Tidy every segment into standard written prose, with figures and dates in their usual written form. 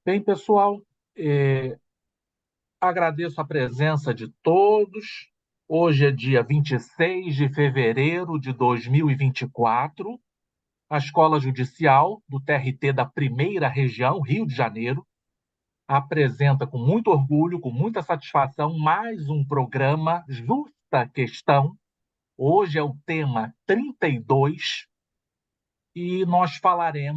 Bem, pessoal, eh, agradeço a presença de todos. Hoje é dia 26 de fevereiro de 2024. A Escola Judicial do TRT da Primeira Região, Rio de Janeiro, apresenta com muito orgulho, com muita satisfação, mais um programa Justa Questão. Hoje é o tema 32 e nós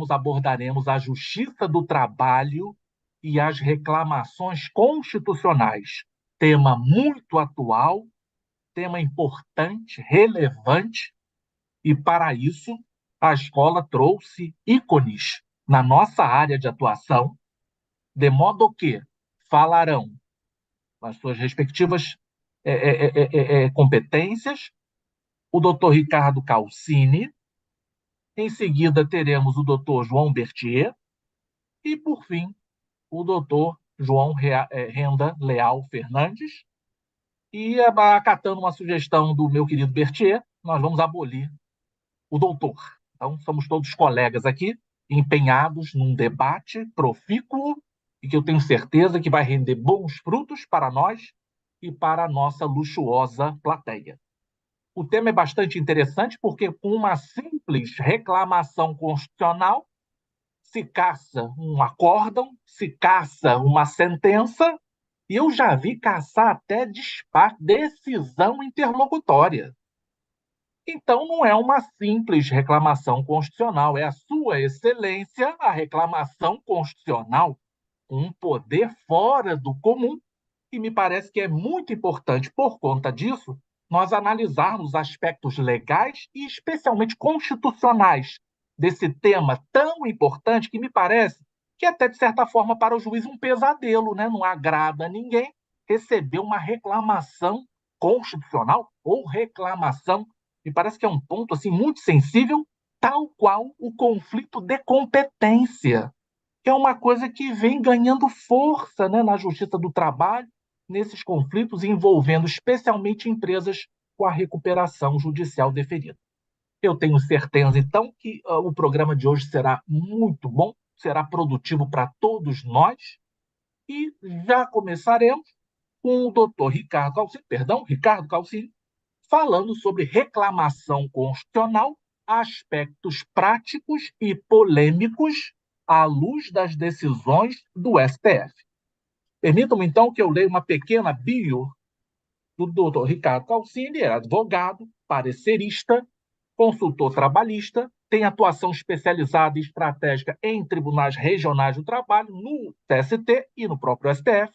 abordaremos a justiça do trabalho e as reclamações constitucionais. Tema muito atual, tema importante, relevante, e para isso a escola trouxe ícones na nossa área de atuação, de modo que falarão as suas respectivas competências, o doutor Ricardo Calcini. Em seguida, teremos o doutor João Berthier e, por fim, o doutor João Renda Leal Fernandes. E, acatando uma sugestão do meu querido Berthier, nós vamos abolir o doutor. Então, somos todos colegas aqui, empenhados num debate profícuo e que eu tenho certeza que vai render bons frutos para nós e para a nossa luxuosa plateia. O tema é bastante interessante porque, com uma simples reclamação constitucional, se caça um acórdão, se caça uma sentença, e eu já vi caçar até decisão interlocutória. Então, não é uma simples reclamação constitucional, é a Sua Excelência, a reclamação constitucional, com um poder fora do comum, e me parece que é muito importante, por conta disso, nós analisarmos aspectos legais e especialmente constitucionais desse tema tão importante que me parece que até, de certa forma, para o juiz um pesadelo, né? Não agrada a ninguém receber uma reclamação constitucional ou reclamação. Me parece que é um ponto assim muito sensível, tal qual o conflito de competência, que é uma coisa que vem ganhando força, né, na justiça do trabalho, nesses conflitos envolvendo especialmente empresas com a recuperação judicial deferida. Eu tenho certeza, então, que o programa de hoje será muito bom, será produtivo para todos nós, e já começaremos com o doutor Ricardo Calcini, falando sobre reclamação constitucional, aspectos práticos e polêmicos à luz das decisões do STF. Permitam-me, então, que eu leia uma pequena bio do Dr. Ricardo Calcini. É advogado, parecerista, consultor trabalhista, tem atuação especializada e estratégica em tribunais regionais do trabalho, no TST e no próprio STF.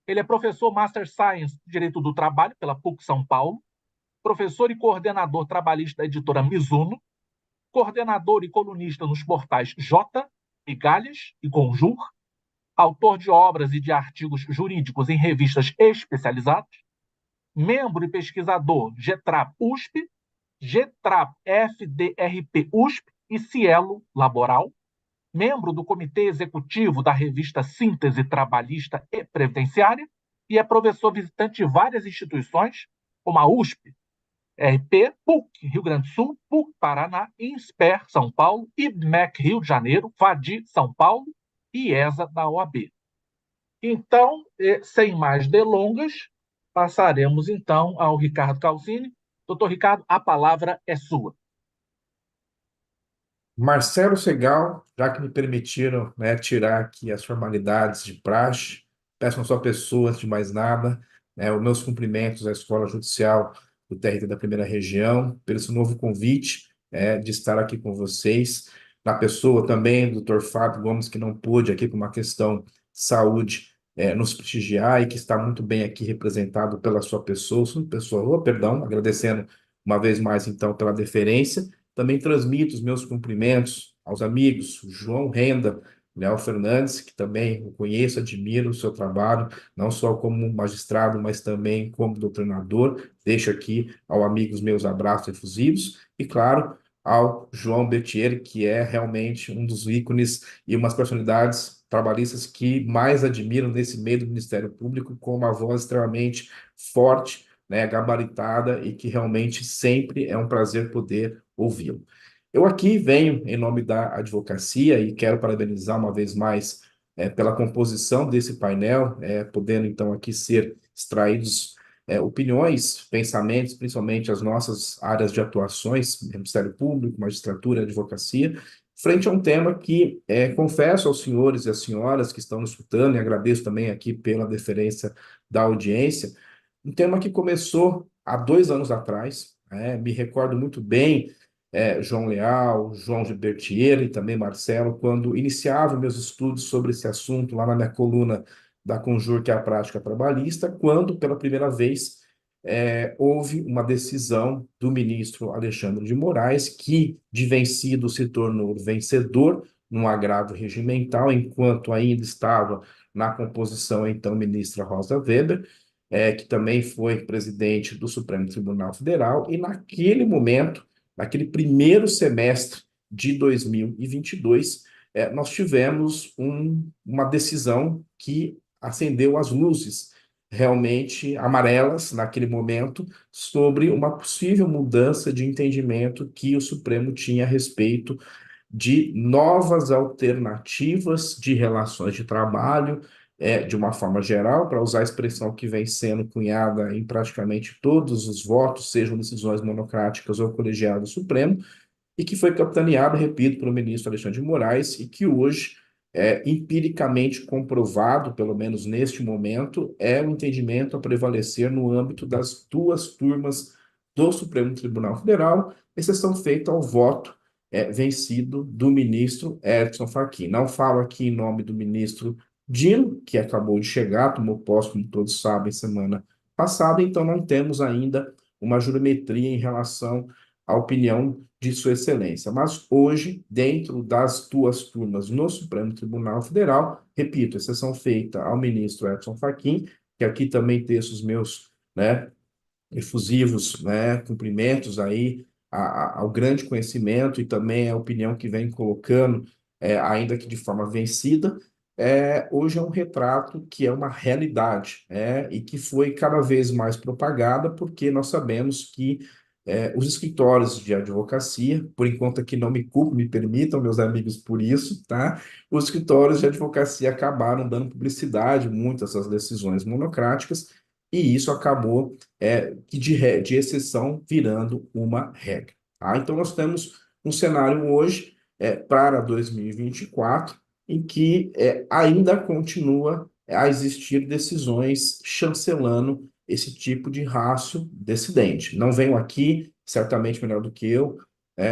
Ele é professor Master Science de Direito do Trabalho pela PUC São Paulo, professor e coordenador trabalhista da editora Mizuno, coordenador e colunista nos portais J, Migalhas e Conjur, autor de obras e de artigos jurídicos em revistas especializadas, membro e pesquisador GETRAP USP, GETRAP FDRP USP e Cielo Laboral, membro do Comitê Executivo da revista Síntese Trabalhista e Previdenciária, e é professor visitante de várias instituições, como a USP, RP, PUC, Rio Grande do Sul, PUC, Paraná, INSPER, São Paulo, IBMEC, Rio de Janeiro, FADI, São Paulo e ESA, da OAB. Então, sem mais delongas, passaremos, então, ao Ricardo Calcini. Doutor Ricardo, a palavra é sua. Marcelo Segal, já que me permitiram, né, tirar aqui as formalidades de praxe, peço a sua pessoa, antes de mais nada, né, os meus cumprimentos à Escola Judicial do TRT da Primeira Região, pelo esse novo convite, de estar aqui com vocês, na pessoa também do Dr. Fábio Gomes, que não pôde aqui por uma questão de saúde, nos prestigiar e que está muito bem aqui representado pela sua pessoa, agradecendo uma vez mais, então, pela deferência. Também transmito os meus cumprimentos aos amigos João Renda, Leal Fernandes, que também o conheço, admiro o seu trabalho, não só como magistrado, mas também como doutrinador. Deixo aqui ao amigos meus abraços efusivos e, claro, ao João Berthier, que é realmente um dos ícones e umas personalidades trabalhistas que mais admiro nesse meio do Ministério Público, com uma voz extremamente forte, né, gabaritada, e que realmente sempre é um prazer poder ouvi-lo. Eu aqui venho em nome da advocacia e quero parabenizar uma vez mais pela composição desse painel, podendo então aqui ser extraídos opiniões, pensamentos, principalmente as nossas áreas de atuações, Ministério Público, magistratura, advocacia, frente a um tema que confesso aos senhores e às senhoras que estão nos escutando, e agradeço também aqui pela deferência da audiência, um tema que começou há 2 anos atrás, me recordo muito bem, João Leal, João Gilbertier e também Marcelo, quando iniciava meus estudos sobre esse assunto lá na minha coluna da Conjur, que é a prática trabalhista, quando, pela primeira vez, houve uma decisão do ministro Alexandre de Moraes, que, de vencido, se tornou vencedor num agravo regimental, enquanto ainda estava na composição, então, ministra Rosa Weber, que também foi presidente do Supremo Tribunal Federal, e naquele momento, naquele primeiro semestre de 2022, nós tivemos uma decisão que acendeu as luzes realmente amarelas naquele momento sobre uma possível mudança de entendimento que o Supremo tinha a respeito de novas alternativas de relações de trabalho, de uma forma geral, para usar a expressão que vem sendo cunhada em praticamente todos os votos, sejam decisões monocráticas ou colegiado do Supremo, e que foi capitaneado, repito, pelo ministro Alexandre de Moraes, e que hoje empiricamente comprovado, pelo menos neste momento, é o entendimento a prevalecer no âmbito das duas turmas do Supremo Tribunal Federal, exceção feita ao voto vencido do ministro Edson Fachin. Não falo aqui em nome do ministro Dino, que acabou de chegar, tomou posse, como todos sabem, semana passada, então não temos ainda uma jurimetria em relação à opinião de Sua Excelência. Mas hoje, dentro das duas turmas no Supremo Tribunal Federal, repito, exceção feita ao ministro Edson Fachin, que aqui também teço os meus, efusivos, cumprimentos aí ao grande conhecimento e também a opinião que vem colocando, ainda que de forma vencida, hoje é um retrato que é uma realidade, e que foi cada vez mais propagada, porque nós sabemos que os escritórios de advocacia, por enquanto aqui não me culpo, me permitam, meus amigos, por isso, tá? Os escritórios de advocacia acabaram dando publicidade muito a essas decisões monocráticas, e isso acabou de exceção virando uma regra. Tá? Então, nós temos um cenário hoje para 2024 em que ainda continua a existir decisões chancelando esse tipo de ratio decidente. Não venho aqui, certamente melhor do que eu,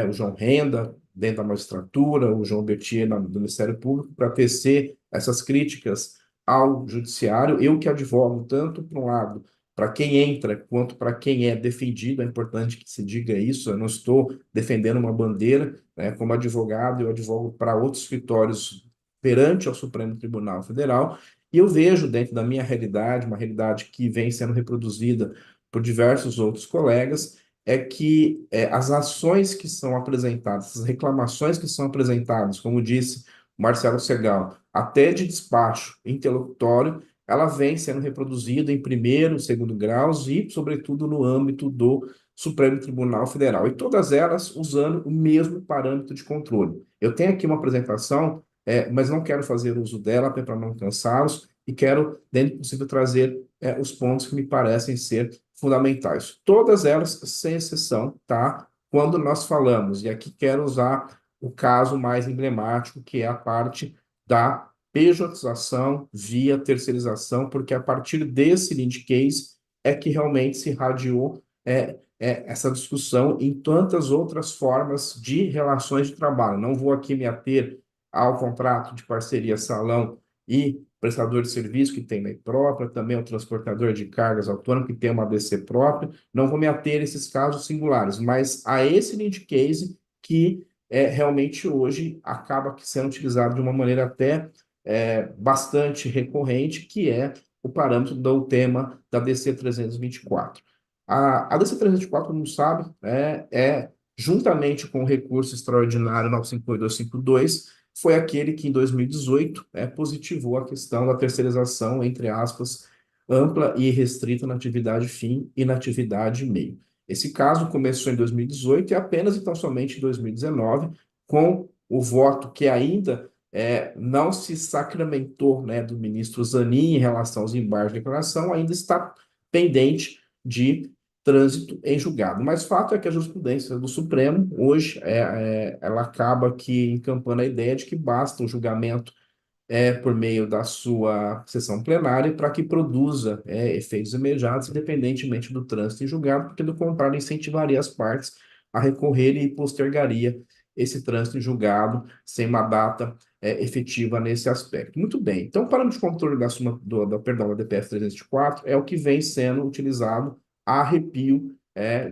o João Renda, dentro da magistratura, o João Bertier, do Ministério Público, para tecer essas críticas ao judiciário. Eu que advogo tanto para um lado para quem entra quanto para quem é defendido, é importante que se diga isso, eu não estou defendendo uma bandeira, como advogado, eu advogo para outros escritórios perante ao Supremo Tribunal Federal, e eu vejo dentro da minha realidade, uma realidade que vem sendo reproduzida por diversos outros colegas, é que as ações que são apresentadas, as reclamações que são apresentadas, como disse Marcelo Segal, até de despacho interlocutório, ela vem sendo reproduzida em primeiro, segundo graus e, sobretudo, no âmbito do Supremo Tribunal Federal. E todas elas usando o mesmo parâmetro de controle. Eu tenho aqui uma apresentação, mas não quero fazer uso dela até para não cansá-los, e quero, dentro do possível, trazer os pontos que me parecem ser fundamentais. Todas elas, sem exceção, tá? Quando nós falamos, e aqui quero usar o caso mais emblemático, que é a parte da pejotização via terceirização, porque a partir desse lead case é que realmente se irradiou essa discussão em tantas outras formas de relações de trabalho. Não vou aqui me ater ao contrato de parceria salão e prestador de serviço, que tem lei própria, também o transportador de cargas autônomo, que tem uma ADC própria. Não vou me ater a esses casos singulares, mas a esse lead case que realmente hoje acaba sendo utilizado de uma maneira até bastante recorrente, que é o parâmetro do tema da DC 324. A DC 324, como sabe, juntamente com o recurso extraordinário 958.252, foi aquele que, em 2018, positivou a questão da terceirização, entre aspas, ampla e restrita na atividade fim e na atividade meio. Esse caso começou em 2018 e apenas, então, somente em 2019, com o voto que ainda não se sacramentou, né, do ministro Zanin em relação aos embargos de declaração, ainda está pendente de trânsito em julgado. Mas fato é que a jurisprudência do Supremo, hoje, ela acaba que encampando a ideia de que basta um julgamento por meio da sua sessão plenária para que produza efeitos imediatos, independentemente do trânsito em julgado, porque do contrário incentivaria as partes a recorrerem e postergaria esse trânsito em julgado sem uma data efetiva nesse aspecto. Muito bem. Então, o parâmetro de controle da súmula perdão, da DPF 304 é o que vem sendo utilizado a arrepio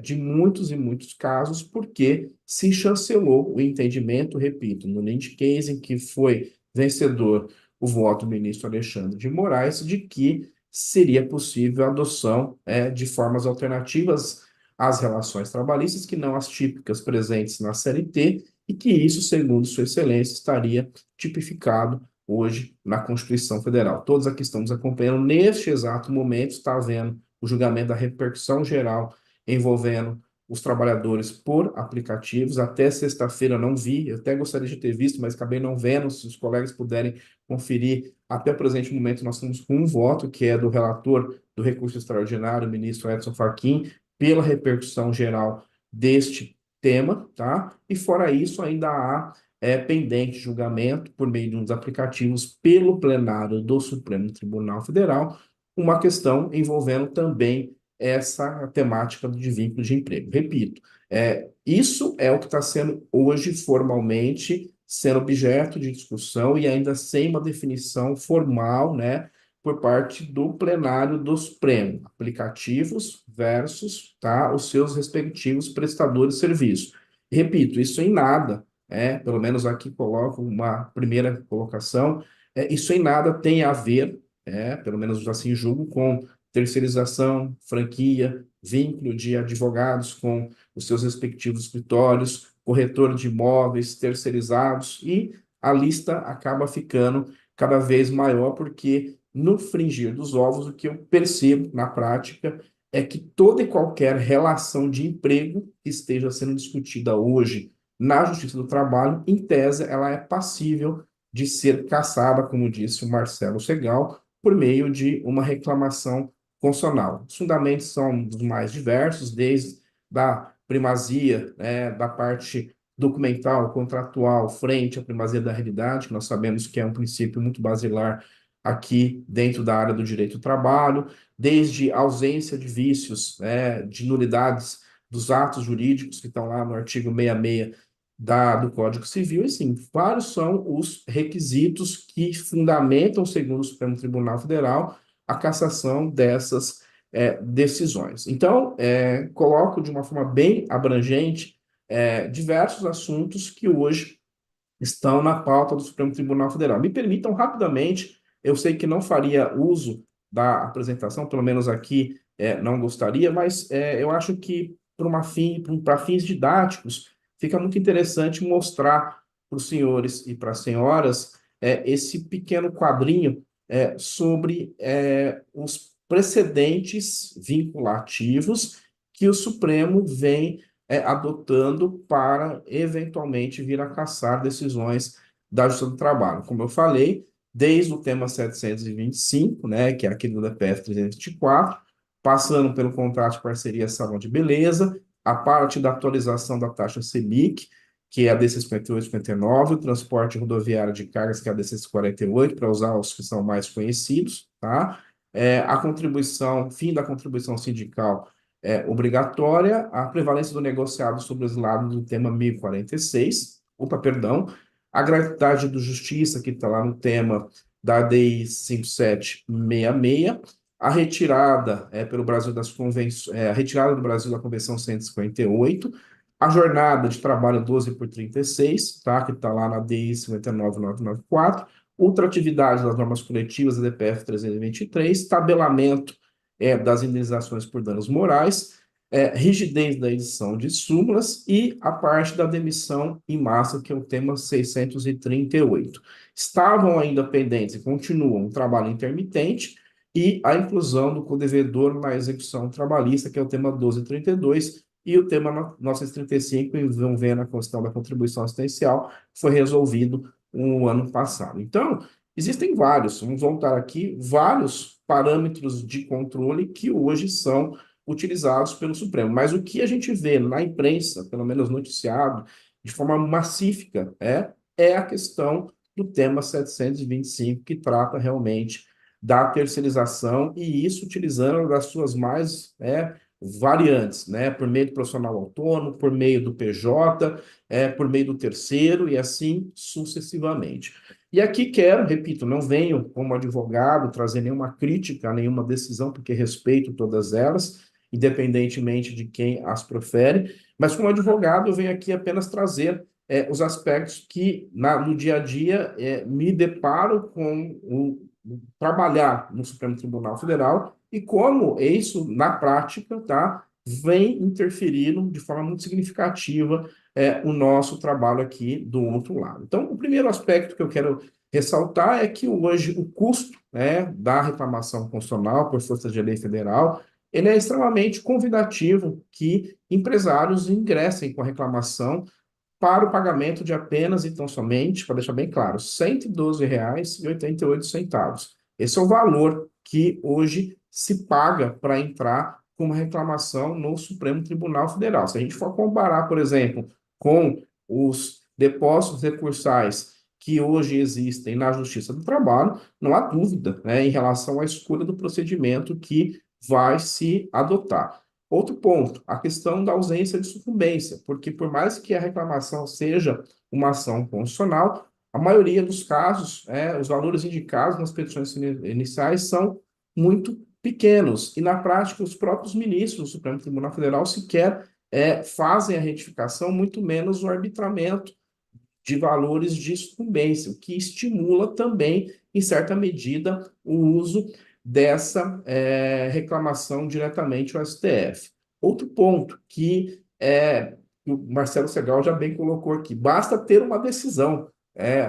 de muitos e muitos casos, porque se chancelou o entendimento, repito, no Lind Case, em que foi vencedor o voto do ministro Alexandre de Moraes de que seria possível a adoção de formas alternativas às relações trabalhistas, que não as típicas presentes na CLT, e que isso, segundo Sua Excelência, estaria tipificado hoje na Constituição Federal. Todos aqui estamos acompanhando, neste exato momento, está havendo o julgamento da repercussão geral envolvendo os trabalhadores por aplicativos. Até sexta-feira não vi, eu até gostaria de ter visto, mas acabei não vendo. Se os colegas puderem conferir, até o presente momento nós estamos com um voto, que é do relator do recurso extraordinário, o ministro Edson Fachin, pela repercussão geral deste tema, tá? E fora isso, ainda há pendente julgamento por meio de uns aplicativos pelo plenário do Supremo Tribunal Federal, uma questão envolvendo também essa temática de vínculo de emprego. Repito, isso é o que está sendo hoje formalmente sendo objeto de discussão e ainda sem uma definição formal, né, por parte do plenário do Supremo, aplicativos versus, tá, os seus respectivos prestadores de serviço. Repito, isso em nada, pelo menos aqui coloco uma primeira colocação, isso em nada tem a ver, pelo menos assim julgo, com terceirização, franquia, vínculo de advogados com os seus respectivos escritórios, corretor de imóveis terceirizados, e a lista acaba ficando cada vez maior, porque no fringir dos ovos, o que eu percebo na prática é que toda e qualquer relação de emprego que esteja sendo discutida hoje na Justiça do Trabalho, em tese, ela é passível de ser cassada, como disse o Marcelo Segal, por meio de uma reclamação constitucional. Os fundamentos são dos mais diversos, desde da primazia, da parte documental, contratual, frente à primazia da realidade, que nós sabemos que é um princípio muito basilar aqui dentro da área do direito do trabalho, desde ausência de vícios, de nulidades dos atos jurídicos que estão lá no artigo 66 do Código Civil, e sim, vários são os requisitos que fundamentam, segundo o Supremo Tribunal Federal, a cassação dessas decisões. Então, coloco de uma forma bem abrangente diversos assuntos que hoje estão na pauta do Supremo Tribunal Federal. Me permitam rapidamente, eu sei que não faria uso da apresentação, pelo menos aqui não gostaria, mas eu acho que para fins didáticos fica muito interessante mostrar para os senhores e para as senhoras esse pequeno quadrinho sobre os precedentes vinculativos que o Supremo vem adotando para eventualmente vir a cassar decisões da Justiça do Trabalho. Como eu falei, desde o tema 725, né, que é aquele do DPF 324, passando pelo contrato de parceria salão de beleza, a parte da atualização da taxa Selic, que é a DC 58/59, o transporte rodoviário de cargas, que é a DC 48, para usar os que são mais conhecidos, tá? A contribuição, fim da contribuição sindical obrigatória, a prevalência do negociado sobre os lados do tema 1046, perdão, a gratuidade do justiça, que está lá no tema da DI 5766, a retirada pelo Brasil das convenções, a retirada do Brasil da Convenção 158, a jornada de trabalho 12 por 36, tá, que está lá na DI 59994, ultratividade das normas coletivas da DPF 323, tabelamento das indenizações por danos morais, rigidez da edição de súmulas e a parte da demissão em massa, que é o tema 638. Estavam ainda pendentes e continuam um trabalho intermitente e a inclusão do codevedor na execução trabalhista, que é o tema 1232, e o tema 935, envolvendo a questão da contribuição assistencial, foi resolvido o ano passado. Então, existem vários, vamos voltar aqui, vários parâmetros de controle que hoje são utilizados pelo Supremo. Mas o que a gente vê na imprensa, pelo menos noticiado, de forma massífica, é a questão do tema 725, que trata realmente da terceirização, e isso utilizando das suas mais variantes, né? Por meio do profissional autônomo, por meio do PJ, por meio do terceiro, e assim sucessivamente. E aqui quero, repito, não venho como advogado trazer nenhuma crítica a nenhuma decisão, porque respeito todas elas, independentemente de quem as profere, mas como advogado eu venho aqui apenas trazer os aspectos que no dia a dia me deparo com trabalhar no Supremo Tribunal Federal e como isso, na prática, tá, vem interferindo de forma muito significativa o nosso trabalho aqui do outro lado. Então, o primeiro aspecto que eu quero ressaltar é que hoje o custo, da reclamação constitucional por força de lei federal, ele é extremamente convidativo que empresários ingressem com a reclamação para o pagamento de apenas e tão somente, para deixar bem claro, R$ 112,88. Esse é o valor que hoje se paga para entrar com uma reclamação no Supremo Tribunal Federal. Se a gente for comparar, por exemplo, com os depósitos recursais que hoje existem na Justiça do Trabalho, não há dúvida, em relação à escolha do procedimento que vai se adotar. Outro ponto, a questão da ausência de sucumbência, porque por mais que a reclamação seja uma ação constitucional, a maioria dos casos, os valores indicados nas petições iniciais são muito pequenos, e na prática os próprios ministros do Supremo Tribunal Federal sequer fazem a retificação, muito menos o arbitramento de valores de sucumbência, o que estimula também, em certa medida, o uso dessa reclamação diretamente ao STF. Outro ponto que o Marcelo Segal já bem colocou aqui, basta ter uma decisão,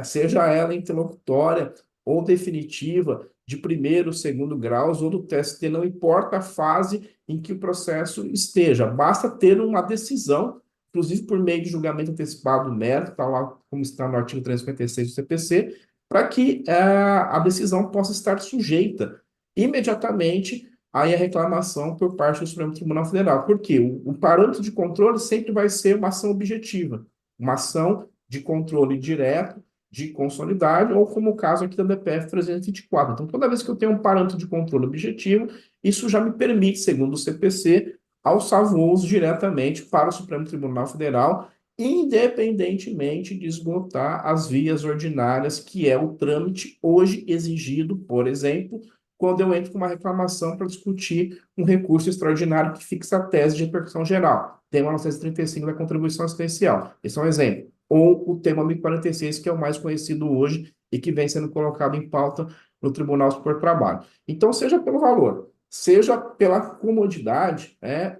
seja ela interlocutória ou definitiva, de primeiro, segundo graus ou do TST, não importa a fase em que o processo esteja, basta ter uma decisão, inclusive por meio de julgamento antecipado do mérito, tá lá como está no artigo 356 do CPC, para que a decisão possa estar sujeita imediatamente aí a reclamação por parte do Supremo Tribunal Federal. Por quê? O parâmetro de controle sempre vai ser uma ação objetiva, uma ação de controle direto, de consolidade, ou como o caso aqui da BPF 324. Então, toda vez que eu tenho um parâmetro de controle objetivo, isso já me permite, segundo o CPC, alçar voos diretamente para o Supremo Tribunal Federal, independentemente de esgotar as vias ordinárias, que é o trâmite hoje exigido, por exemplo, quando eu entro com uma reclamação para discutir um recurso extraordinário que fixa a tese de repercussão geral, tema 935 da contribuição assistencial. Esse é um exemplo. Ou o tema 1046, que é o mais conhecido hoje e que vem sendo colocado em pauta no Tribunal Superior do Trabalho. Então, seja pelo valor, seja pela comodidade,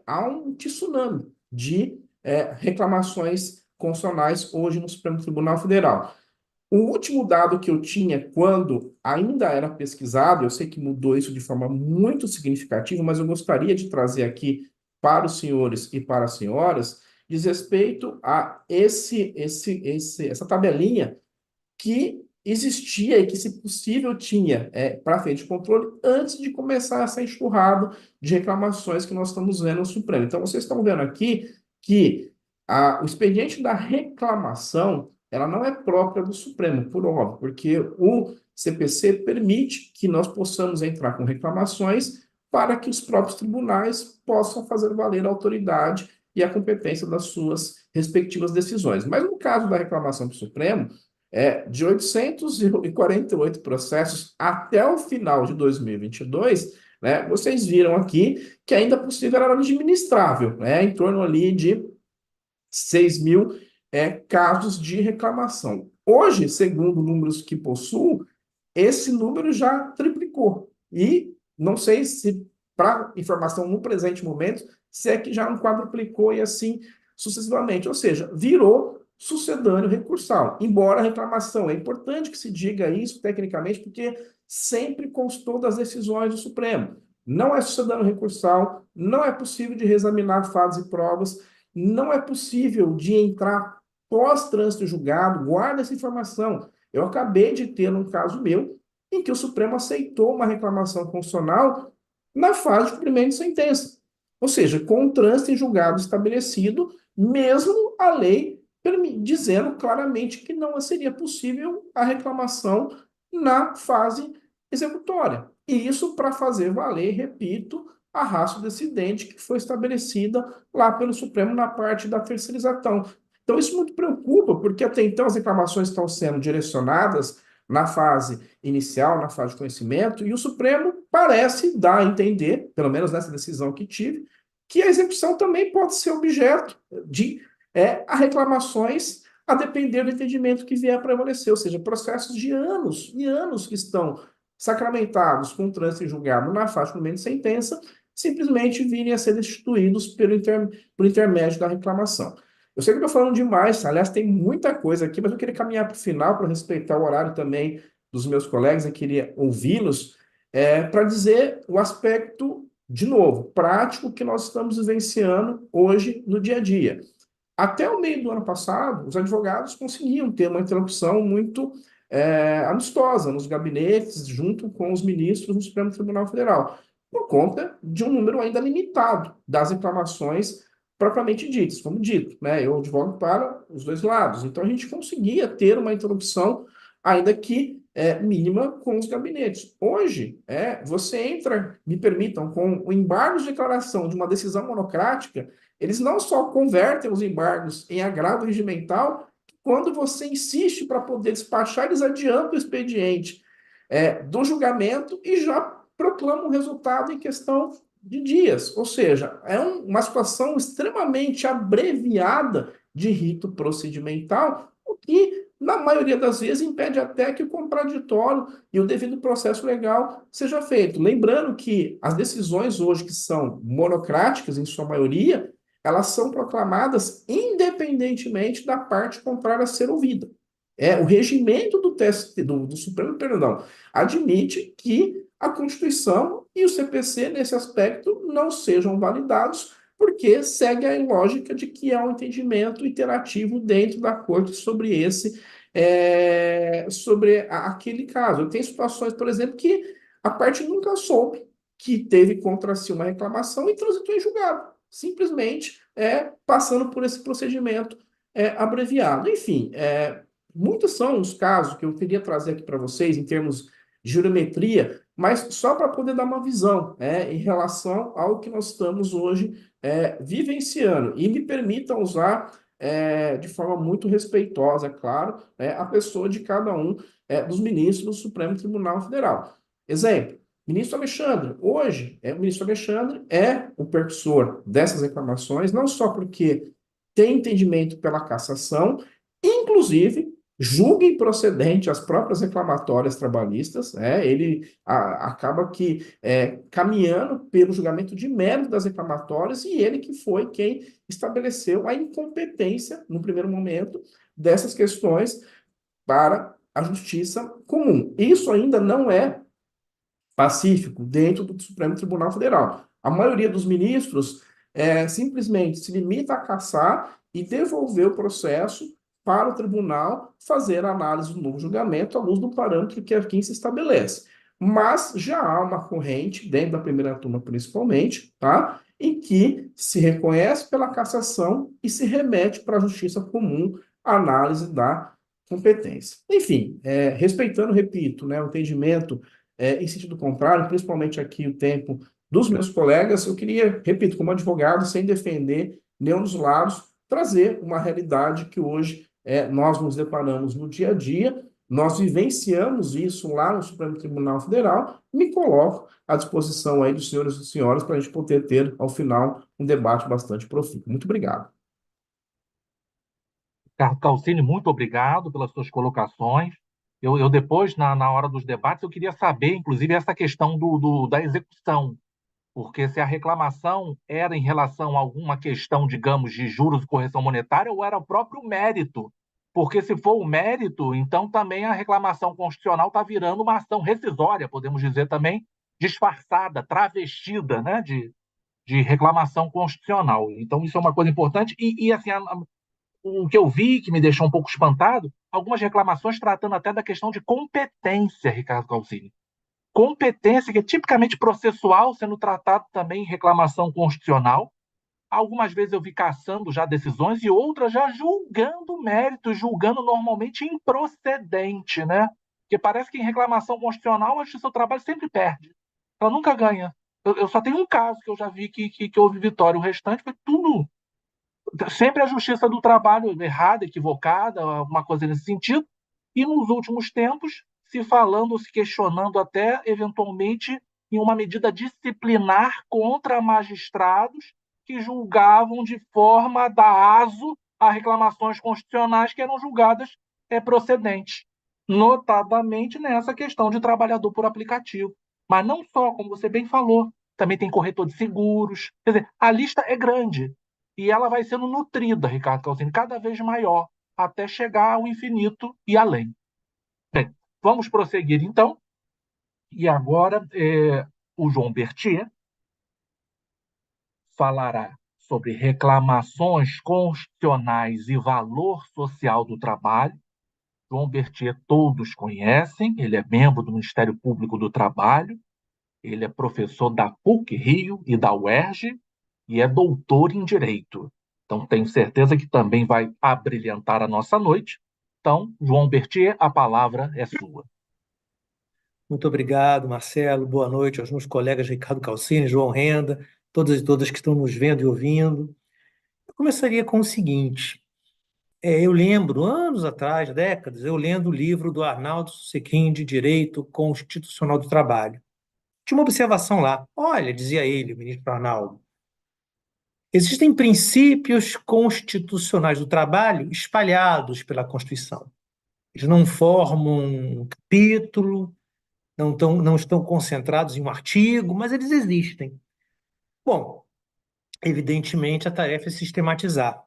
há um tsunami de reclamações constitucionais hoje no Supremo Tribunal Federal. O último dado que eu tinha quando ainda era pesquisado, eu sei que mudou isso de forma muito significativa, mas eu gostaria de trazer aqui para os senhores e para as senhoras, diz respeito a essa tabelinha que existia e que, se possível, tinha para frente de controle antes de começar essa enxurrada de reclamações que nós estamos vendo no Supremo. Então, vocês estão vendo aqui que o expediente da reclamação ela não é própria do Supremo, por óbvio, porque o CPC permite que nós possamos entrar com reclamações para que os próprios tribunais possam fazer valer a autoridade e a competência das suas respectivas decisões. Mas no caso da reclamação do Supremo, de 848 processos até o final de 2022, né, vocês viram aqui que ainda é possível era administrável, né, em torno ali de 6.000 casos de reclamação. Hoje, segundo números que possuo, esse número já triplicou. E não sei se, para informação no presente momento, se é que já não quadruplicou e assim sucessivamente. Ou seja, virou sucedâneo recursal. Embora a reclamação, é importante que se diga isso tecnicamente, porque sempre constou das decisões do Supremo. Não é sucedâneo recursal, não é possível de reexaminar fatos e provas, não é possível de entrar pós-trânsito julgado, guarda essa informação. Eu acabei de ter um caso meu em que o Supremo aceitou uma reclamação constitucional na fase de cumprimento de sentença. Ou seja, com o trânsito em julgado estabelecido, mesmo a lei dizendo claramente que não seria possível a reclamação na fase executória. E isso para fazer valer, repito, a ratio decidente que foi estabelecida lá pelo Supremo na parte da terceirização. Então, isso muito preocupa, porque até então as reclamações estão sendo direcionadas na fase inicial, na fase de conhecimento, e o Supremo parece dar a entender, pelo menos nessa decisão que tive, que a execução também pode ser objeto de reclamações a depender do entendimento que vier a prevalecer, ou seja, processos de anos e anos que estão sacramentados com trânsito em julgado na fase de cumprimento de sentença, simplesmente virem a ser destituídos por intermédio da reclamação. Eu sei que estou falando demais, aliás, tem muita coisa aqui, mas eu queria caminhar para o final para respeitar o horário também dos meus colegas, eu queria ouvi-los, para dizer o aspecto, de novo, prático que nós estamos vivenciando hoje no dia a dia. Até o meio do ano passado, os advogados conseguiam ter uma interlocução muito amistosa nos gabinetes, junto com os ministros do Supremo Tribunal Federal, por conta de um número ainda limitado das reclamações propriamente ditas, como dito, né? Eu advogo para os dois lados. Então, a gente conseguia ter uma interlocução, ainda que mínima, com os gabinetes. Hoje, você entra, me permitam, com o embargo de declaração de uma decisão monocrática, eles não só convertem os embargos em agravo regimental, quando você insiste para poder despachar, eles adiantam o expediente do julgamento e já proclamam o resultado em questão de dias. Ou seja, é uma situação extremamente abreviada de rito procedimental, o que, na maioria das vezes, impede até que o contraditório e o devido processo legal seja feito. Lembrando que as decisões hoje que são monocráticas, em sua maioria, elas são proclamadas independentemente da parte contrária a ser ouvida. O regimento do TST, do Supremo Tribunal admite que a Constituição e o CPC, nesse aspecto, não sejam validados, porque segue a lógica de que há um entendimento iterativo dentro da Corte sobre aquele caso. Eu tenho situações, por exemplo, que a parte nunca soube que teve contra si uma reclamação e transitou em julgado, simplesmente passando por esse procedimento abreviado. Enfim, muitos são os casos que eu queria trazer aqui para vocês em termos de jurimetria, mas só para poder dar uma visão em relação ao que nós estamos hoje vivenciando. E me permitam usar de forma muito respeitosa, é claro, a pessoa de cada um dos ministros do Supremo Tribunal Federal. Exemplo, ministro Alexandre. Hoje, o ministro Alexandre é o percussor dessas reclamações, não só porque tem entendimento pela cassação, inclusive julga improcedente as próprias reclamatórias trabalhistas, ele acaba que caminhando pelo julgamento de mérito das reclamatórias e ele que foi quem estabeleceu a incompetência, no primeiro momento, dessas questões para a justiça comum. Isso ainda não é pacífico dentro do Supremo Tribunal Federal. A maioria dos ministros simplesmente se limita a cassar e devolver o processo para o tribunal fazer a análise do novo julgamento à luz do parâmetro que aqui se estabelece. Mas já há uma corrente, dentro da primeira turma principalmente, tá? Em que se reconhece pela cassação e se remete para a justiça comum a análise da competência. Enfim, respeitando, repito, né, o entendimento em sentido contrário, principalmente aqui o tempo dos meus colegas, eu queria, repito, como advogado, sem defender nenhum dos lados, trazer uma realidade que hoje nós nos deparamos no dia a dia, nós vivenciamos isso lá no Supremo Tribunal Federal, me coloco à disposição aí dos senhores e senhoras para a gente poder ter, ao final, um debate bastante profundo. Muito obrigado. Ricardo Calcini, muito obrigado pelas suas colocações. Eu depois, na hora dos debates, eu queria saber, inclusive, essa questão da execução, porque se a reclamação era em relação a alguma questão, digamos, de juros e correção monetária, ou era o próprio mérito. Porque se for o mérito, então também a reclamação constitucional está virando uma ação rescisória, podemos dizer também, disfarçada, travestida, né, de reclamação constitucional. Então, isso é uma coisa importante. E assim, o que eu vi, que me deixou um pouco espantado, algumas reclamações tratando até da questão de competência, Ricardo Calzini. Competência que é tipicamente processual, sendo tratado também em reclamação constitucional. Algumas vezes eu vi cassando já decisões e outras já julgando méritos, julgando normalmente improcedente, né? Porque parece que em reclamação constitucional a Justiça do Trabalho sempre perde. Ela nunca ganha. Eu só tenho um caso que eu já vi que houve vitória. O restante foi tudo. Sempre a Justiça do Trabalho errada, equivocada, alguma coisa nesse sentido. E nos últimos tempos, se falando, se questionando até, eventualmente, em uma medida disciplinar contra magistrados que julgavam de forma a dar aso a reclamações constitucionais que eram julgadas procedentes, notadamente nessa questão de trabalhador por aplicativo. Mas não só, como você bem falou, também tem corretor de seguros. Quer dizer, a lista é grande e ela vai sendo nutrida, Ricardo Calzini, cada vez maior, até chegar ao infinito e além. Bem, vamos prosseguir então. E agora o João Berthier falará sobre reclamações constitucionais e valor social do trabalho. João Berthier todos conhecem, ele é membro do Ministério Público do Trabalho, ele é professor da PUC-Rio e da UERJ e é doutor em Direito. Então, tenho certeza que também vai abrilhantar a nossa noite. Então, João Berthier, a palavra é sua. Muito obrigado, Marcelo. Boa noite aos meus colegas Ricardo Calcini, João Renda, todas e todas que estão nos vendo e ouvindo. Eu começaria com o seguinte. Eu lembro, anos atrás, décadas, eu lendo o livro do Arnaldo Susequim de Direito Constitucional do Trabalho. Tinha uma observação lá. Olha, dizia ele, o ministro Arnaldo, existem princípios constitucionais do trabalho espalhados pela Constituição. Eles não formam um capítulo, não estão concentrados em um artigo, mas eles existem. Bom, evidentemente a tarefa é sistematizar.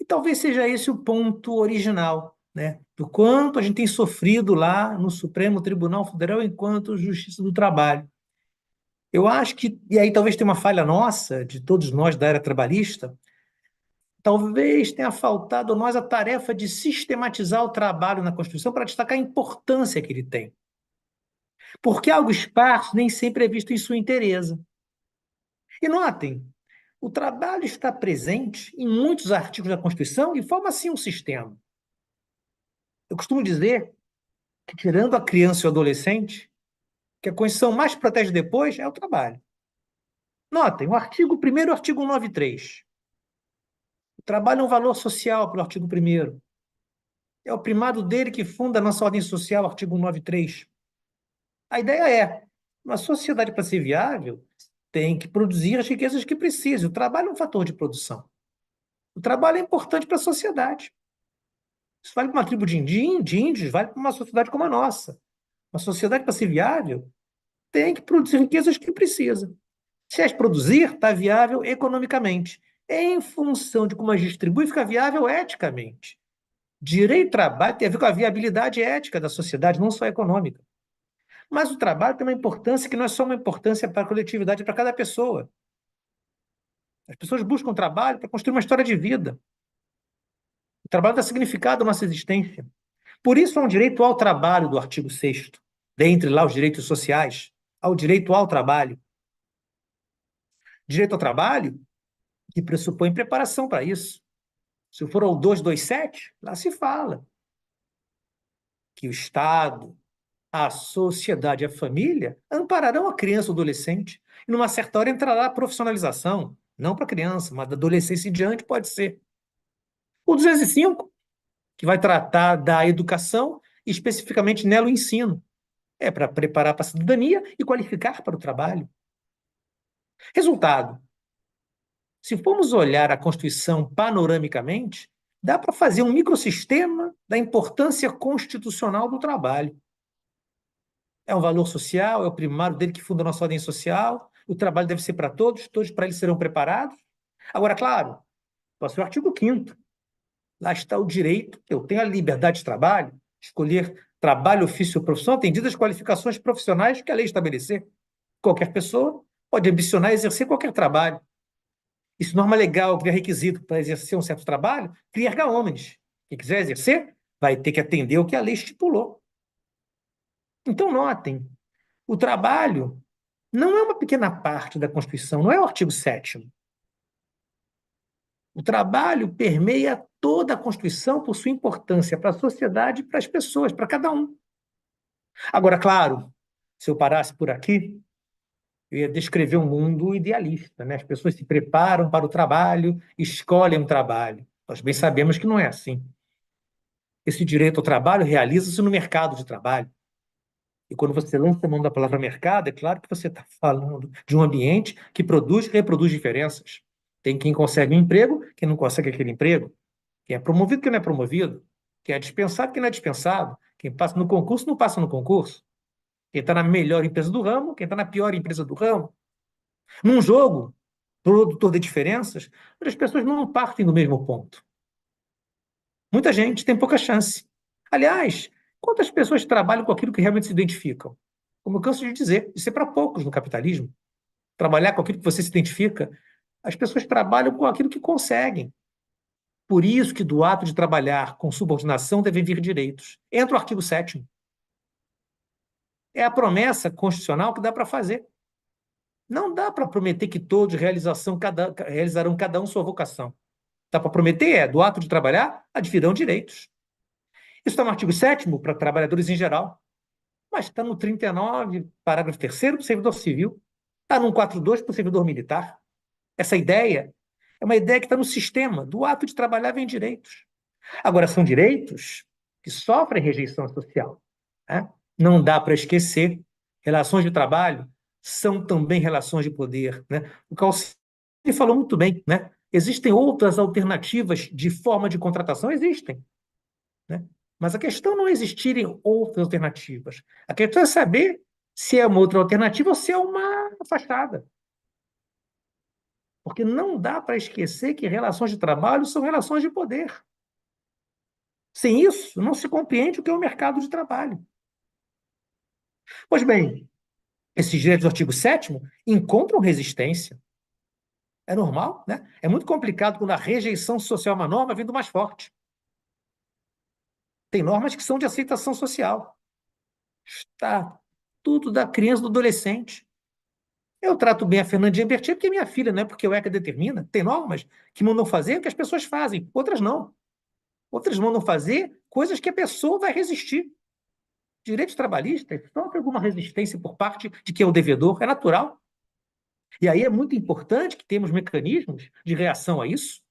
E talvez seja esse o ponto original, né? Do quanto a gente tem sofrido lá no Supremo Tribunal Federal enquanto Justiça do Trabalho. Eu acho que, e aí talvez tenha uma falha nossa, de todos nós da área trabalhista, talvez tenha faltado a nós a tarefa de sistematizar o trabalho na Constituição para destacar a importância que ele tem. Porque algo esparso nem sempre é visto em sua inteireza. E notem, o trabalho está presente em muitos artigos da Constituição e forma assim um sistema. Eu costumo dizer que, tirando a criança e o adolescente, que a Constituição mais protege depois é o trabalho. Notem, o artigo 1º e o artigo 193. O trabalho é um valor social pelo artigo 1º. É o primado dele que funda a nossa ordem social, artigo 193. A ideia é, uma sociedade para ser viável tem que produzir as riquezas que precisa. O trabalho é um fator de produção. O trabalho é importante para a sociedade. Isso vale para uma tribo de índios, vale para uma sociedade como a nossa. Uma sociedade, para ser viável, tem que produzir riquezas que precisa. Se as produzir, está viável economicamente. Em função de como a gente distribui, fica viável eticamente. Direito ao trabalho tem a ver com a viabilidade ética da sociedade, não só econômica. Mas o trabalho tem uma importância que não é só uma importância para a coletividade, para cada pessoa. As pessoas buscam trabalho para construir uma história de vida. O trabalho dá significado à nossa existência. Por isso há um direito ao trabalho do artigo 6º, dentre lá os direitos sociais, ao direito ao trabalho. Direito ao trabalho que pressupõe preparação para isso. Se for ao 227, lá se fala que o Estado, a sociedade e a família ampararão a criança ou adolescente. E numa certa hora entrará a profissionalização, não para a criança, mas da adolescência em diante pode ser. O 205, que vai tratar da educação, e especificamente nela o ensino. É para preparar para a cidadania e qualificar para o trabalho. Resultado: se formos olhar a Constituição panoramicamente, dá para fazer um microsistema da importância constitucional do trabalho. É um valor social, é o primário dele que funda a nossa ordem social, o trabalho deve ser para todos, todos para ele serão preparados. Agora, claro, posso ver o artigo 5º. Lá está o direito, eu tenho a liberdade de trabalho, escolher trabalho, ofício ou profissão, atendidas as qualificações profissionais que a lei estabelecer. Qualquer pessoa pode ambicionar exercer qualquer trabalho. E se norma legal cria requisito para exercer um certo trabalho, cria erga omnes. Quem quiser exercer vai ter que atender o que a lei estipulou. Então, notem, o trabalho não é uma pequena parte da Constituição, não é o artigo 7º. O trabalho permeia toda a Constituição por sua importância para a sociedade e para as pessoas, para cada um. Agora, claro, se eu parasse por aqui, eu ia descrever um mundo idealista, né? As pessoas se preparam para o trabalho, escolhem um trabalho. Nós bem sabemos que não é assim. Esse direito ao trabalho realiza-se no mercado de trabalho. E quando você lança a mão da palavra mercado, é claro que você está falando de um ambiente que produz e reproduz diferenças. Tem quem consegue um emprego, quem não consegue aquele emprego. Quem é promovido, quem não é promovido. Quem é dispensado, quem não é dispensado. Quem passa no concurso, não passa no concurso. Quem está na melhor empresa do ramo, quem está na pior empresa do ramo. Num jogo produtor de diferenças, as pessoas não partem do mesmo ponto. Muita gente tem pouca chance. Aliás, quantas pessoas trabalham com aquilo que realmente se identificam? Como eu canso de dizer, isso é para poucos no capitalismo. Trabalhar com aquilo que você se identifica, as pessoas trabalham com aquilo que conseguem. Por isso que do ato de trabalhar com subordinação devem vir direitos. Entra o artigo 7º. É a promessa constitucional que dá para fazer. Não dá para prometer que todos realizarão cada um sua vocação. Dá para prometer, do ato de trabalhar, advirão direitos. Isso está no artigo 7º para trabalhadores em geral, mas está no 39, parágrafo 3º, para o servidor civil, está no 142 para o servidor militar. Essa ideia é uma ideia que está no sistema, do ato de trabalhar vem direitos. Agora, são direitos que sofrem rejeição social. Né? Não dá para esquecer, relações de trabalho são também relações de poder. Né? O Calcini falou muito bem, né? Existem outras alternativas de forma de contratação? Existem. Né? Mas a questão não é existirem outras alternativas. A questão é saber se é uma outra alternativa ou se é uma fachada. Porque não dá para esquecer que relações de trabalho são relações de poder. Sem isso, não se compreende o que é o mercado de trabalho. Pois bem, esses direitos do artigo 7º encontram resistência. É normal, né? É muito complicado quando a rejeição social a uma norma vem do mais forte. Tem normas que são de aceitação social. Está tudo da criança e do adolescente. Eu trato bem a Fernandinha Bertier porque é minha filha, não é porque o ECA determina. Tem normas que mandam fazer o que as pessoas fazem, outras não. Outras mandam fazer coisas que a pessoa vai resistir. Direitos trabalhistas sofrem alguma resistência por parte de quem é o devedor, é natural. E aí é muito importante que temos mecanismos de reação a isso.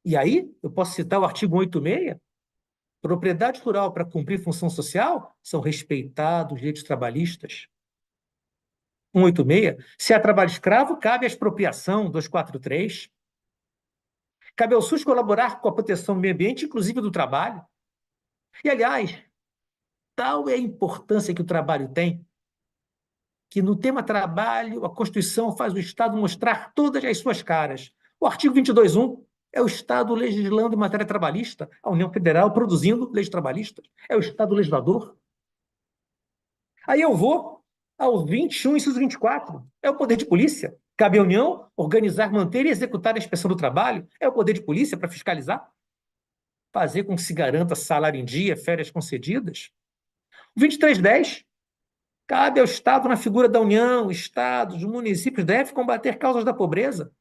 E aí, eu posso citar o artigo 186, propriedade rural para cumprir função social são respeitados os direitos trabalhistas. 186, se há trabalho escravo, cabe a expropriação, 243. Cabe ao SUS colaborar com a proteção do meio ambiente, inclusive do trabalho. E, aliás, tal é a importância que o trabalho tem, que no tema trabalho, a Constituição faz o Estado mostrar todas as suas caras. O artigo 22.1 é o Estado legislando em matéria trabalhista, a União Federal produzindo leis trabalhistas. É o Estado legislador. Aí eu vou ao 21, inciso 24. É o poder de polícia. Cabe à União organizar, manter e executar a inspeção do trabalho. É o poder de polícia para fiscalizar. Fazer com que se garanta salário em dia, férias concedidas. O 23.10. Cabe ao Estado, na figura da União, Estados, municípios, deve combater causas da pobreza.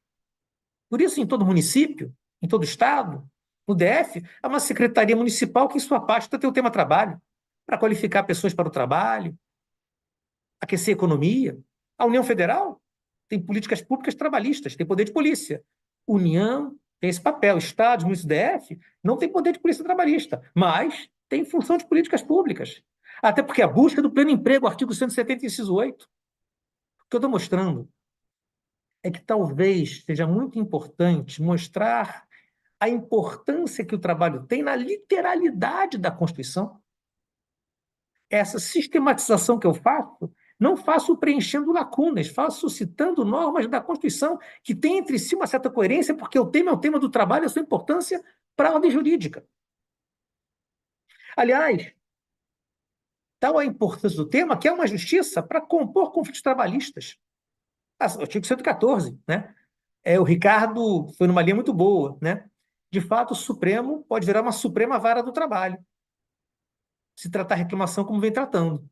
Por isso, em todo município, em todo Estado, no DF, há uma secretaria municipal que, em sua pasta, tem o tema trabalho, para qualificar pessoas para o trabalho, aquecer a economia. A União Federal tem políticas públicas trabalhistas, tem poder de polícia. União tem esse papel. Estados, municípios, DF, não tem poder de polícia trabalhista, mas tem função de políticas públicas. Até porque a busca do pleno emprego, artigo 170, inciso 8. O que eu estou mostrando é que talvez seja muito importante mostrar a importância que o trabalho tem na literalidade da Constituição. Essa sistematização que eu faço, não faço preenchendo lacunas, faço citando normas da Constituição que têm entre si uma certa coerência, porque o tema é o tema do trabalho, a sua importância para a ordem jurídica. Aliás, tal a importância do tema que é uma justiça para compor conflitos trabalhistas. O artigo 114, né? O Ricardo foi numa linha muito boa, né? De fato, o Supremo pode virar uma Suprema Vara do Trabalho, se tratar a reclamação como vem tratando.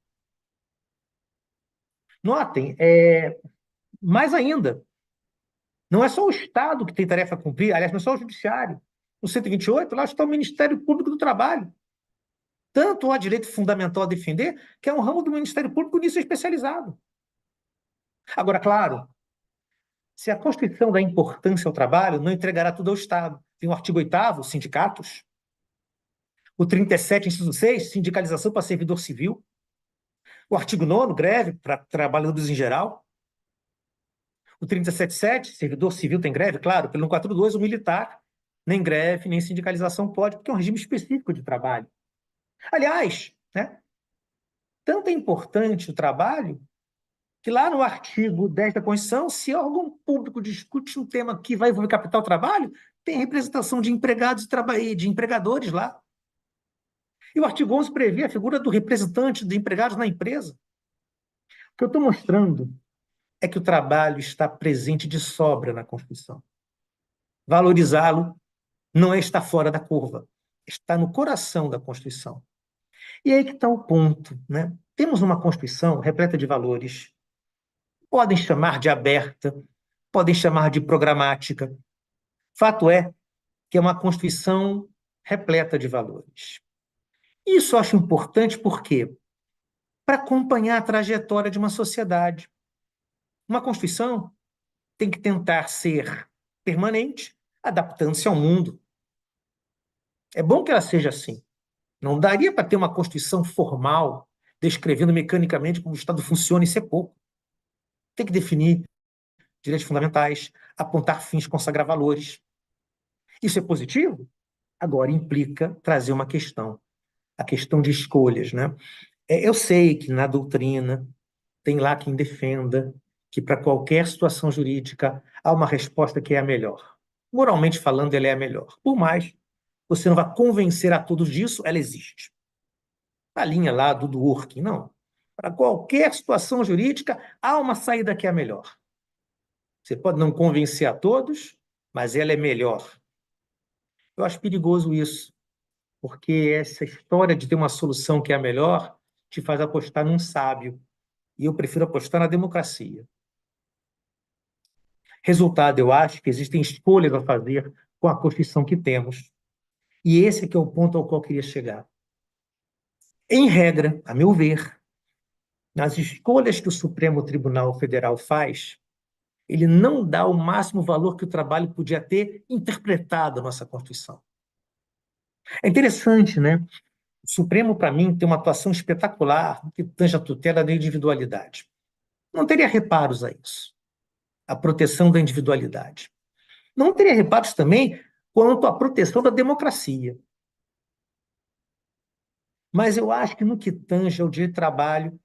Notem, mais ainda, não é só o Estado que tem tarefa a cumprir, aliás, não é só o Judiciário. No 128, lá está o Ministério Público do Trabalho. Tanto há direito fundamental a defender, que é um ramo do Ministério Público nisso especializado. Agora, claro, se a Constituição dá importância ao trabalho, não entregará tudo ao Estado. Tem o artigo 8º, sindicatos. O 37, inciso 6, sindicalização para servidor civil. O artigo 9º, greve para trabalhadores em geral. O 37.7, servidor civil tem greve, claro. Pelo 142, o militar, nem greve, nem sindicalização pode, porque é um regime específico de trabalho. Aliás, né, tanto é importante o trabalho que lá no artigo 10 da Constituição, se órgão público discute um tema que vai envolver capital trabalho, tem representação de empregados e de empregadores lá. E o artigo 11 prevê a figura do representante de empregados na empresa. O que eu estou mostrando é que o trabalho está presente de sobra na Constituição. Valorizá-lo não é estar fora da curva, está no coração da Constituição. E aí que está o ponto, né? Temos uma Constituição repleta de valores. Podem chamar de aberta, podem chamar de programática. Fato é que é uma Constituição repleta de valores. Isso eu acho importante porque para acompanhar a trajetória de uma sociedade. Uma Constituição tem que tentar ser permanente, adaptando-se ao mundo. É bom que ela seja assim. Não daria para ter uma Constituição formal, descrevendo mecanicamente como o Estado funciona e ser pouco. Tem que definir direitos fundamentais, apontar fins, consagrar valores. Isso é positivo? Agora implica trazer uma questão, a questão de escolhas, né? Eu sei que na doutrina tem lá quem defenda que para qualquer situação jurídica há uma resposta que é a melhor. Moralmente falando, ela é a melhor. Por mais você não vai convencer a todos disso, ela existe. A linha lá do Dworkin, não. Para qualquer situação jurídica, há uma saída que é a melhor. Você pode não convencer a todos, mas ela é melhor. Eu acho perigoso isso, porque essa história de ter uma solução que é a melhor te faz apostar num sábio. E eu prefiro apostar na democracia. Resultado, eu acho que existem escolhas a fazer com a Constituição que temos. E esse é que é o ponto ao qual eu queria chegar. Em regra, a meu ver, nas escolhas que o Supremo Tribunal Federal faz, ele não dá o máximo valor que o trabalho podia ter interpretado a nossa Constituição. É interessante, né? O Supremo, para mim, tem uma atuação espetacular que tange a tutela da individualidade. Não teria reparos a isso. A proteção da individualidade. Não teria reparos também quanto à proteção da democracia. Mas eu acho que no que tange ao direito de trabalho,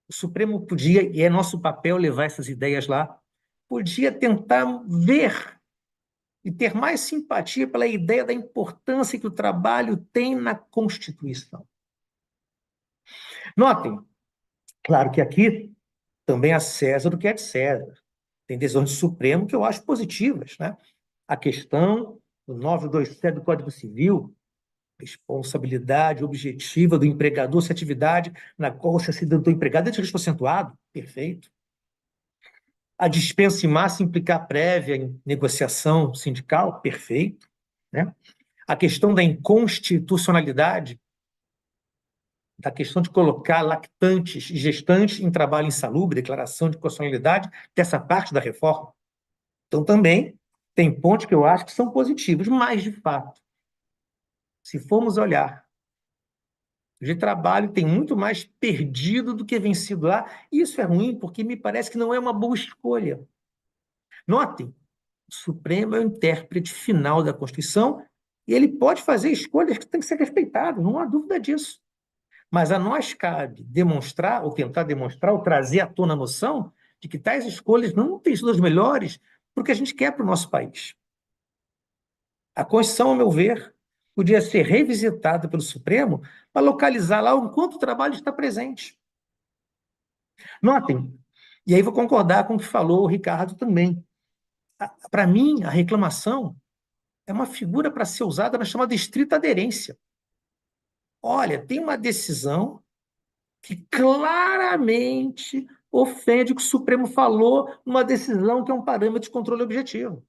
o Supremo podia, e é nosso papel levar essas ideias lá, podia tentar ver e ter mais simpatia pela ideia da importância que o trabalho tem na Constituição. Notem, claro que aqui também há César o que é de César. Tem decisões do Supremo que eu acho positivas, né? A questão do 927 do Código Civil, responsabilidade objetiva do empregador se a atividade na qual você se acidentou empregado é de risco acentuado, perfeito. A dispensa em massa implicar prévia em negociação sindical, perfeito, né? A questão da inconstitucionalidade, da questão de colocar lactantes e gestantes em trabalho insalubre, declaração de constitucionalidade dessa parte da reforma. Então, também tem pontos que eu acho que são positivos, mas, de fato, se formos olhar, o de trabalho tem muito mais perdido do que vencido lá, e isso é ruim, porque me parece que não é uma boa escolha. Notem, o Supremo é o intérprete final da Constituição e ele pode fazer escolhas que têm que ser respeitadas, não há dúvida disso. Mas a nós cabe demonstrar, ou tentar demonstrar, ou trazer à tona a noção de que tais escolhas não têm sido as melhores para o que a gente quer para o nosso país. A Constituição, ao meu ver, podia ser revisitada pelo Supremo para localizar lá o quanto o trabalho está presente. Notem, e aí vou concordar com o que falou o Ricardo também. Para mim, a reclamação é uma figura para ser usada na chamada estrita aderência. Olha, tem uma decisão que claramente ofende o que o Supremo falou numa decisão que é um parâmetro de controle objetivo.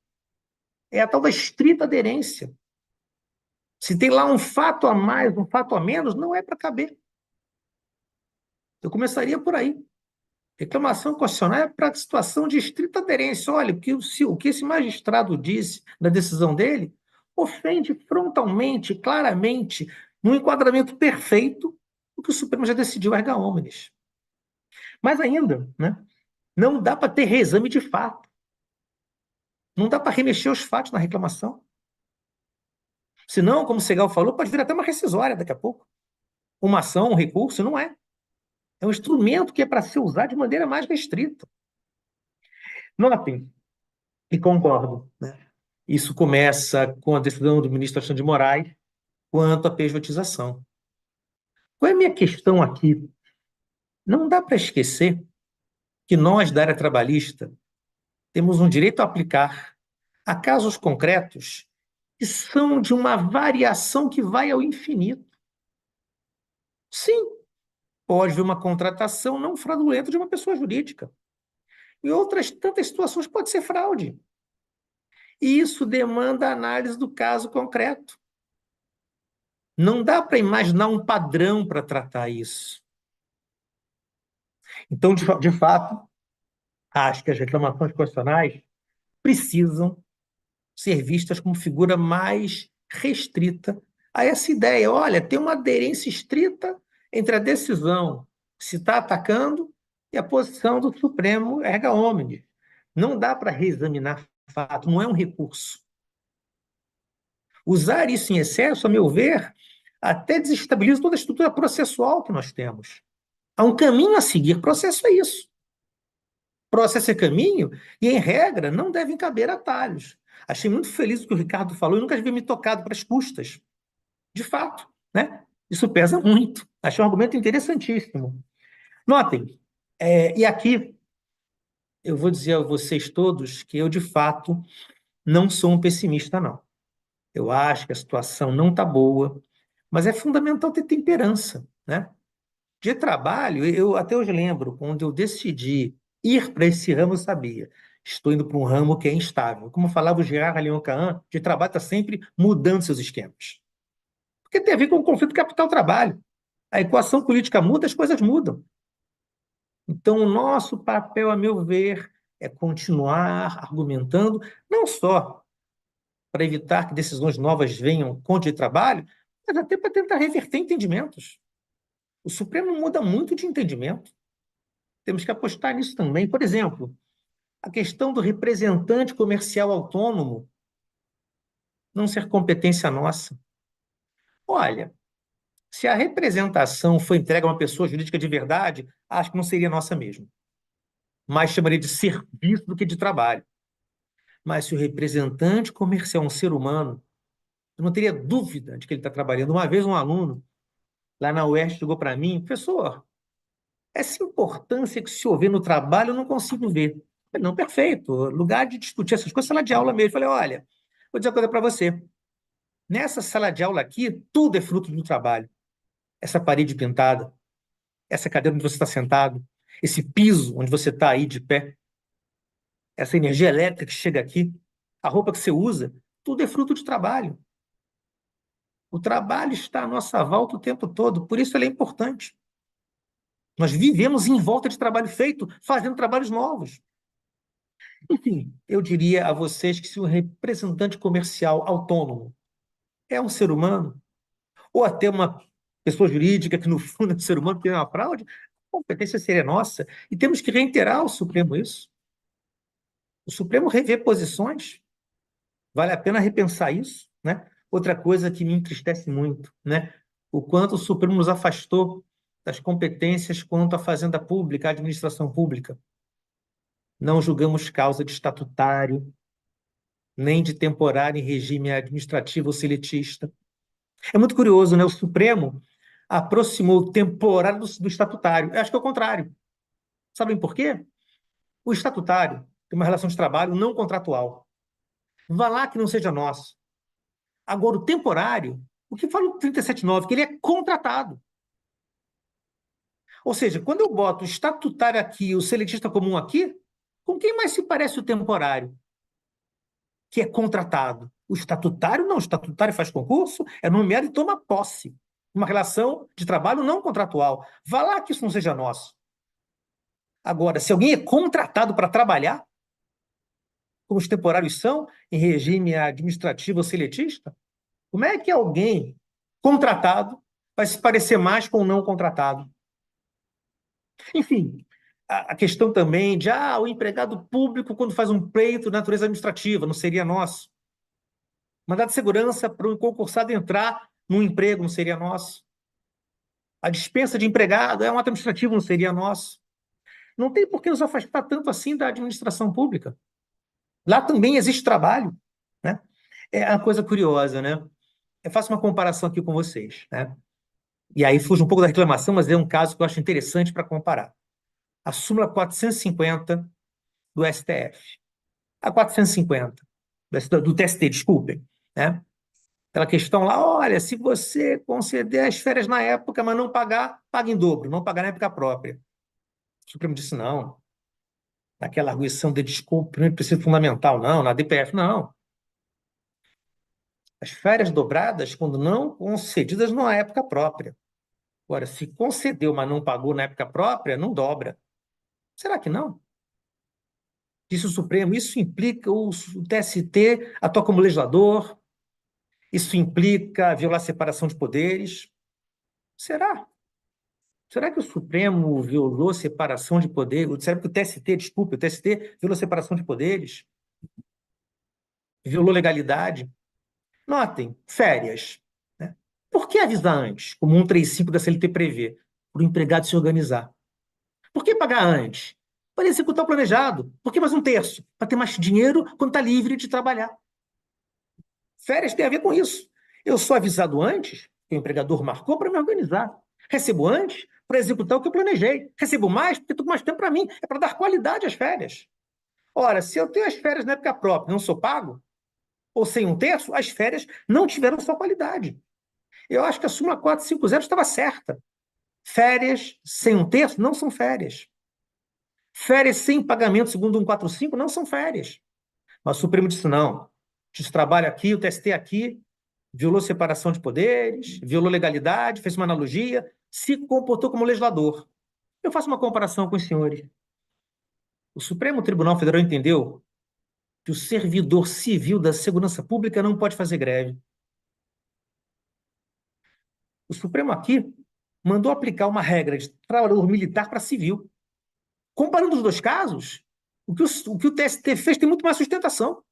É a tal da estrita aderência. Se tem lá um fato a mais, um fato a menos, não é para caber. Eu começaria por aí. Reclamação constitucional é para a situação de estrita aderência. Olha, o que esse magistrado disse na decisão dele ofende frontalmente, claramente, num enquadramento perfeito, o que o Supremo já decidiu erga omnes. Mas ainda, né, não dá para ter reexame de fato. Não dá para remexer os fatos na reclamação. Senão, como o Segal falou, pode vir até uma rescisória daqui a pouco. Uma ação, um recurso, não é. É um instrumento que é para ser usado de maneira mais restrita. Notem, e concordo, né? Isso começa com a decisão do ministro Alexandre de Moraes quanto à pejotização. Qual é a minha questão aqui? Não dá para esquecer que nós, da área trabalhista, temos um direito a aplicar a casos concretos que são de uma variação que vai ao infinito. Sim, pode haver uma contratação não fraudulenta de uma pessoa jurídica. Em outras tantas situações pode ser fraude. E isso demanda análise do caso concreto. Não dá para imaginar um padrão para tratar isso. Então, de fato, acho que as reclamações constitucionais precisam ser vistas como figura mais restrita a essa ideia. Olha, tem uma aderência estrita entre a decisão que se está atacando e a posição do Supremo erga omnes. Não dá para reexaminar fato, não é um recurso. Usar isso em excesso, a meu ver, até desestabiliza toda a estrutura processual que nós temos. Há um caminho a seguir. Processo é isso. Processo é caminho e, em regra, não devem caber atalhos. Achei muito feliz o que o Ricardo falou e nunca havia me tocado para as custas. De fato, né? Isso pesa muito. Achei um argumento interessantíssimo. Notem, e aqui eu vou dizer a vocês todos que eu, de fato, não sou um pessimista, não. Eu acho que a situação não está boa, mas é fundamental ter temperança, né? De trabalho, eu até hoje lembro, quando eu decidi ir para esse ramo, eu sabia. Estou indo para um ramo que é instável. Como falava o Gerard Leon-Cahan, de trabalho está sempre mudando seus esquemas. Porque tem a ver com o conflito capital-trabalho. A equação política muda, as coisas mudam. Então, o nosso papel, a meu ver, é continuar argumentando, não só para evitar que decisões novas venham contra o trabalho, mas até para tentar reverter entendimentos. O Supremo muda muito de entendimento. Temos que apostar nisso também. Por exemplo, a questão do representante comercial autônomo não ser competência nossa. Olha, se a representação foi entregue a uma pessoa jurídica de verdade, acho que não seria nossa mesmo. Mais chamaria de serviço do que de trabalho. Mas se o representante comercial é um ser humano, eu não teria dúvida de que ele está trabalhando. Uma vez um aluno lá na UERJ chegou para mim, professor, essa importância que o senhor vê no trabalho eu não consigo ver. Eu falei, não, perfeito, lugar de discutir essas coisas, sala de aula mesmo. Eu falei, olha, vou dizer uma coisa para você. Nessa sala de aula aqui, tudo é fruto do trabalho. Essa parede pintada, essa cadeira onde você está sentado, esse piso onde você está aí de pé, essa energia elétrica que chega aqui, a roupa que você usa, tudo é fruto de trabalho. O trabalho está à nossa volta o tempo todo, por isso ele é importante. Nós vivemos em volta de trabalho feito, fazendo trabalhos novos. Enfim, eu diria a vocês que se um representante comercial autônomo é um ser humano, ou até uma pessoa jurídica que no fundo é um ser humano que é uma fraude, a competência seria nossa. E temos que reiterar ao Supremo isso. O Supremo rever posições, vale a pena repensar isso, né? Outra coisa que me entristece muito, né? O quanto o Supremo nos afastou das competências quanto à fazenda pública, à administração pública. Não julgamos causa de estatutário, nem de temporário em regime administrativo ou seletista. É muito curioso, né? O Supremo aproximou o temporário do estatutário. Eu acho que é o contrário. Sabem por quê? O estatutário tem uma relação de trabalho não contratual. Vá lá que não seja nosso. Agora, o temporário, o que fala o 37.9? Que ele é contratado. Ou seja, quando eu boto o estatutário aqui, o seletista comum aqui, com quem mais se parece o temporário? Que é contratado. O estatutário não, o estatutário faz concurso, é nomeado e toma posse. Uma relação de trabalho não contratual. Vá lá que isso não seja nosso. Agora, se alguém é contratado para trabalhar, como os temporários são, em regime administrativo ou seletista, como é que alguém contratado vai se parecer mais com o não contratado? Enfim, a questão também de o empregado público, quando faz um pleito de natureza administrativa, não seria nosso. Mandado de segurança para um concursado entrar num emprego, não seria nosso. A dispensa de empregado é um ato administrativo, não seria nosso. Não tem por que nos afastar tanto assim da administração pública. Lá também existe trabalho, né? É uma coisa curiosa, né? Eu faço uma comparação aqui com vocês, né? E aí fujo um pouco da reclamação, mas é um caso que eu acho interessante para comparar. A súmula 450 do STF. A 450 do TST, desculpem, né? Aquela questão lá, olha, se você conceder as férias na época, mas não pagar, paga em dobro, não pagar na época própria. O Supremo disse não. Naquela arguição de descumprimento do princípio fundamental, não. Na DPF, não. As férias dobradas, quando não concedidas na época própria. Agora, se concedeu, mas não pagou na época própria, não dobra. Será que não? Disse o Supremo, isso implica o TST atua como legislador, isso implica violar a separação de poderes. Será? Será que o Supremo violou separação de poderes? Será que o TST, desculpe, o TST violou separação de poderes? Violou legalidade? Notem, férias, né? Por que avisar antes, como 135 da CLT prevê, para o empregado se organizar? Por que pagar antes? Para executar o planejado. Por que mais um terço? Para ter mais dinheiro quando está livre de trabalhar. Férias tem a ver com isso. Eu sou avisado antes, que o empregador marcou para me organizar. Recebo antes para executar o que eu planejei. Recebo mais porque estou com mais tempo para mim. É para dar qualidade às férias. Ora, se eu tenho as férias na época própria e não sou pago, ou sem um terço, as férias não tiveram sua qualidade. Eu acho que a súmula 450 estava certa. Férias sem um terço não são férias. Férias sem pagamento segundo 145 não são férias. Mas o Supremo disse não. Diz trabalho aqui, o TST aqui, violou separação de poderes, violou legalidade, fez uma analogia, se comportou como legislador. Eu faço uma comparação com os senhores. O Supremo Tribunal Federal entendeu que o servidor civil da segurança pública não pode fazer greve. O Supremo aqui mandou aplicar uma regra de trabalhador militar para civil. Comparando os dois casos, o que o TST fez tem muito mais sustentação.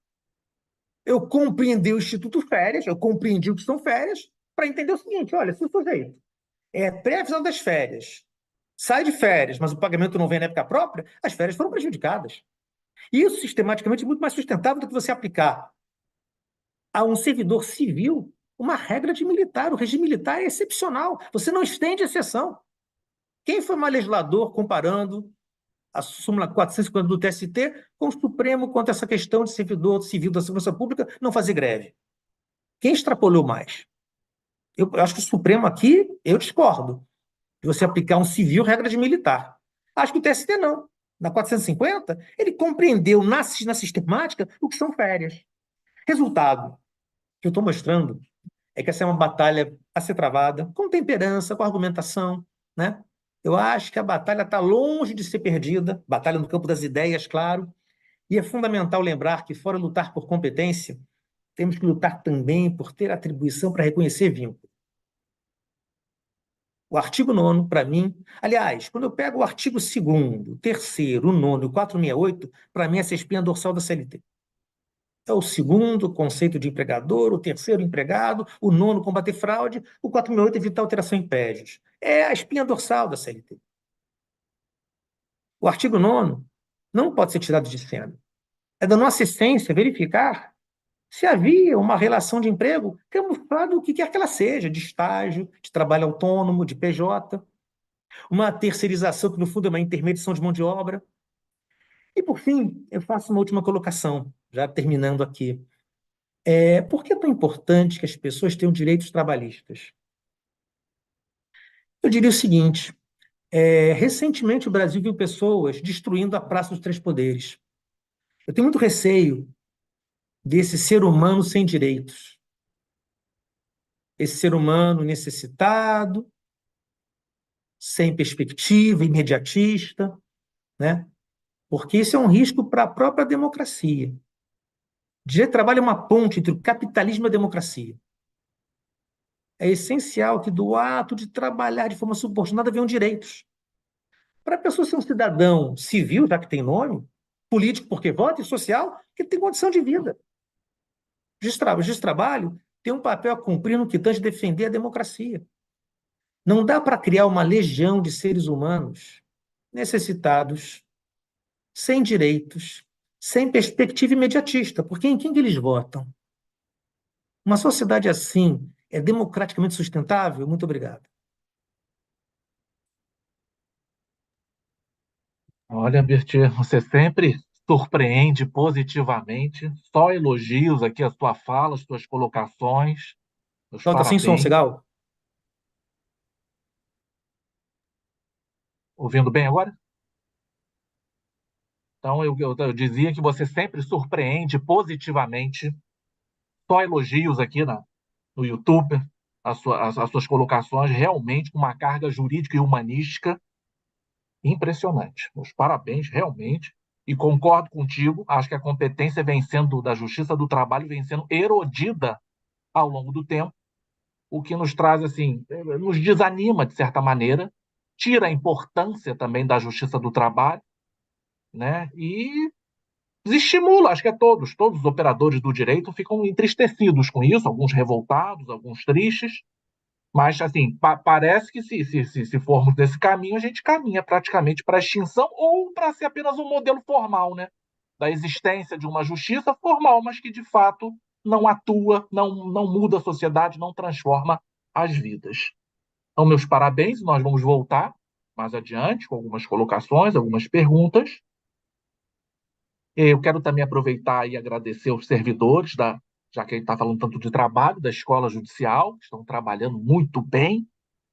Eu compreendi o Instituto Férias, eu compreendi o que são férias, para entender o seguinte: olha, se o sujeito é pré-avisado das férias, sai de férias, mas o pagamento não vem na época própria, as férias foram prejudicadas. Isso, sistematicamente, é muito mais sustentável do que você aplicar a um servidor civil uma regra de militar. O regime militar é excepcional. Você não estende exceção. Quem foi mais legislador comparando a súmula 450 do TST com o Supremo quanto a essa questão de servidor civil da segurança pública não fazer greve? Quem extrapolou mais? Eu acho que o Supremo aqui, eu discordo de você aplicar um civil regra de militar. Acho que o TST não. Na 450, ele compreendeu na sistemática o que são férias. Resultado que eu estou mostrando é que essa é uma batalha a ser travada com temperança, com argumentação, né? Eu acho que a batalha está longe de ser perdida, batalha no campo das ideias, claro, e é fundamental lembrar que, fora lutar por competência, temos que lutar também por ter atribuição para reconhecer vínculo. O artigo 9º, para mim, aliás, quando eu pego o artigo 2º, o 3º, o 9º e o 468, para mim, essa é a espinha dorsal da CLT. É o 2º conceito de empregador, o 3º empregado, o 9º combater fraude, o 468 evitar alteração em prédios. É a espinha dorsal da CLT. O artigo 9º não pode ser tirado de cena. É da nossa essência verificar se havia uma relação de emprego camuflada o que quer que ela seja, de estágio, de trabalho autônomo, de PJ, uma terceirização que, no fundo, é uma intermediação de mão de obra. E, por fim, eu faço uma última colocação, já terminando aqui. Por que é tão importante que as pessoas tenham direitos trabalhistas? Eu diria o seguinte: recentemente o Brasil viu pessoas destruindo a Praça dos Três Poderes. Eu tenho muito receio desse ser humano sem direitos, esse ser humano necessitado, sem perspectiva, imediatista, né? Porque isso é um risco para a própria democracia. Direito do trabalho é uma ponte entre o capitalismo e a democracia. É essencial que do ato de trabalhar de forma subordinada venham direitos. Para a pessoa ser um cidadão civil, já que tem nome, político porque vota e social, que tem condição de vida. O juiz de trabalho tem um papel a cumprir no que tange defender a democracia. Não dá para criar uma legião de seres humanos necessitados, sem direitos, sem perspectiva imediatista, porque em quem que eles votam? Uma sociedade assim é democraticamente sustentável? Muito obrigado. Olha, Bertie, você sempre surpreende positivamente. Só elogios aqui a sua fala, as suas colocações. Meus Então, tá sem som, parabéns. Segal? Ouvindo bem agora? Então, eu dizia que você sempre surpreende positivamente. Só elogios aqui no YouTube, as suas colocações, realmente com uma carga jurídica e humanística impressionante. Meus parabéns, realmente. E concordo contigo, acho que a competência vem sendo, da Justiça do Trabalho, vem sendo erodida ao longo do tempo, o que nos traz, assim, nos desanima, de certa maneira, tira a importância também da Justiça do Trabalho, né? E desestimula, acho que todos os operadores do direito ficam entristecidos com isso, alguns revoltados, alguns tristes, mas, assim, parece que se formos nesse caminho, a gente caminha praticamente para a extinção ou para ser apenas um modelo formal, né? Da existência de uma justiça formal, mas que, de fato, não atua, não muda a sociedade, não transforma as vidas. Então, meus parabéns, nós vamos voltar mais adiante com algumas colocações, algumas perguntas. Eu quero também aproveitar e agradecer os servidores, já que a gente está falando tanto de trabalho, da Escola Judicial, que estão trabalhando muito bem,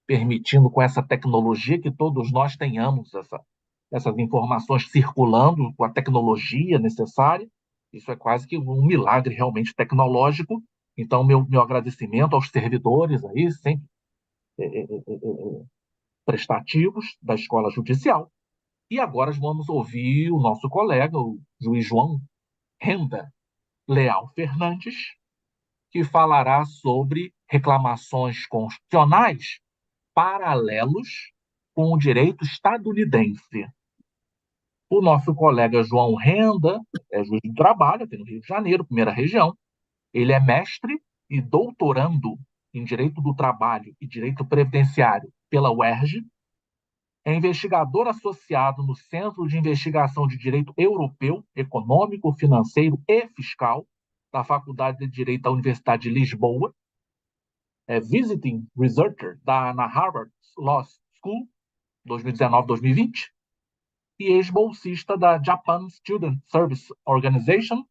permitindo com essa tecnologia que todos nós tenhamos essas informações circulando com a tecnologia necessária. Isso é quase que um milagre realmente tecnológico. Então, meu agradecimento aos servidores aí, sempre prestativos da Escola Judicial. E agora vamos ouvir o nosso colega, o juiz João Renda Leal Fernandes, que falará sobre reclamações constitucionais paralelos com o direito estadunidense. O nosso colega João Renda é juiz do trabalho aqui no Rio de Janeiro, primeira região. Ele é mestre e doutorando em Direito do Trabalho e Direito Previdenciário pela UERJ, é investigador associado no Centro de Investigação de Direito Europeu, Econômico, Financeiro e Fiscal da Faculdade de Direito da Universidade de Lisboa, é visiting researcher na Harvard Law School 2019-2020 e ex-bolsista da Japan Student Service Organization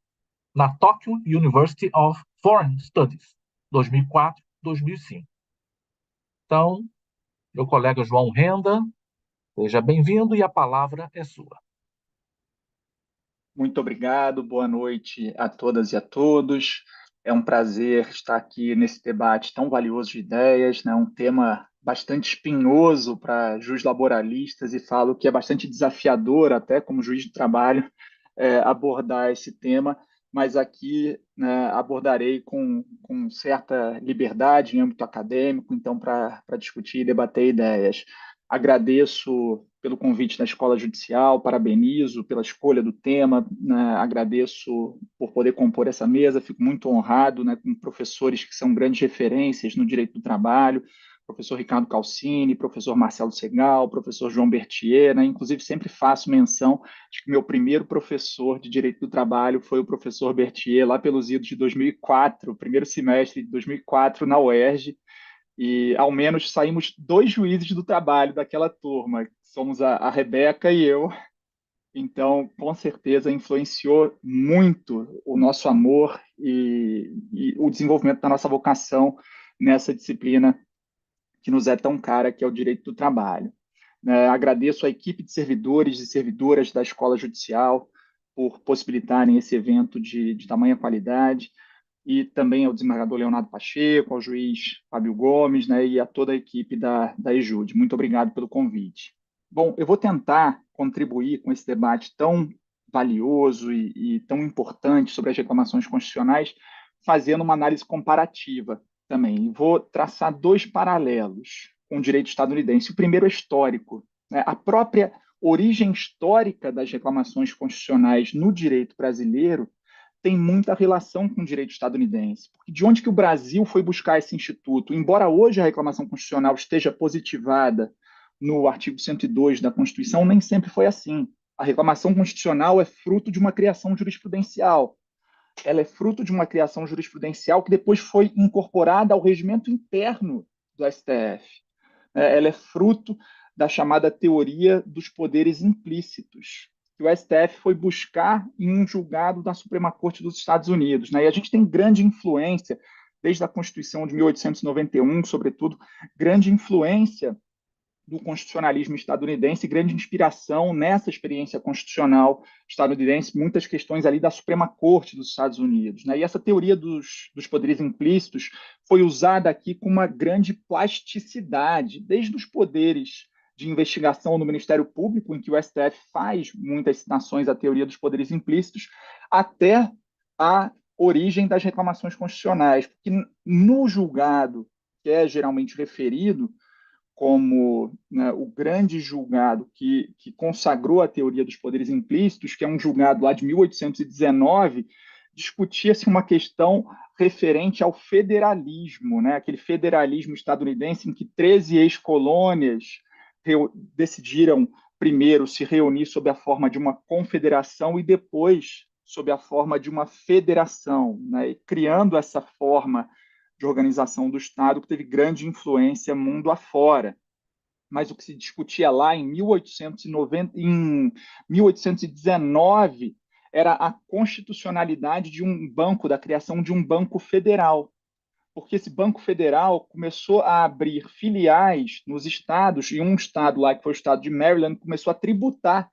na Tokyo University of Foreign Studies 2004-2005. Então, meu colega João Renda, seja bem-vindo e a palavra é sua. Muito obrigado, boa noite a todas e a todos. É um prazer estar aqui nesse debate tão valioso de ideias, né? Um tema bastante espinhoso para juízes laboralistas e falo que é bastante desafiador, até como juiz de trabalho, abordar esse tema, mas aqui, né, abordarei com certa liberdade em âmbito acadêmico, então, para discutir e debater ideias. Agradeço pelo convite da Escola Judicial, parabenizo pela escolha do tema, né, agradeço por poder compor essa mesa, fico muito honrado, né, com professores que são grandes referências no direito do trabalho, professor Ricardo Calcini, professor Marcelo Segal, professor João Berthier, né, inclusive sempre faço menção de que meu primeiro professor de direito do trabalho foi o professor Berthier, lá pelos idos de 2004, primeiro semestre de 2004 na UERJ, e ao menos saímos dois juízes do trabalho daquela turma, somos a Rebeca e eu. Então, com certeza, influenciou muito o nosso amor e o desenvolvimento da nossa vocação nessa disciplina que nos é tão cara, que é o direito do trabalho. Agradeço à equipe de servidores e servidoras da Escola Judicial por possibilitarem esse evento de tamanha qualidade, e também ao desembargador Leonardo Pacheco, ao juiz Fábio Gomes, né, e a toda a equipe da EJUD. Muito obrigado pelo convite. Bom, eu vou tentar contribuir com esse debate tão valioso e tão importante sobre as reclamações constitucionais, fazendo uma análise comparativa também. Vou traçar dois paralelos com o direito estadunidense. O primeiro é histórico, né? A própria origem histórica das reclamações constitucionais no direito brasileiro tem muita relação com o direito estadunidense. Porque de onde que o Brasil foi buscar esse instituto? Embora hoje a reclamação constitucional esteja positivada no artigo 102 da Constituição, nem sempre foi assim. A reclamação constitucional é fruto de uma criação jurisprudencial. Ela é fruto de uma criação jurisprudencial que depois foi incorporada ao regimento interno do STF. Ela é fruto da chamada teoria dos poderes implícitos, que o STF foi buscar em um julgado da Suprema Corte dos Estados Unidos. Né? E a gente tem grande influência, desde a Constituição de 1891, sobretudo, grande influência do constitucionalismo estadunidense, grande inspiração nessa experiência constitucional estadunidense, muitas questões ali da Suprema Corte dos Estados Unidos. Né? E essa teoria dos poderes implícitos foi usada aqui com uma grande plasticidade, desde os poderes de investigação no Ministério Público, em que o STF faz muitas citações à teoria dos poderes implícitos, até a origem das reclamações constitucionais, porque no julgado, que é geralmente referido como, né, o grande julgado que consagrou a teoria dos poderes implícitos, que é um julgado lá de 1819, discutia-se uma questão referente ao federalismo, né, aquele federalismo estadunidense em que 13 ex-colônias decidiram primeiro se reunir sob a forma de uma confederação e depois sob a forma de uma federação, né, criando essa forma de organização do Estado que teve grande influência mundo afora. Mas o que se discutia lá em 1819 era a constitucionalidade de um banco, da criação de um banco federal, porque esse banco federal começou a abrir filiais nos estados, e um estado lá, que foi o estado de Maryland, começou a tributar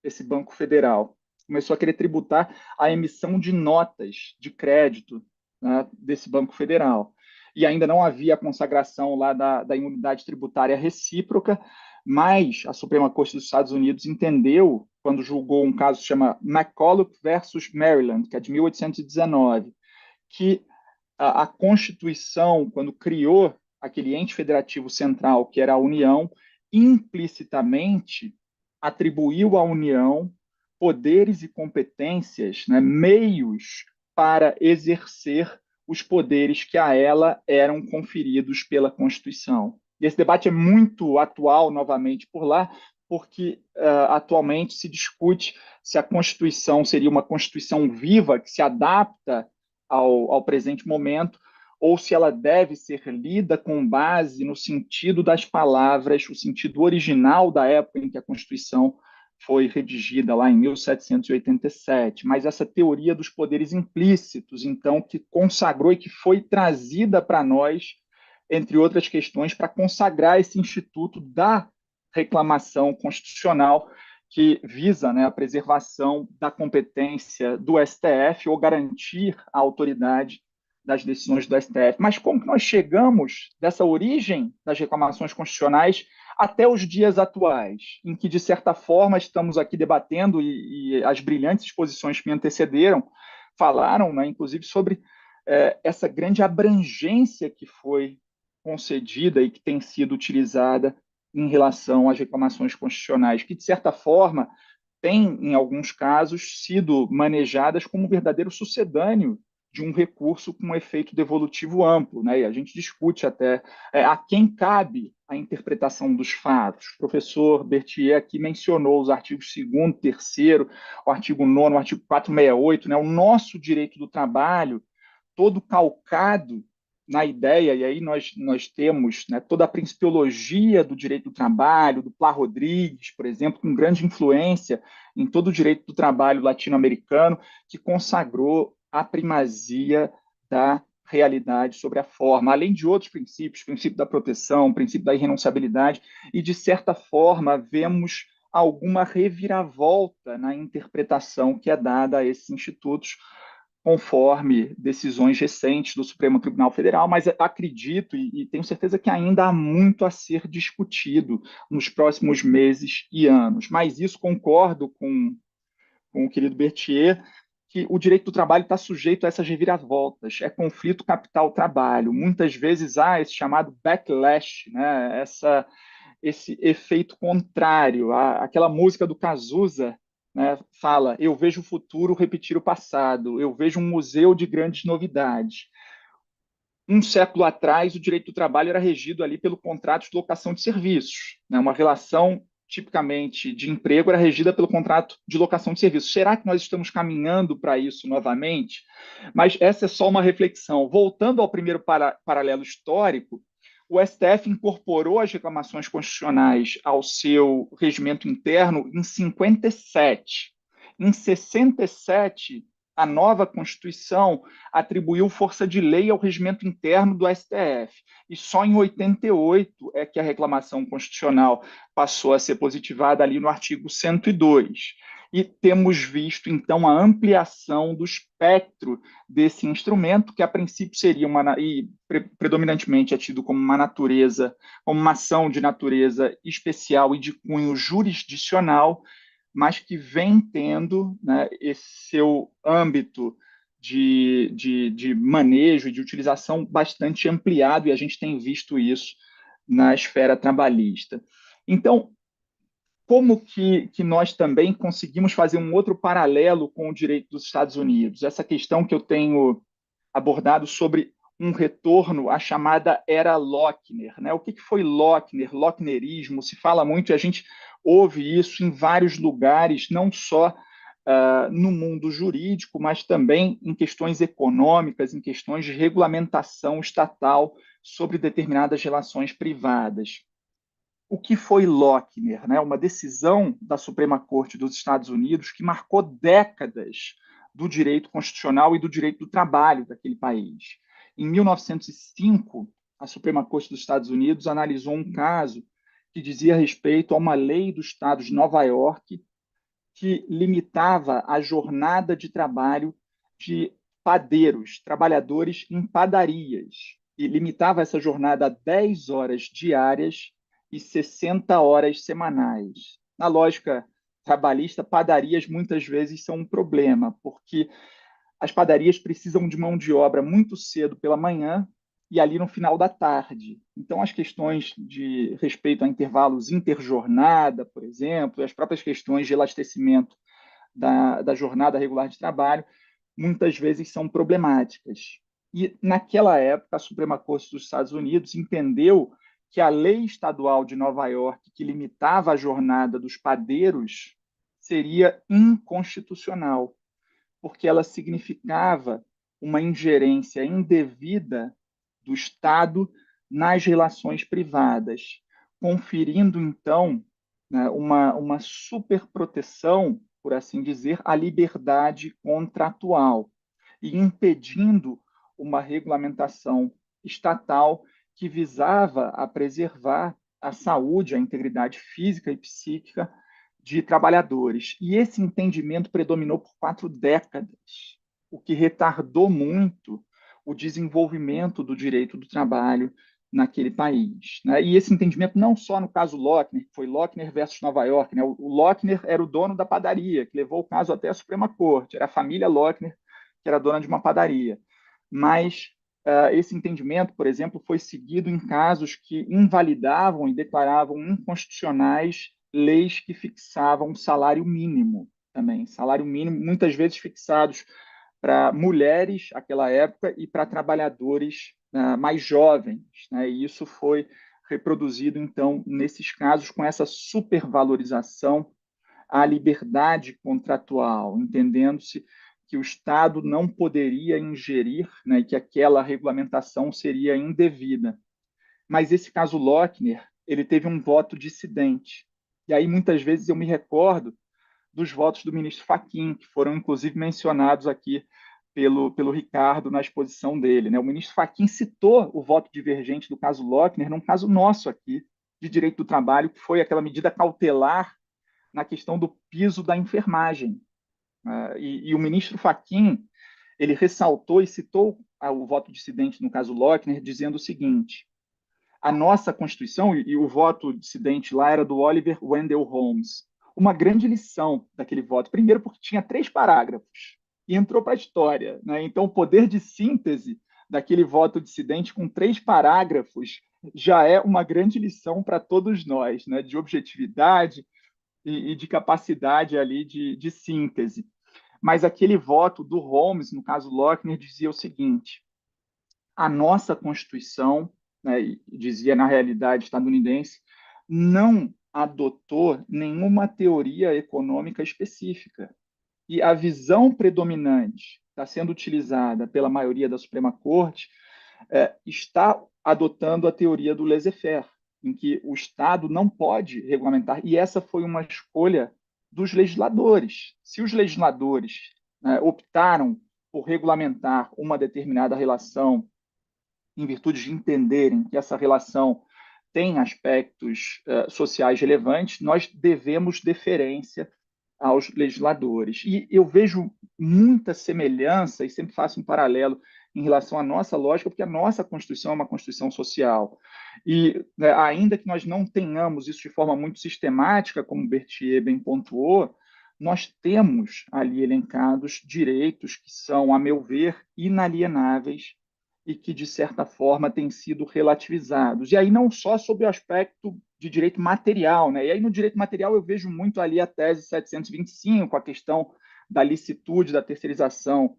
esse banco federal, começou a querer tributar a emissão de notas de crédito, né, desse banco federal. E ainda não havia a consagração lá da imunidade tributária recíproca, mas a Suprema Corte dos Estados Unidos entendeu, quando julgou um caso que se chama McCulloch versus Maryland, que é de 1819, que a Constituição, quando criou aquele ente federativo central, que era a União, implicitamente atribuiu à União poderes e competências, né, meios para exercer os poderes que a ela eram conferidos pela Constituição. E esse debate é muito atual, novamente, por lá, porque atualmente se discute se a Constituição seria uma Constituição viva, que se adapta ao presente momento, ou se ela deve ser lida com base no sentido das palavras, o sentido original da época em que a Constituição foi redigida, lá em 1787. Mas essa teoria dos poderes implícitos, então, que consagrou e que foi trazida para nós, entre outras questões, para consagrar esse instituto da reclamação constitucional, que visa, né, a preservação da competência do STF ou garantir a autoridade das decisões do STF. Mas como que nós chegamos dessa origem das reclamações constitucionais até os dias atuais, em que, de certa forma, estamos aqui debatendo, e as brilhantes exposições que me antecederam falaram, né, inclusive, sobre essa grande abrangência que foi concedida e que tem sido utilizada em relação às reclamações constitucionais, que, de certa forma, têm, em alguns casos, sido manejadas como um verdadeiro sucedâneo de um recurso com um efeito devolutivo amplo, né? E a gente discute até a quem cabe a interpretação dos fatos. O professor Berthier aqui mencionou os artigos 2º, 3º, o artigo 9º, o artigo 468, né? O nosso direito do trabalho, todo calcado na ideia, e aí nós temos, né, toda a principiologia do direito do trabalho, do Plá Rodrigues, por exemplo, com grande influência em todo o direito do trabalho latino-americano, que consagrou a primazia da realidade sobre a forma, além de outros princípios, princípio da proteção, princípio da irrenunciabilidade, e, de certa forma, vemos alguma reviravolta na interpretação que é dada a esses institutos, conforme decisões recentes do Supremo Tribunal Federal, mas acredito e tenho certeza que ainda há muito a ser discutido nos próximos meses e anos. Mas isso concordo com o querido Berthier, que o direito do trabalho está sujeito a essas reviravoltas, é conflito capital-trabalho. Muitas vezes há esse chamado backlash, né? Esse efeito contrário. Aquela música do Cazuza, né, fala: eu vejo o futuro repetir o passado, eu vejo um museu de grandes novidades. Um século atrás, o direito do trabalho era regido ali pelo contrato de locação de serviços, né? Uma relação tipicamente de emprego era regida pelo contrato de locação de serviços. Será que nós estamos caminhando para isso novamente? Mas essa é só uma reflexão. Voltando ao primeiro paralelo histórico, o STF incorporou as reclamações constitucionais ao seu regimento interno em 57. Em 67, a nova Constituição atribuiu força de lei ao regimento interno do STF. E só em 88 é que a reclamação constitucional passou a ser positivada ali no artigo 102. E temos visto, então, a ampliação do espectro desse instrumento, que a princípio seria e predominantemente é tido como uma ação de natureza especial e de cunho jurisdicional, mas que vem tendo, né, esse seu âmbito de manejo e de utilização bastante ampliado, e a gente tem visto isso na esfera trabalhista. Então, como que nós também conseguimos fazer um outro paralelo com o direito dos Estados Unidos? Essa questão que eu tenho abordado sobre um retorno à chamada era Lochner, né? O que foi Lochner, Lochnerismo? Se fala muito e a gente ouve isso em vários lugares, não só no mundo jurídico, mas também em questões econômicas, em questões de regulamentação estatal sobre determinadas relações privadas. O que foi Lochner, né? Uma decisão da Suprema Corte dos Estados Unidos que marcou décadas do direito constitucional e do direito do trabalho daquele país. Em 1905, a Suprema Corte dos Estados Unidos analisou um caso que dizia respeito a uma lei do estado de Nova York que limitava a jornada de trabalho de padeiros, trabalhadores em padarias, e limitava essa jornada a 10 horas diárias e 60 horas semanais. Na lógica trabalhista, padarias muitas vezes são um problema, porque as padarias precisam de mão de obra muito cedo pela manhã e ali no final da tarde. Então, as questões de respeito a intervalos interjornada, por exemplo, as próprias questões de elastecimento da jornada regular de trabalho, muitas vezes são problemáticas. E, naquela época, a Suprema Corte dos Estados Unidos entendeu que a lei estadual de Nova York, que limitava a jornada dos padeiros, seria inconstitucional, porque ela significava uma ingerência indevida do Estado nas relações privadas, conferindo, então, né, uma superproteção, por assim dizer, à liberdade contratual e impedindo uma regulamentação estatal que visava a preservar a saúde, a integridade física e psíquica de trabalhadores. E esse entendimento predominou por 4 décadas, o que retardou muito o desenvolvimento do direito do trabalho naquele país, né? E esse entendimento não só no caso Lochner, que foi Lochner versus Nova York, né? O Lochner era o dono da padaria, que levou o caso até a Suprema Corte, era a família Lochner, que era dona de uma padaria. Mas esse entendimento, por exemplo, foi seguido em casos que invalidavam e declaravam inconstitucionais leis que fixavam um salário mínimo também, salário mínimo muitas vezes fixados para mulheres naquela época e para trabalhadores mais jovens, né? E isso foi reproduzido, então, nesses casos, com essa supervalorização à liberdade contratual, entendendo-se que o Estado não poderia ingerir, né, e que aquela regulamentação seria indevida. Mas esse caso Lochner, ele teve um voto dissidente. E aí, muitas vezes, eu me recordo dos votos do ministro Fachin, que foram, inclusive, mencionados aqui pelo Ricardo na exposição dele. Né? O ministro Fachin citou o voto divergente do caso Lochner num caso nosso aqui, de direito do trabalho, que foi aquela medida cautelar na questão do piso da enfermagem. E o ministro Fachin, ele ressaltou e citou o voto dissidente no caso Lochner, dizendo o seguinte: a nossa Constituição, e o voto dissidente lá era do Oliver Wendell Holmes, uma grande lição daquele voto. Primeiro, porque tinha 3 parágrafos e entrou para a história. Né? Então, o poder de síntese daquele voto dissidente com 3 parágrafos já é uma grande lição para todos nós, né? De objetividade e de capacidade ali de síntese. Mas aquele voto do Holmes, no caso Lochner, dizia o seguinte: a nossa Constituição, né, dizia na realidade estadunidense, não adotou nenhuma teoria econômica específica. E a visão predominante está sendo utilizada pela maioria da Suprema Corte está adotando a teoria do laissez-faire, em que o Estado não pode regulamentar. E essa foi uma escolha dos legisladores. Se os legisladores optaram por regulamentar uma determinada relação em virtude de entenderem que essa relação tem aspectos sociais relevantes, nós devemos deferência aos legisladores. E eu vejo muita semelhança, e sempre faço um paralelo em relação à nossa lógica, porque a nossa Constituição é uma Constituição social. E ainda que nós não tenhamos isso de forma muito sistemática, como Berthier bem pontuou, nós temos ali elencados direitos que são, a meu ver, inalienáveis e que, de certa forma, têm sido relativizados. E aí não só sob o aspecto de direito material, né? E aí no direito material eu vejo muito ali a tese 725, a questão da licitude, da terceirização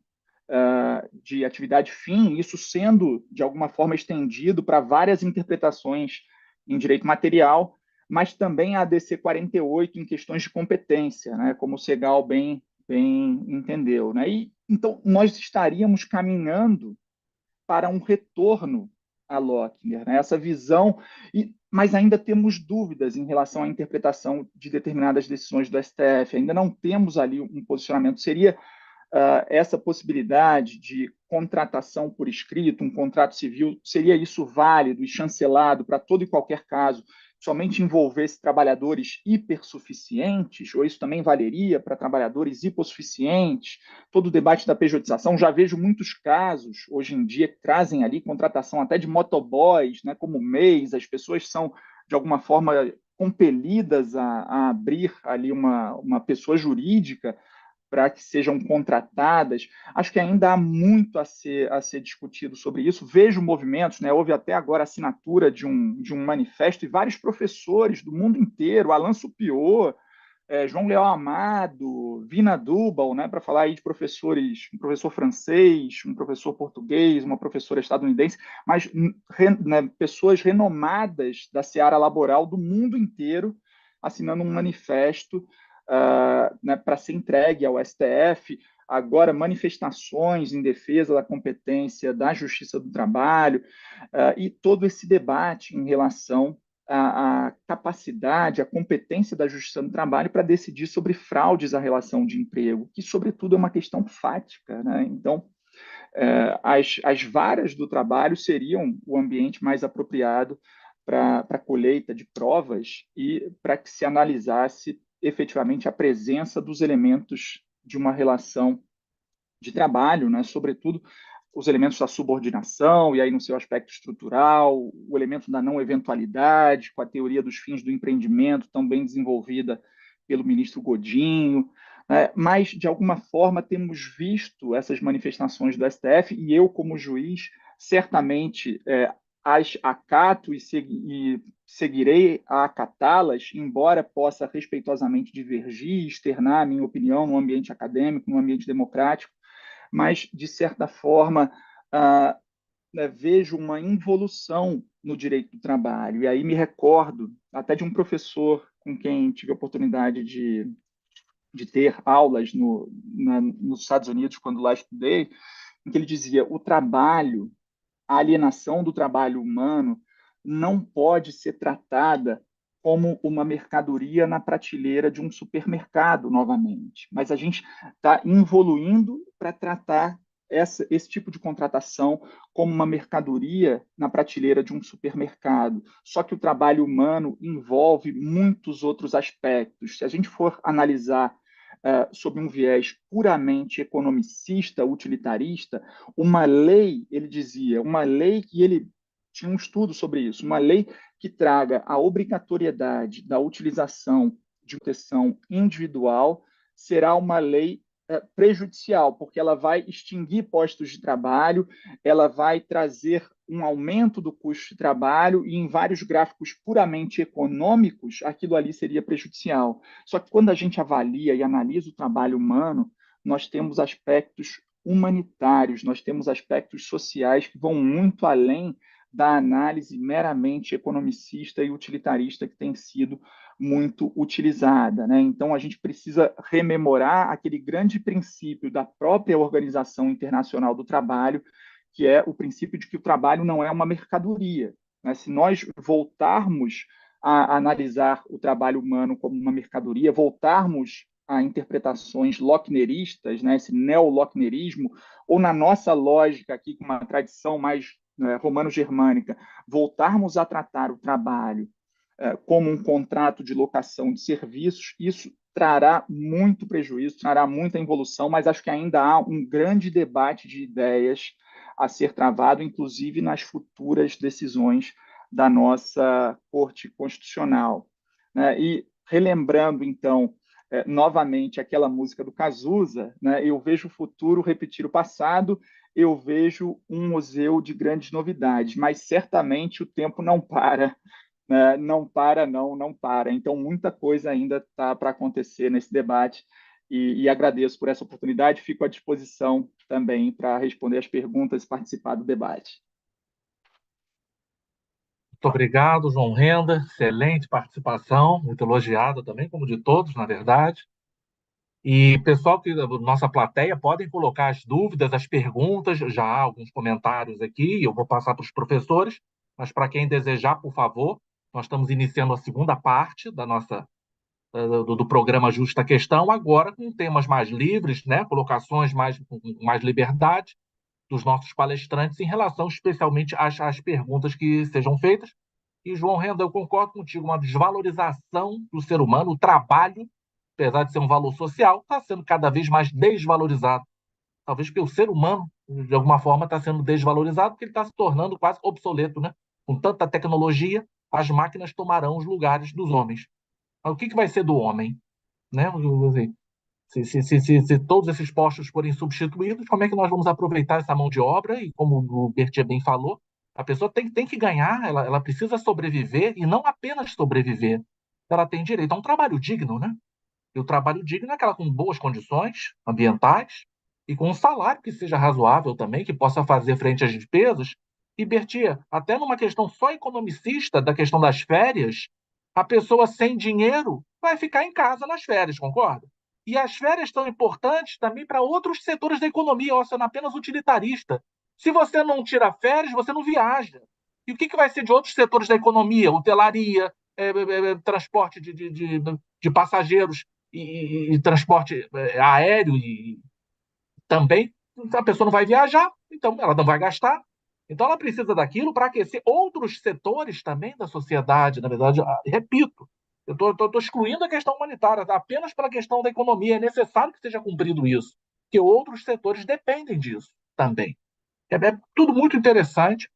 de atividade fim, isso sendo, de alguma forma, estendido para várias interpretações em direito material, mas também a ADC 48 em questões de competência, né? Como o Segal bem entendeu. Né? E, então, nós estaríamos caminhando para um retorno a Lochner, né? Essa visão, mas ainda temos dúvidas em relação à interpretação de determinadas decisões do STF, ainda não temos ali um posicionamento. Seria essa possibilidade de contratação por escrito, um contrato civil, seria isso válido e chancelado para todo e qualquer caso, somente envolvesse trabalhadores hipersuficientes, ou isso também valeria para trabalhadores hipossuficientes? Todo o debate da pejotização, já vejo muitos casos, hoje em dia, que trazem ali contratação até de motoboys, né, como MEIs, as pessoas são, de alguma forma, compelidas a abrir ali uma pessoa jurídica para que sejam contratadas. Acho que ainda há muito a ser discutido sobre isso. Vejo movimentos, né? Houve até agora a assinatura de um manifesto e vários professores do mundo inteiro, Alain Supiot, João Leal Amado, Vina Dubal, né, para falar aí de professores, um professor francês, um professor português, uma professora estadunidense, mas né, pessoas renomadas da seara laboral do mundo inteiro assinando um manifesto né, para ser entregue ao STF. Agora, manifestações em defesa da competência da Justiça do Trabalho e todo esse debate em relação à capacidade, à competência da Justiça do Trabalho para decidir sobre fraudes à relação de emprego, que, sobretudo, é uma questão fática. Né? Então, as varas do trabalho seriam o ambiente mais apropriado para a colheita de provas e para que se analisasse efetivamente a presença dos elementos de uma relação de trabalho, né? Sobretudo os elementos da subordinação, e aí no seu aspecto estrutural, o elemento da não eventualidade, com a teoria dos fins do empreendimento, tão bem desenvolvida pelo ministro Godinho. Né? Mas, de alguma forma, temos visto essas manifestações do STF, e eu, como juiz, certamente as acato e seguirei a acatá-las, embora possa respeitosamente divergir, externar a minha opinião no ambiente acadêmico, no ambiente democrático, mas, de certa forma, vejo uma involução no direito do trabalho. E aí me recordo até de um professor com quem tive a oportunidade de de ter aulas nos Estados Unidos, quando lá estudei, em que ele dizia: o trabalho, a alienação do trabalho humano não pode ser tratada como uma mercadoria na prateleira de um supermercado novamente, mas a gente está evoluindo para tratar esse tipo de contratação como uma mercadoria na prateleira de um supermercado. Só que o trabalho humano envolve muitos outros aspectos. Se a gente for analisar sob um viés puramente economicista, utilitarista, uma lei, ele dizia, uma lei que ele tinha um estudo sobre isso, uma lei que traga a obrigatoriedade da utilização de proteção individual será uma lei prejudicial, porque ela vai extinguir postos de trabalho, ela vai trazer um aumento do custo de trabalho e em vários gráficos puramente econômicos, aquilo ali seria prejudicial. Só que quando a gente avalia e analisa o trabalho humano, nós temos aspectos humanitários, nós temos aspectos sociais que vão muito além da análise meramente economicista e utilitarista que tem sido muito utilizada, né? Então, a gente precisa rememorar aquele grande princípio da própria Organização Internacional do Trabalho, que é o princípio de que o trabalho não é uma mercadoria, né? Se nós voltarmos a analisar o trabalho humano como uma mercadoria, voltarmos a interpretações lochneristas, né, esse neo-lochnerismo, ou na nossa lógica aqui, com uma tradição mais romano-germânica, voltarmos a tratar o trabalho como um contrato de locação de serviços, isso trará muito prejuízo, trará muita involução, mas acho que ainda há um grande debate de ideias a ser travado, inclusive nas futuras decisões da nossa Corte Constitucional. Né? E relembrando, então, novamente aquela música do Cazuza, né? Eu vejo o futuro repetir o passado, eu vejo um museu de grandes novidades, mas certamente o tempo não para, né? Não para, não para. Então, muita coisa ainda está para acontecer nesse debate e agradeço por essa oportunidade, fico à disposição também para responder as perguntas e participar do debate. Muito obrigado, João Renda. Excelente participação, muito elogiada também, como de todos, na verdade. E pessoal que nossa plateia podem colocar as dúvidas, as perguntas, já há alguns comentários aqui, eu vou passar para os professores, mas para quem desejar, por favor, nós estamos iniciando a segunda parte do programa Justa Questão, agora com temas mais livres, né? Colocações com mais liberdade dos nossos palestrantes em relação especialmente às perguntas que sejam feitas. E, João Renda, eu concordo contigo, uma desvalorização do ser humano, o trabalho, apesar de ser um valor social, está sendo cada vez mais desvalorizado. Talvez porque o ser humano, de alguma forma, está sendo desvalorizado, porque ele está se tornando quase obsoleto, né? Com tanta tecnologia, as máquinas tomarão os lugares dos homens. Mas o que vai ser do homem? Né? Se todos esses postos forem substituídos, como é que nós vamos aproveitar essa mão de obra? E como o Berthier bem falou, a pessoa tem que ganhar, ela precisa sobreviver, e não apenas sobreviver. Ela tem direito a um trabalho digno, né? E o trabalho digno é aquela com boas condições ambientais e com um salário que seja razoável também, que possa fazer frente às despesas. E, Berthier, até numa questão só economicista, da questão das férias, a pessoa sem dinheiro vai ficar em casa nas férias, concorda? E as férias são importantes também para outros setores da economia, ou seja, apenas utilitarista. Se você não tira férias, você não viaja. E o que vai ser de outros setores da economia? Hotelaria, transporte de passageiros e transporte aéreo e também a pessoa não vai viajar, então ela não vai gastar. Então ela precisa daquilo para aquecer outros setores também da sociedade. Na verdade, repito, eu estou excluindo a questão humanitária, apenas pela questão da economia. É necessário que seja cumprido isso, porque outros setores dependem disso também. É tudo muito interessante.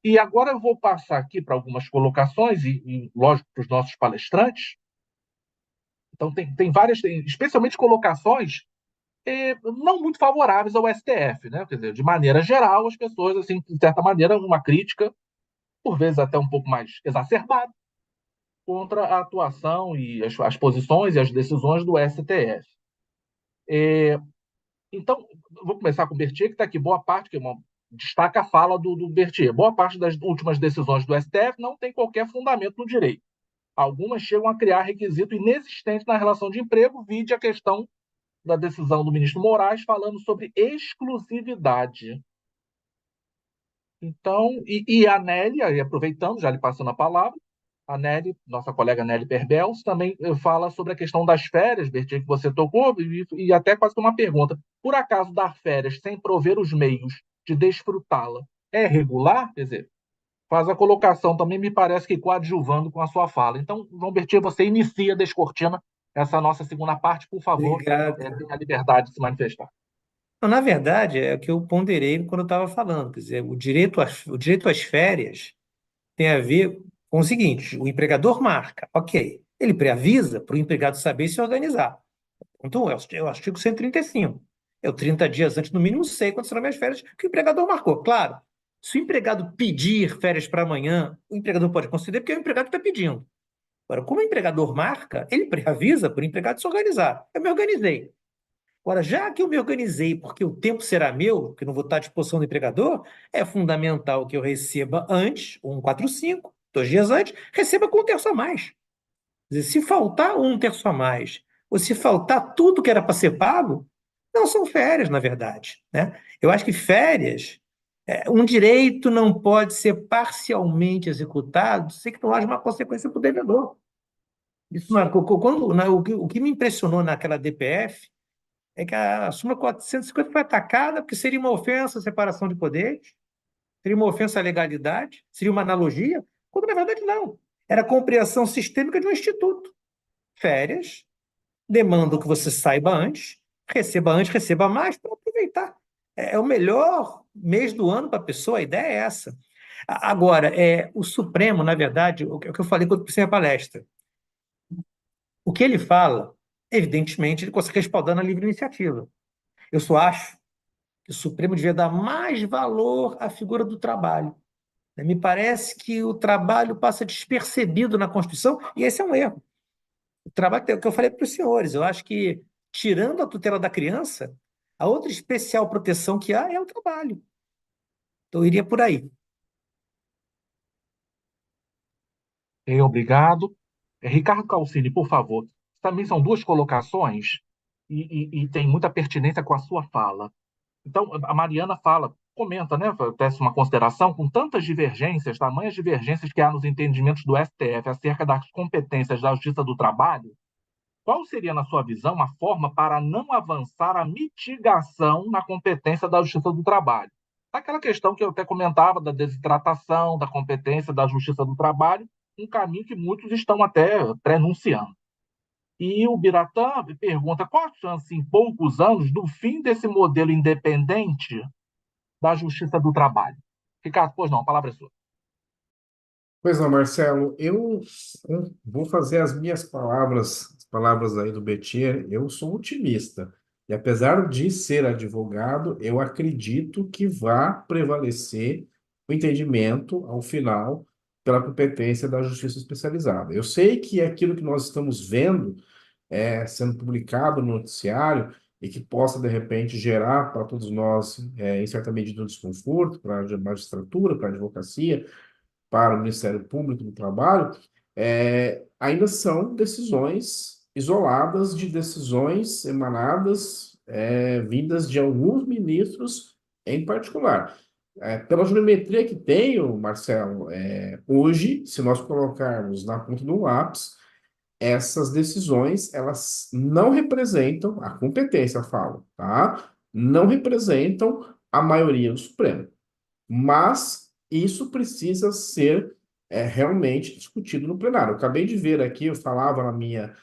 E agora eu vou passar aqui para algumas colocações, e lógico, para os nossos palestrantes. Então, tem várias, especialmente colocações não muito favoráveis ao STF, né? Quer dizer, de maneira geral, as pessoas, assim, de certa maneira, uma crítica, por vezes até um pouco mais exacerbada, contra a atuação e as posições e as decisões do STF. Então, vou começar com o Berthier, que está aqui, boa parte, destaca a fala do Berthier. Boa parte das últimas decisões do STF não tem qualquer fundamento no direito. Algumas chegam a criar requisito inexistente na relação de emprego, vide a questão da decisão do ministro Moraes falando sobre exclusividade. Então, a Nelly, aí aproveitando, já lhe passando a palavra, a Nelly, nossa colega Nelly Perbels, também fala sobre a questão das férias, Bertinho, que você tocou, e até quase que uma pergunta. Por acaso dar férias sem prover os meios de desfrutá-la é regular? Quer dizer, faz a colocação também, me parece que coadjuvando com a sua fala. Então, João Bertinho, você inicia, descortina essa nossa segunda parte, por favor, Obrigado. tenha a liberdade de se manifestar. Não, na verdade, é o que eu ponderei quando eu estava falando. Quer dizer, o direito às férias tem a ver com o seguinte: o empregador marca, ok. Ele preavisa para o empregado saber se organizar. Então, é o artigo 135. Eu, 30 dias antes, no mínimo, sei quando serão minhas férias que o empregador marcou. Claro, se o empregado pedir férias para amanhã, o empregador pode conceder porque é o empregado que está pedindo. Agora, como o empregador marca, ele preavisa para o empregado se organizar. Eu me organizei. Agora, já que eu me organizei porque o tempo será meu, que não vou estar à disposição do empregador, é fundamental que eu receba antes, 145, 2 dias antes, receba com um terço a mais. Quer dizer, se faltar um terço a mais, ou se faltar tudo que era para ser pago, não são férias, na verdade, né? Eu acho que férias, um direito não pode ser parcialmente executado sem que não haja uma consequência para o devedor. Isso não, o que me impressionou naquela DPF é que a súmula 450 foi atacada porque seria uma ofensa à separação de poderes, seria uma ofensa à legalidade, seria uma analogia, quando na verdade não. Era a compreensão sistêmica de um instituto. Férias demandam que você saiba antes, receba mais para aproveitar. É o melhor mês do ano para a pessoa, a ideia é essa. Agora, o Supremo, na verdade, o que eu falei quando comecei a palestra, o que ele fala, evidentemente, ele consegue respaldar na livre iniciativa. Eu só acho que o Supremo devia dar mais valor à figura do trabalho. Me parece que o trabalho passa despercebido na Constituição, e esse é um erro. O trabalho, é o que eu falei para os senhores, eu acho que, tirando a tutela da criança, a outra especial proteção que há é o trabalho. Então, eu iria por aí. Obrigado. Ricardo Calcini, por favor. Também são duas colocações e tem muita pertinência com a sua fala. Então, a Mariana fala, comenta, né, tece uma consideração, com tantas divergências, tamanhas divergências que há nos entendimentos do STF acerca das competências da Justiça do Trabalho, qual seria, na sua visão, a forma para não avançar a mitigação na competência da Justiça do Trabalho? Aquela questão que eu até comentava da desidratação da competência da Justiça do Trabalho, um caminho que muitos estão até prenunciando. E o Biratã pergunta qual a chance, em poucos anos, do fim desse modelo independente da Justiça do Trabalho? Ricardo, pois não, a palavra é sua. Pois não, Marcelo, eu vou fazer as minhas palavras, as palavras aí do Betier. Eu sou otimista. E apesar de ser advogado, eu acredito que vá prevalecer o entendimento, ao final, pela competência da justiça especializada. Eu sei que aquilo que nós estamos vendo sendo publicado no noticiário e que possa, de repente, gerar para todos nós, em certa medida, um desconforto para a magistratura, para a advocacia, para o Ministério Público do Trabalho, ainda são decisões isoladas de decisões emanadas, vindas de alguns ministros em particular. Pela geometria que tenho, Marcelo, hoje, se nós colocarmos na ponta do lápis, essas decisões, elas não representam a competência, falo, tá? Não representam a maioria do Supremo. Mas isso precisa ser realmente discutido no plenário. Eu acabei de ver aqui, eu falava na minha,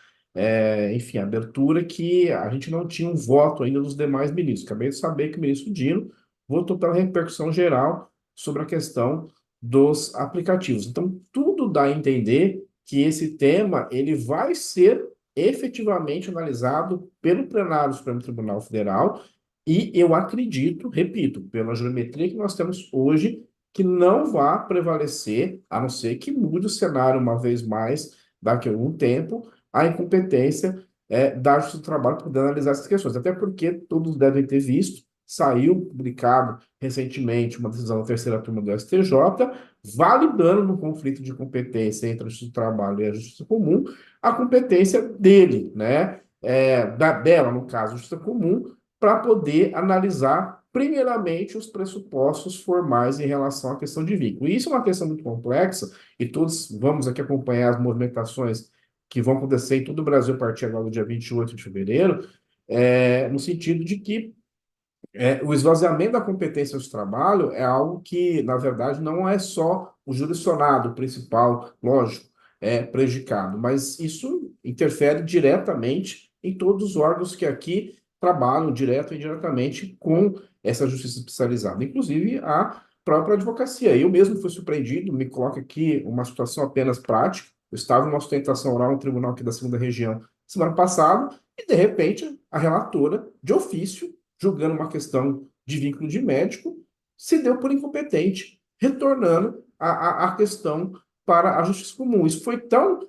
enfim, abertura, que a gente não tinha um voto ainda dos demais ministros. Acabei de saber que o ministro Dino votou pela repercussão geral sobre a questão dos aplicativos. Então, tudo dá a entender que esse tema ele vai ser efetivamente analisado pelo plenário do Supremo Tribunal Federal e eu acredito, repito, pela geometria que nós temos hoje, que não vá prevalecer, a não ser que mude o cenário uma vez mais, daqui a algum tempo, a incompetência da Justiça do Trabalho para poder analisar essas questões. Até porque todos devem ter visto saiu publicado recentemente uma decisão da terceira turma do STJ, validando no conflito de competência entre a Justiça do Trabalho e a Justiça Comum, a competência dele, né? Dela, no caso, a Justiça Comum, para poder analisar, primeiramente, os pressupostos formais em relação à questão de vínculo. E isso é uma questão muito complexa, e todos vamos aqui acompanhar as movimentações que vão acontecer em todo o Brasil a partir agora do dia 28 de fevereiro, no sentido de que o esvaziamento da competência de trabalho é algo que, na verdade, não é só o jurisdicionado principal, lógico, prejudicado, mas isso interfere diretamente em todos os órgãos que aqui trabalham direto e indiretamente com essa justiça especializada, inclusive a própria advocacia. Eu mesmo fui surpreendido, me coloco aqui uma situação apenas prática. Eu estava numa sustentação oral no tribunal aqui da segunda região semana passada, e de repente a relatora, de ofício, julgando uma questão de vínculo de médico, se deu por incompetente, retornando a questão para a justiça comum. Isso foi tão,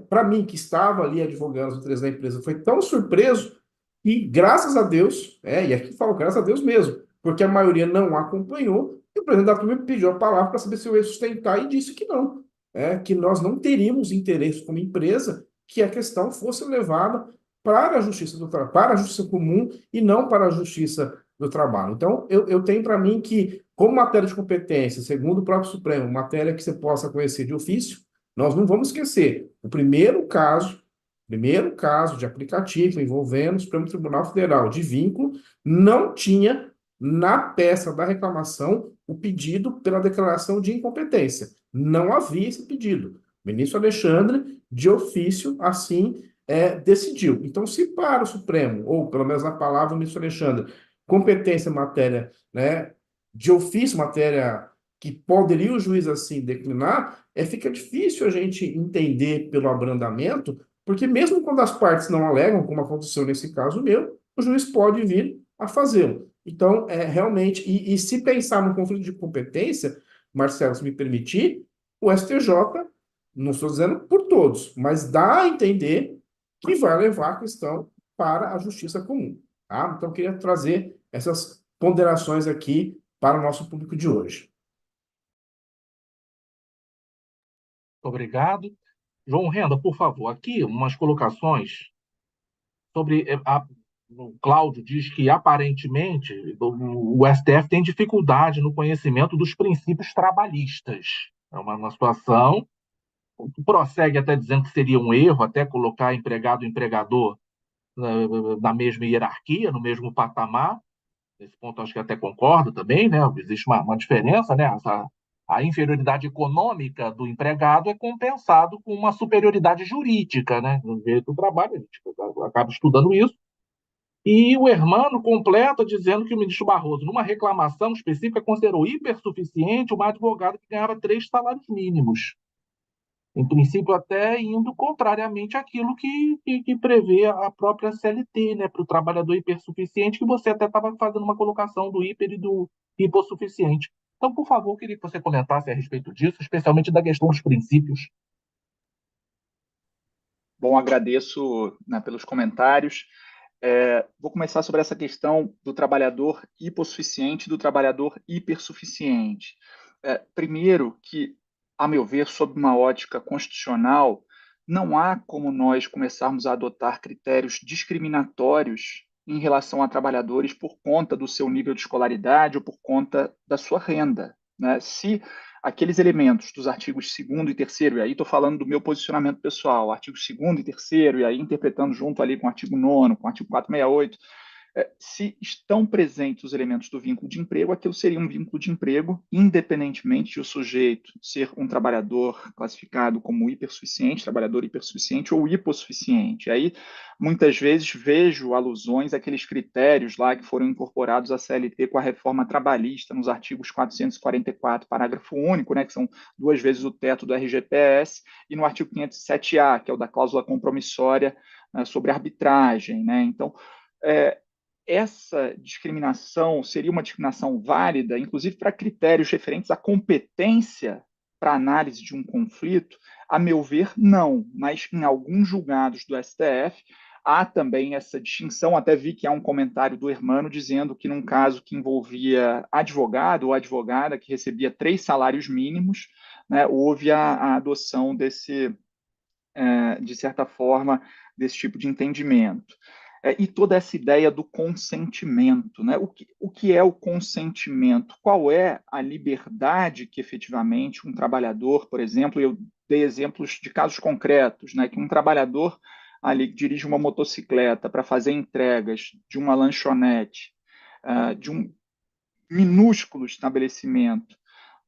para mim, que estava ali advogando os interesses da empresa, foi tão surpreso e, graças a Deus, e aqui falo graças a Deus mesmo, porque a maioria não acompanhou, e o presidente da turma pediu a palavra para saber se eu ia sustentar e disse que não, que nós não teríamos interesse como empresa que a questão fosse levada para a justiça para a justiça comum e não para a justiça do trabalho. Então, eu tenho para mim que, como matéria de competência, segundo o próprio Supremo, matéria que você possa conhecer de ofício, nós não vamos esquecer o primeiro caso de aplicativo envolvendo o Supremo Tribunal Federal de vínculo, não tinha na peça da reclamação o pedido pela declaração de incompetência. Não havia esse pedido. O ministro Alexandre, de ofício, assim decidiu. Então, se para o Supremo, ou pelo menos na palavra do ministro Alexandre, competência em matéria, né, de ofício, matéria que poderia o juiz assim declinar, fica difícil a gente entender pelo abrandamento, porque mesmo quando as partes não alegam, como aconteceu nesse caso meu, o juiz pode vir a fazê-lo. Então, realmente, e se pensar no conflito de competência, Marcelo, se me permitir, o STJ, não estou dizendo por todos, mas dá a entender que vai levar a questão para a justiça comum. Tá? Então, eu queria trazer essas ponderações aqui para o nosso público de hoje. Obrigado. João Renda, por favor, aqui umas colocações sobre o Cláudio diz que, aparentemente, o STF tem dificuldade no conhecimento dos princípios trabalhistas. É uma situação que prossegue até dizendo que seria um erro até colocar empregado e empregador na mesma hierarquia, no mesmo patamar. Nesse ponto, acho que até concordo também, né? Existe uma diferença, né? A inferioridade econômica do empregado é compensado com uma superioridade jurídica, né? No direito do trabalho, a gente acaba estudando isso. E o Hermano completa dizendo que o ministro Barroso, numa reclamação específica, considerou hipersuficiente uma advogada que ganhava 3 salários mínimos. Em princípio, até indo contrariamente àquilo que prevê a própria CLT, né, para o trabalhador hipersuficiente, que você até estava fazendo uma colocação do hiper e do hipossuficiente. Então, por favor, queria que você comentasse a respeito disso, especialmente da questão dos princípios. Bom, agradeço, né, pelos comentários. Vou começar sobre essa questão do trabalhador hipossuficiente e do trabalhador hipersuficiente. Primeiro, que, a meu ver, sob uma ótica constitucional, não há como nós começarmos a adotar critérios discriminatórios em relação a trabalhadores por conta do seu nível de escolaridade ou por conta da sua renda, né? Se aqueles elementos dos artigos 2º e 3º, e aí estou falando do meu posicionamento pessoal, artigos 2º e 3º, e aí interpretando junto ali com o artigo 9º, com o artigo 468, se estão presentes os elementos do vínculo de emprego, aquilo seria um vínculo de emprego, independentemente de o sujeito ser um trabalhador classificado como hipersuficiente, trabalhador hipersuficiente ou hipossuficiente. Aí, muitas vezes, vejo alusões àqueles critérios lá que foram incorporados à CLT com a reforma trabalhista, nos artigos 444, parágrafo único, né, que são 2 vezes o teto do RGPS, e no artigo 507-A, que é o da cláusula compromissória sobre arbitragem, né? Então, essa discriminação seria uma discriminação válida, inclusive para critérios referentes à competência para análise de um conflito? A meu ver, não, mas em alguns julgados do STF, há também essa distinção, até vi que há um comentário do Hermano dizendo que num caso que envolvia advogado ou advogada que recebia 3 salários mínimos, né, houve a adoção de certa forma, desse tipo de entendimento. E toda essa ideia do consentimento, né? O que é o consentimento? Qual é a liberdade que efetivamente um trabalhador, por exemplo, eu dei exemplos de casos concretos, né? Que um trabalhador ali que dirige uma motocicleta para fazer entregas de uma lanchonete, de um minúsculo estabelecimento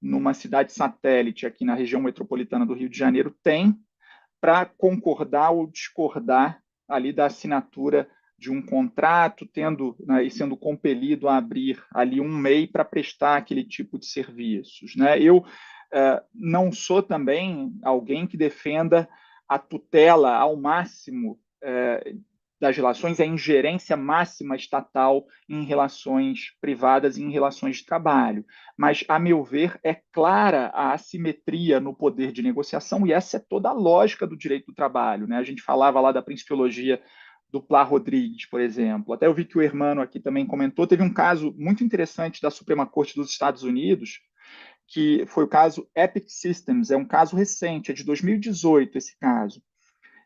numa cidade satélite aqui na região metropolitana do Rio de Janeiro, tem para concordar ou discordar ali da assinatura de um contrato, tendo, né, e sendo compelido a abrir ali um MEI para prestar aquele tipo de serviços, né? Eu não sou também alguém que defenda a tutela ao máximo das relações, a ingerência máxima estatal em relações privadas e em relações de trabalho. Mas, a meu ver, é clara a assimetria no poder de negociação, e essa é toda a lógica do direito do trabalho, né? A gente falava lá da principiologia do Plá Rodrigues, por exemplo. Até eu vi que o Hermano aqui também comentou. Teve um caso muito interessante da Suprema Corte dos Estados Unidos, que foi o caso Epic Systems. É um caso recente, é de 2018 esse caso,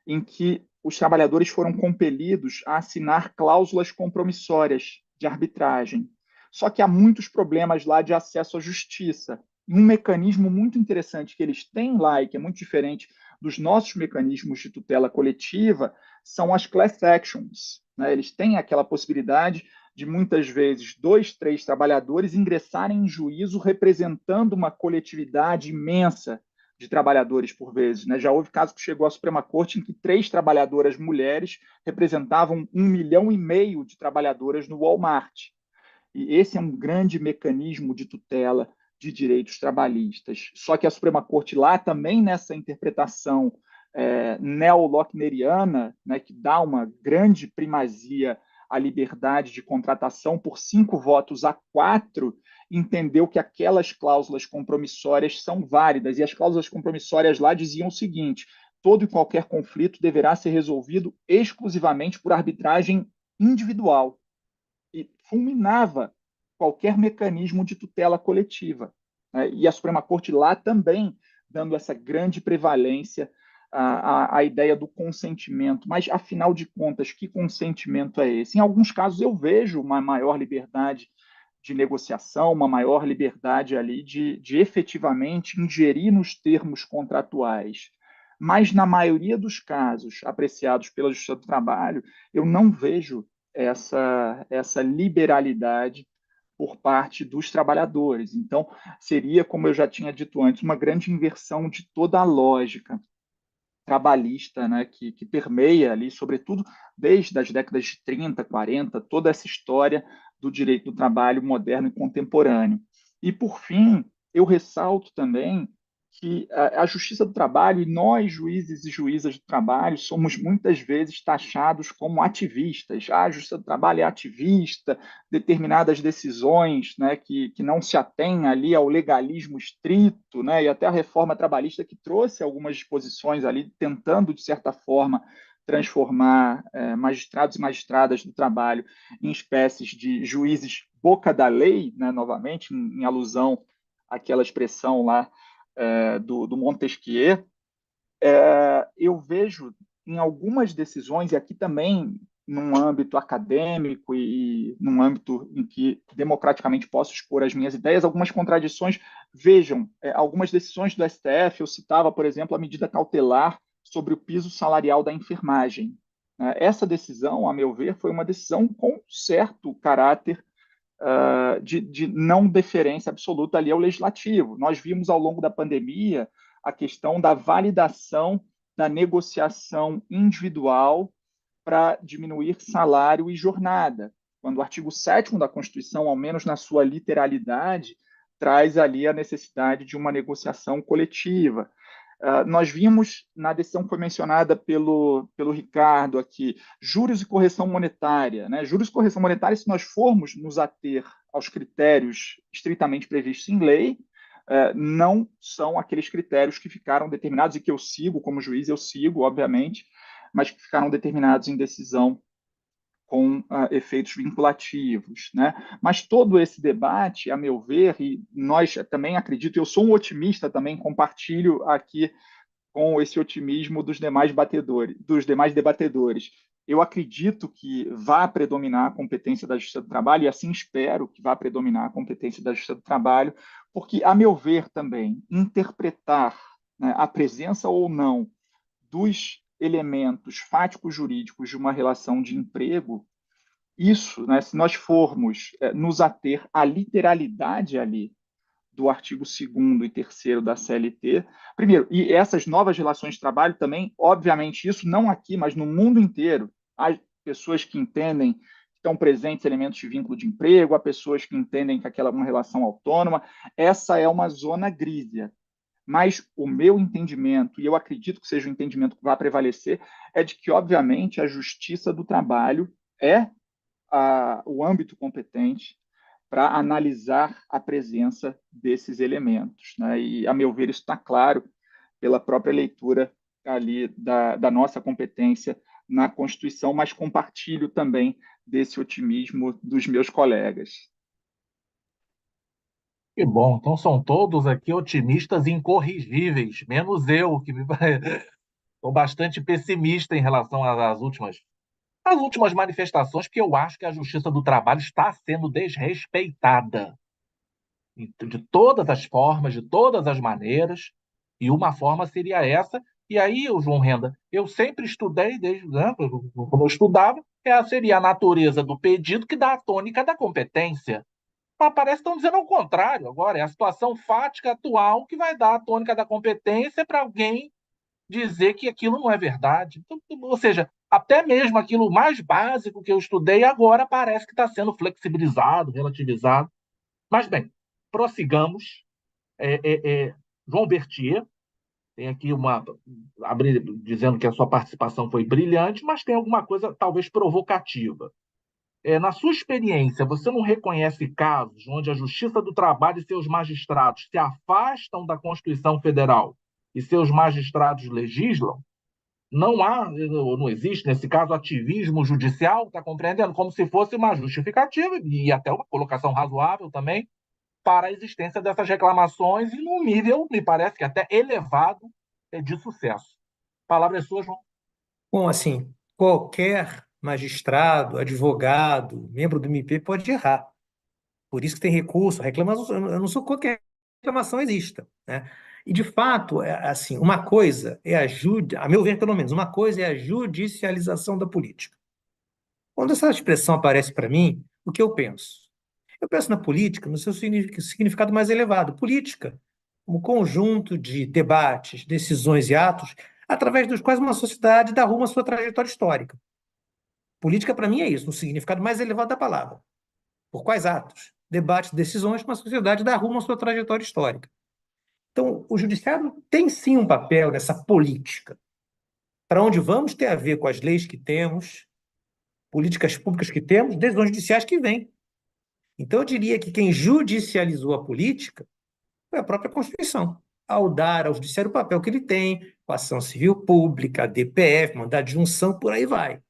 em que os trabalhadores foram compelidos a assinar cláusulas compromissórias de arbitragem. Só que há muitos problemas lá de acesso à justiça. Um mecanismo muito interessante que eles têm lá e que é muito diferente dos nossos mecanismos de tutela coletiva são as class actions, né? Eles têm aquela possibilidade de, muitas vezes, 2, 3 trabalhadores ingressarem em juízo representando uma coletividade imensa de trabalhadores por vezes, né? Já houve caso que chegou à Suprema Corte em que 3 trabalhadoras mulheres representavam 1,5 milhão de trabalhadoras no Walmart. E esse é um grande mecanismo de tutela de direitos trabalhistas. Só que a Suprema Corte lá também nessa interpretação neo-lockneriana, né, que dá uma grande primazia à liberdade de contratação por 5 votos a 4, entendeu que aquelas cláusulas compromissórias são válidas. E as cláusulas compromissórias lá diziam o seguinte: todo e qualquer conflito deverá ser resolvido exclusivamente por arbitragem individual, e fulminava qualquer mecanismo de tutela coletiva, né? E a Suprema Corte lá também dando essa grande prevalência à ideia do consentimento. Mas, afinal de contas, que consentimento é esse? Em alguns casos, eu vejo uma maior liberdade de negociação, uma maior liberdade ali de efetivamente ingerir nos termos contratuais. Mas, na maioria dos casos apreciados pela Justiça do Trabalho, eu não vejo essa liberalidade por parte dos trabalhadores. Então, seria, como eu já tinha dito antes, uma grande inversão de toda a lógica trabalhista, né, que permeia ali, sobretudo desde as décadas de 30, 40, toda essa história do direito do trabalho moderno e contemporâneo. E, por fim, eu ressalto também que a Justiça do Trabalho e nós, juízes e juízas do trabalho, somos muitas vezes taxados como ativistas. A Justiça do Trabalho é ativista, determinadas decisões, né, que não se atêm ali ao legalismo estrito, né, e até a reforma trabalhista que trouxe algumas disposições ali, tentando, de certa forma, transformar magistrados e magistradas do trabalho em espécies de juízes boca da lei, né, novamente, em alusão àquela expressão lá do Montesquieu. Eu vejo em algumas decisões, e aqui também num âmbito acadêmico e num âmbito em que democraticamente posso expor as minhas ideias, algumas contradições. Vejam, algumas decisões do STF, eu citava, por exemplo, a medida cautelar sobre o piso salarial da enfermagem. Essa decisão, a meu ver, foi uma decisão com certo caráter de não deferência absoluta ali ao legislativo. Nós vimos ao longo da pandemia a questão da validação da negociação individual para diminuir salário e jornada, quando o artigo 7º da Constituição, ao menos na sua literalidade, traz ali a necessidade de uma negociação coletiva. Nós vimos na decisão que foi mencionada pelo Ricardo aqui, juros e correção monetária, né? Juros e correção monetária, se nós formos nos ater aos critérios estritamente previstos em lei, não são aqueles critérios que ficaram determinados e que eu sigo como juiz, eu sigo, obviamente, mas que ficaram determinados em decisão com efeitos vinculativos, né? Mas todo esse debate, a meu ver, e nós também acredito, eu sou um otimista também, compartilho aqui com esse otimismo dos demais debatedores. Eu acredito que vai predominar a competência da Justiça do Trabalho, e assim espero que vá predominar a competência da Justiça do Trabalho, porque, a meu ver também, interpretar, né, a presença ou não dos elementos fáticos jurídicos de uma relação de emprego, isso, né, se nós formos nos ater à literalidade ali do artigo 2º e 3º da CLT. Primeiro, e essas novas relações de trabalho também, obviamente, isso não aqui, mas no mundo inteiro, há pessoas que entendem que estão presentes elementos de vínculo de emprego, há pessoas que entendem que aquela é uma relação autônoma. Essa é uma zona grísia. Mas o meu entendimento, e eu acredito que seja o entendimento que vai prevalecer, é de que, obviamente, a justiça do trabalho é o âmbito competente para analisar a presença desses elementos, né? E, a meu ver, isso está claro pela própria leitura ali da nossa competência na Constituição, mas compartilho também desse otimismo dos meus colegas. Que bom, então são todos aqui otimistas incorrigíveis, menos eu, que estou bastante pessimista em relação às últimas manifestações, porque eu acho que a Justiça do Trabalho está sendo desrespeitada de todas as formas, de todas as maneiras, e uma forma seria essa. E aí, o João Renda, eu sempre estudei, desde, né, quando eu estudava, seria a natureza do pedido que dá a tônica da competência. Mas parece que estão dizendo ao contrário agora, é a situação fática atual que vai dar a tônica da competência para alguém dizer que aquilo não é verdade. Então, ou seja, até mesmo aquilo mais básico que eu estudei agora parece que está sendo flexibilizado, relativizado. Mas, bem, prossigamos. João Berthier, tem aqui dizendo que a sua participação foi brilhante, mas tem alguma coisa talvez provocativa. Na sua experiência, você não reconhece casos onde a Justiça do Trabalho e seus magistrados se afastam da Constituição Federal e seus magistrados legislam? Não existe, nesse caso, ativismo judicial, está compreendendo? Como se fosse uma justificativa e até uma colocação razoável também para a existência dessas reclamações e num nível, me parece que até elevado, de sucesso. A palavra é sua, João. Bom, assim, qualquer magistrado, advogado, membro do MP pode errar. Por isso que tem recurso, reclamação. Eu não sou contra que a reclamação exista, né? E, de fato, assim, uma coisa é a meu ver, pelo menos, uma coisa é a judicialização da política. Quando essa expressão aparece para mim, o que eu penso? Eu penso na política no seu significado mais elevado. Política, como conjunto de debates, decisões e atos, através dos quais uma sociedade dá rumo à sua trajetória histórica. Política, para mim, é isso, no significado mais elevado da palavra. Por quais atos? Debates, decisões, uma sociedade dá rumo à sua trajetória histórica. Então, o judiciário tem sim um papel nessa política. Para onde vamos ter a ver com as leis que temos, políticas públicas que temos, decisões judiciais que vêm. Então, eu diria que quem judicializou a política foi a própria Constituição, ao dar ao judiciário o papel que ele tem, com a ação civil pública, a DPF, mandado de junção, por aí vai.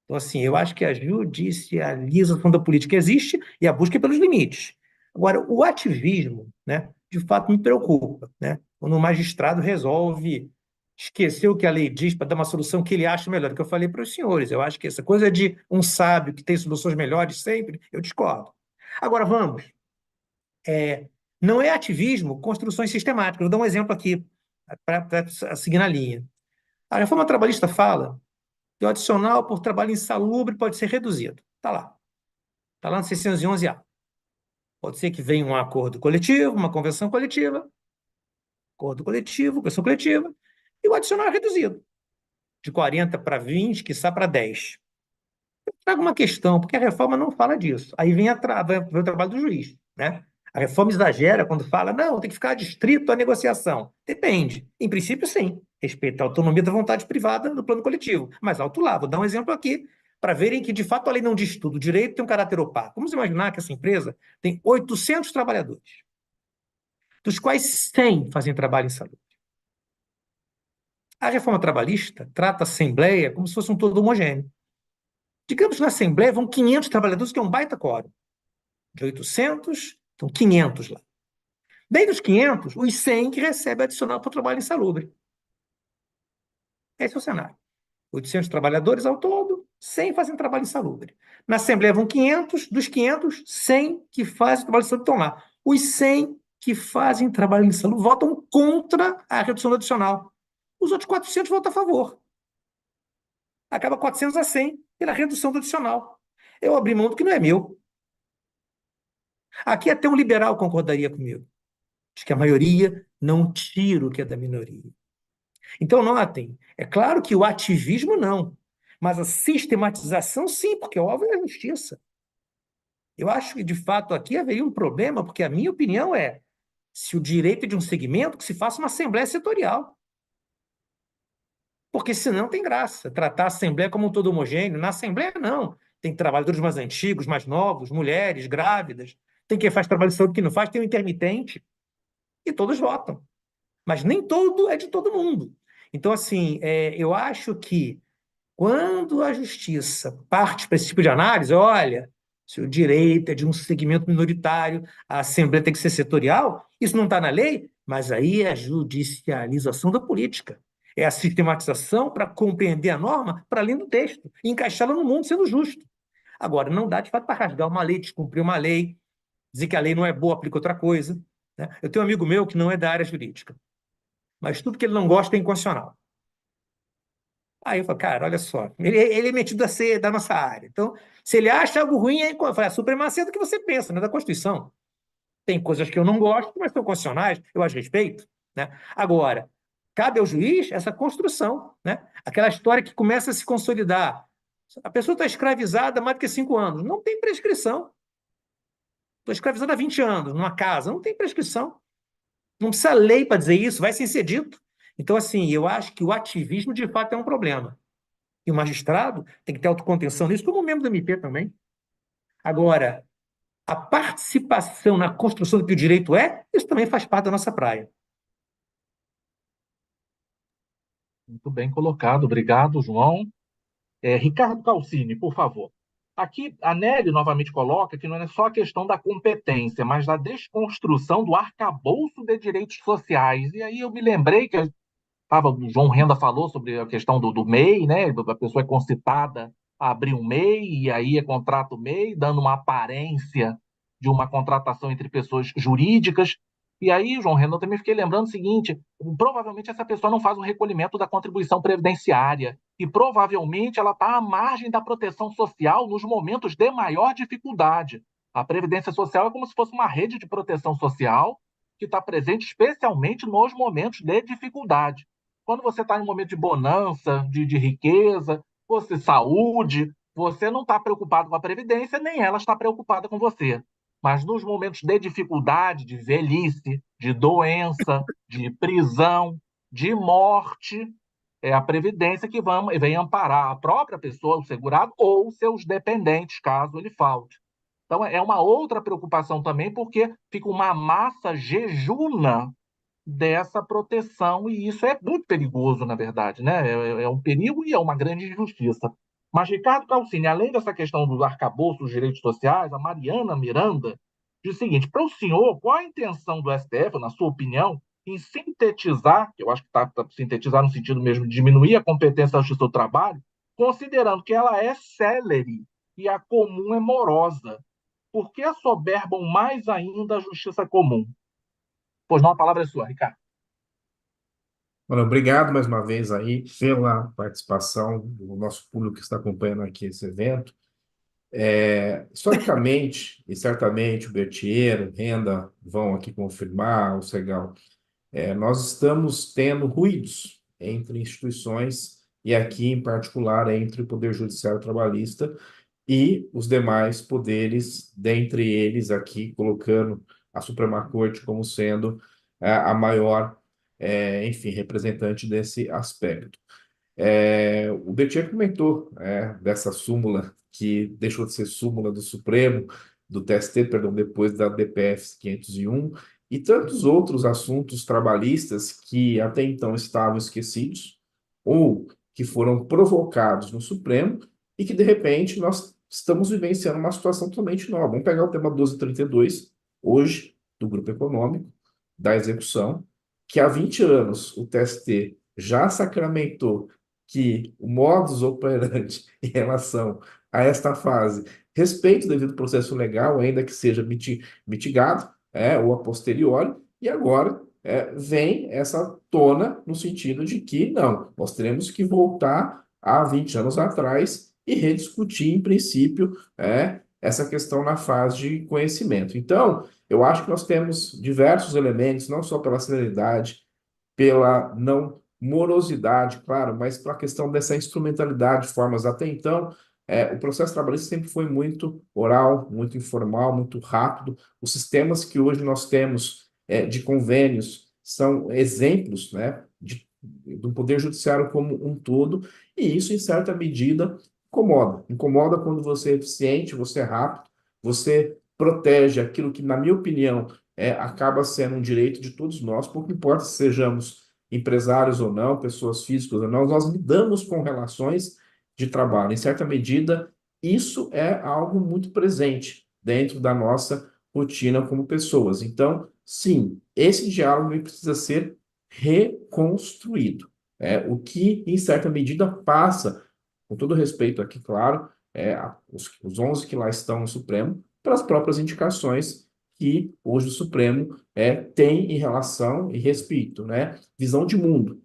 Então, assim, eu acho que a judicialização da política existe e a busca é pelos limites. Agora, o ativismo, né, de fato me preocupa, né? Quando o magistrado resolve esquecer o que a lei diz para dar uma solução que ele acha melhor, que eu falei para os senhores. Eu acho que essa coisa de um sábio que tem soluções melhores sempre, eu discordo. Agora, vamos. Não é ativismo construções sistemáticas. Vou dar um exemplo aqui, para seguir na linha. A reforma trabalhista fala que o adicional por trabalho insalubre pode ser reduzido. Está lá. Está lá no 611-A. Pode ser que venha um acordo coletivo, uma convenção coletiva, convenção coletiva, e o adicional é reduzido. De 40 para 20, quiçá para 10. Eu trago uma questão, porque a reforma não fala disso. Aí vem o trabalho do juiz, né? A reforma exagera quando fala, não, tem que ficar adstrito à negociação. Depende. Em princípio, sim. Respeita a autonomia da vontade privada no plano coletivo. Mas alto lá, vou dar um exemplo aqui, para verem que, de fato, a lei não diz tudo. O direito tem um caráter opaco. Vamos imaginar que essa empresa tem 800 trabalhadores, dos quais 100 fazem trabalho insalubre. A reforma trabalhista trata a Assembleia como se fosse um todo homogêneo. Digamos que na Assembleia vão 500 trabalhadores, que é um baita quórum. De 800, então 500 lá. Daí dos 500, os 100 que recebem adicional para o trabalho insalubre. Esse é o cenário. 800 trabalhadores ao todo, 100 fazem trabalho insalubre. Na Assembleia vão 500, dos 500, 100 que fazem trabalho insalubre estão lá. Os 100 que fazem trabalho insalubre votam contra a redução do adicional. Os outros 400 votam a favor. Acaba 400 a 100 pela redução do adicional. Eu abri mão do que não é meu. Aqui até um liberal concordaria comigo. Diz que a maioria não tira o que é da minoria. Então, notem, é claro que o ativismo não, mas a sistematização sim, porque o alvo é a justiça. Eu acho que, de fato, aqui haveria um problema, porque a minha opinião é, se o direito é de um segmento, que se faça uma assembleia setorial. Porque senão tem graça, tratar a assembleia como um todo homogêneo. Na assembleia, não. Tem trabalhadores mais antigos, mais novos, mulheres, grávidas, tem quem faz trabalho de saúde, que não faz, tem o intermitente, e todos votam. Mas nem todo é de todo mundo. Então, assim, eu acho que quando a justiça parte para esse tipo de análise, olha, se o direito é de um segmento minoritário, a Assembleia tem que ser setorial, isso não está na lei, mas aí é a judicialização da política. É a sistematização para compreender a norma para além do texto, e encaixá-la no mundo sendo justo. Agora, não dá de fato para rasgar uma lei, descumprir uma lei, dizer que a lei não é boa, aplica outra coisa. Né? Eu tenho um amigo meu que não é da área jurídica, mas tudo que ele não gosta é inconstitucional. Aí eu falo, cara, olha só, ele é metido a ser da nossa área. Então, se ele acha algo ruim, é a supremacia do que você pensa, né, da Constituição. Tem coisas que eu não gosto, mas são constitucionais, eu as respeito. Né? Agora, cabe ao juiz essa construção, né? Aquela história que começa a se consolidar. A pessoa está escravizada há mais do que 5 anos, não tem prescrição. Estou escravizado há 20 anos, numa casa, não tem prescrição. Não precisa lei para dizer isso, vai sem ser dito. Então, assim, eu acho que o ativismo, de fato, é um problema. E o magistrado tem que ter autocontenção nisso, como membro do MP também. Agora, a participação na construção do que o direito é, isso também faz parte da nossa praia. Muito bem colocado, obrigado, João. Ricardo Calcini, por favor. Aqui, a Nelly novamente coloca que não é só a questão da competência, mas da desconstrução do arcabouço de direitos sociais. E aí eu me lembrei que o João Renda falou sobre a questão do MEI, né? A pessoa é concitada a abrir um MEI, e aí é contrato MEI, dando uma aparência de uma contratação entre pessoas jurídicas. E aí, João Renda, eu também fiquei lembrando o seguinte: provavelmente essa pessoa não faz o recolhimento da contribuição previdenciária, e provavelmente ela está à margem da proteção social nos momentos de maior dificuldade. A Previdência Social é como se fosse uma rede de proteção social que está presente especialmente nos momentos de dificuldade. Quando você está em um momento de bonança, de riqueza, você saúde, você não está preocupado com a Previdência, nem ela está preocupada com você. Mas nos momentos de dificuldade, de velhice, de doença, de prisão, de morte, é a Previdência que vem amparar a própria pessoa, o segurado, ou seus dependentes, caso ele falte. Então, é uma outra preocupação também, porque fica uma massa jejuna dessa proteção, e isso é muito perigoso, na verdade, né? É um perigo e é uma grande injustiça. Mas, Ricardo Calcini, além dessa questão do arcabouço dos direitos sociais, a Mariana Miranda diz o seguinte: para o senhor, qual a intenção do STF, na sua opinião, em sintetizar, que eu acho que está sintetizar no sentido mesmo de diminuir a competência da Justiça do Trabalho, considerando que ela é célere e a comum é morosa? Por que assoberbam mais ainda a justiça comum? Pois não, a palavra é sua, Ricardo. Bueno, obrigado mais uma vez aí pela participação do nosso público que está acompanhando aqui esse evento. Historicamente, e certamente o Bertier, o Renda vão aqui confirmar, o Segal, nós estamos tendo ruídos entre instituições, e aqui em particular entre o Poder Judiciário Trabalhista e os demais poderes, dentre eles aqui colocando a Suprema Corte como sendo a maior, enfim, representante desse aspecto. O Bertier comentou dessa súmula, que deixou de ser súmula do Supremo, do TST, perdão, depois da DPF 501, e tantos outros assuntos trabalhistas que até então estavam esquecidos, ou que foram provocados no Supremo e que, de repente, nós estamos vivenciando uma situação totalmente nova. Vamos pegar o tema 1232, hoje, do Grupo Econômico, da execução, que há 20 anos o TST já sacramentou que o modus operandi em relação a esta fase respeita o devido processo legal, ainda que seja mitigado, ou a posteriori, e agora vem essa tona no sentido de que, não, nós teremos que voltar a 20 anos atrás e rediscutir, em princípio, essa questão na fase de conhecimento. Então, eu acho que nós temos diversos elementos, não só pela celeridade, pela não morosidade, claro, mas pela questão dessa instrumentalidade de formas. Até então, o processo trabalhista sempre foi muito oral, muito informal, muito rápido. Os sistemas que hoje nós temos de convênios são exemplos, né, do Poder Judiciário como um todo, e isso, em certa medida, incomoda. Incomoda quando você é eficiente, você é rápido, você protege aquilo que, na minha opinião, acaba sendo um direito de todos nós, pouco importa se sejamos empresários ou não, pessoas físicas ou não, nós lidamos com relações de trabalho. Em certa medida, isso é algo muito presente dentro da nossa rotina como pessoas. Então, sim, esse diálogo ele precisa ser reconstruído. O que, em certa medida, passa, com todo respeito aqui, claro, os 11 que lá estão no Supremo, pelas próprias indicações que hoje o Supremo tem em relação e respeito, né? Visão de mundo,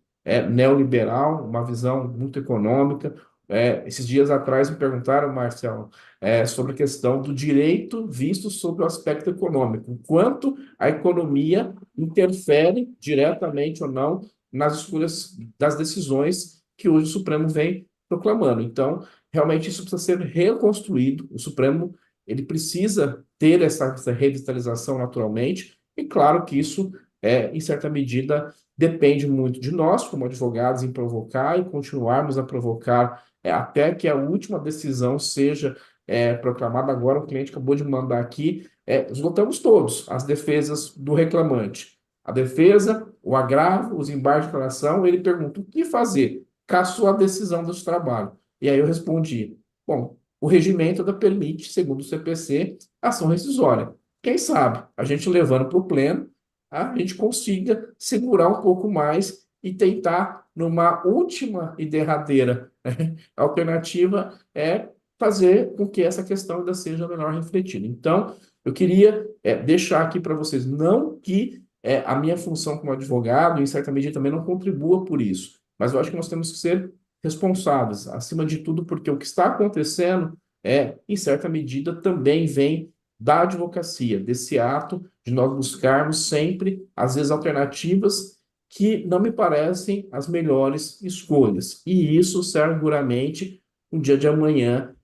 neoliberal, uma visão muito econômica. Esses dias atrás me perguntaram, Marcelo, sobre a questão do direito visto sobre o aspecto econômico, o quanto a economia interfere diretamente ou não nas escolhas das decisões que hoje o Supremo vem proclamando. Então, realmente isso precisa ser reconstruído. O Supremo ele precisa ter essa revitalização naturalmente, e claro que isso, em certa medida, depende muito de nós, como advogados, em provocar e continuarmos a provocar até que a última decisão seja proclamada. Agora, o cliente acabou de mandar aqui, esgotamos todos as defesas do reclamante. A defesa, o agravo, os embargos de declaração, ele pergunta o que fazer? Cassou a decisão do trabalho. E aí eu respondi, bom, o regimento da permite, segundo o CPC, ação rescisória. Quem sabe, a gente levando para o pleno, a gente consiga segurar um pouco mais e tentar, numa última e derradeira alternativa, fazer com que essa questão ainda seja melhor refletida. Então, eu queria deixar aqui para vocês, não que a minha função como advogado, em certa medida, também não contribua por isso, mas eu acho que nós temos que ser responsáveis, acima de tudo, porque o que está acontecendo em certa medida, também vem da advocacia, desse ato de nós buscarmos sempre, às vezes, alternativas que não me parecem as melhores escolhas. E isso, seguramente, no dia de amanhã,